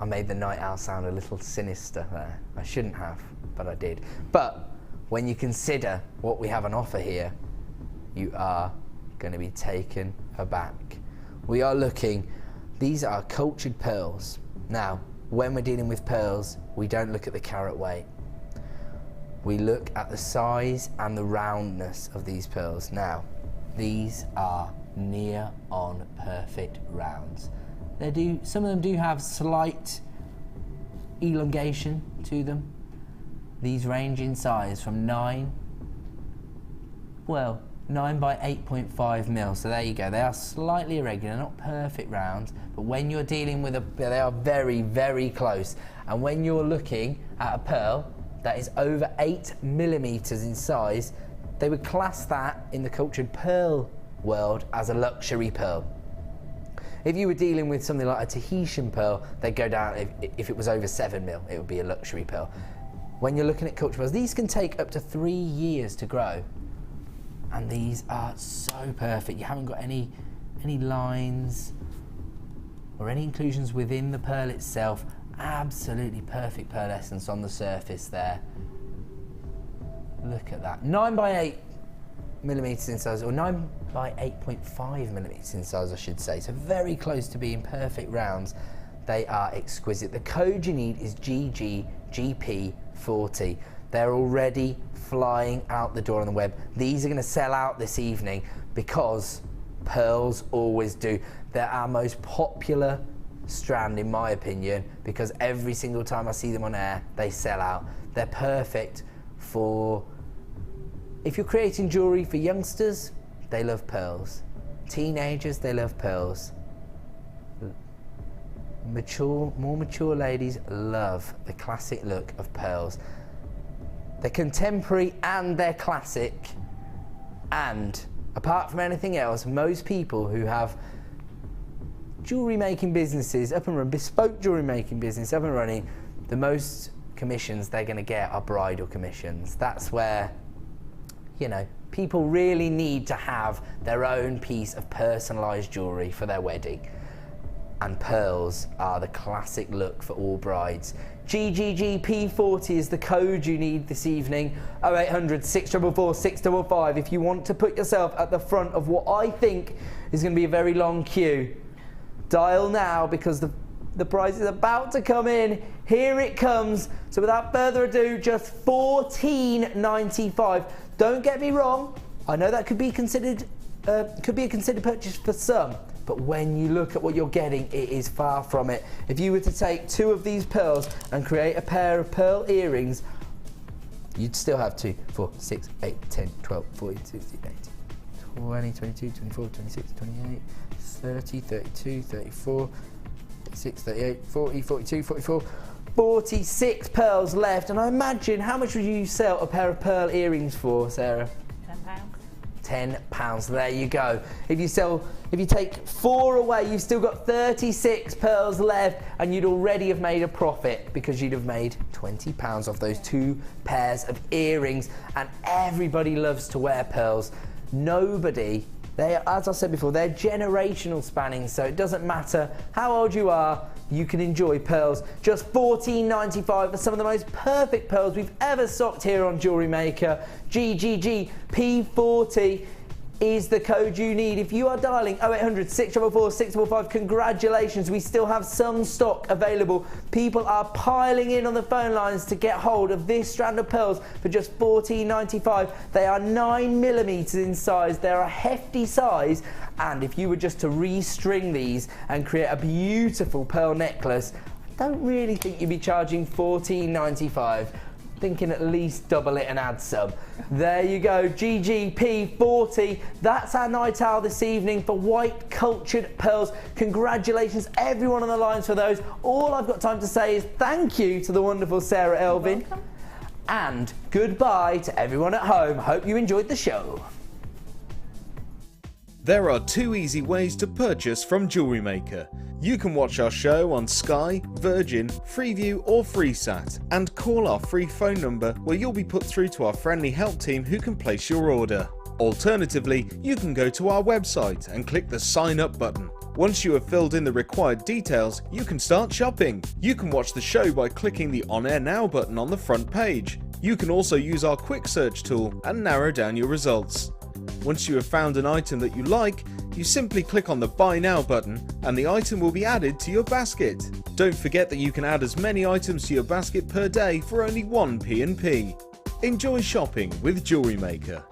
I made the night owl sound a little sinister there. I shouldn't have, but I did. But when you consider what we have on offer here, you are going to be taken aback. We are looking, these are cultured pearls. Now, when we're dealing with pearls, we don't look at the carat weight. We look at the size and the roundness of these pearls. Now, these are near on perfect rounds. Some of them do have slight elongation to them. These range in size from 9 by 8.5 mil. So there you go. They are slightly irregular, not perfect rounds, but when you're dealing with they are very, very close. And when you're looking at a pearl that is over 8 millimeters in size, they would class that in the cultured pearl world as a luxury pearl. If you were dealing with something like a Tahitian pearl, they'd go down, if it was over 7 mil, it would be a luxury pearl. When you're looking at culture pearls, these can take up to 3 years to grow. And these are so perfect. You haven't got any lines or any inclusions within the pearl itself. Absolutely perfect pearlescence on the surface there. Look at that. 9 by 8 millimeters in size, or 9 by 8.5 millimeters in size, I should say. So very close to being perfect rounds. They are exquisite. The code you need is GGGP40. They're already flying out the door on the web. These are going to sell out this evening because pearls always do. They're our most popular strand, in my opinion, because every single time I see them on air, they sell out. They're perfect for, if you're creating jewellery for youngsters, they love pearls. Teenagers, they love pearls. More mature ladies love the classic look of pearls. They're contemporary and they're classic. And apart from anything else, most people who have jewellery making businesses up and running, bespoke jewellery making business up and running, the most commissions they're going to get are bridal commissions. That's where, you know, people really need to have their own piece of personalised jewellery for their wedding. and pearls are the classic look for all brides. GGGP40 is the code you need this evening. 0800 644 655 if you want to put yourself at the front of what I think is going to be a very long queue. Dial now because the prize is about to come in. Here it comes. So without further ado, just $14.95. Don't get me wrong. I know that could be considered a considered purchase for some. But when you look at what you're getting, it is far from it. If you were to take 2 of these pearls and create a pair of pearl earrings, you'd still have 2, 4, 6, 8, 10, 12, 14, 16, 18, 20, 22, 24, 26, 28, 30, 32, 34, 36, 38, 40, 42, 44, 46 pearls left. And I imagine, how much would you sell a pair of pearl earrings for, Sarah? £10. There you go. If you take 4 away, you've still got 36 pearls left, and you'd already have made a profit because you'd have made £20 off those 2 pairs of earrings. And everybody loves to wear pearls. Nobody, as I said before, they're generational spanning, so it doesn't matter how old you are, you can enjoy pearls. Just $14.95 for some of the most perfect pearls we've ever stocked here on Jewellery Maker. GGGP40 is the code you need. If you are dialing 0800 644 655, congratulations, we still have some stock available. People are piling in on the phone lines to get hold of this strand of pearls for just $14.95. They are 9mm in size, they're a hefty size, and if you were just to restring these and create a beautiful pearl necklace, I don't really think you'd be charging $14.95. Thinking at least double it and add some. There you go, GGP40. That's our night owl this evening for white cultured pearls. Congratulations everyone on the lines for those. All I've got time to say is thank you to the wonderful Sarah Elvin. And goodbye to everyone at home. Hope you enjoyed the show. There are 2 easy ways to purchase from Jewellery Maker. You can watch our show on Sky, Virgin, Freeview or FreeSat and call our free phone number where you'll be put through to our friendly help team who can place your order. Alternatively, you can go to our website and click the sign up button. Once you have filled in the required details, you can start shopping. You can watch the show by clicking the On Air Now button on the front page. You can also use our quick search tool and narrow down your results. Once you have found an item that you like, you simply click on the Buy Now button and the item will be added to your basket. Don't forget that you can add as many items to your basket per day for only 1p&p. Enjoy shopping with Jewellery Maker.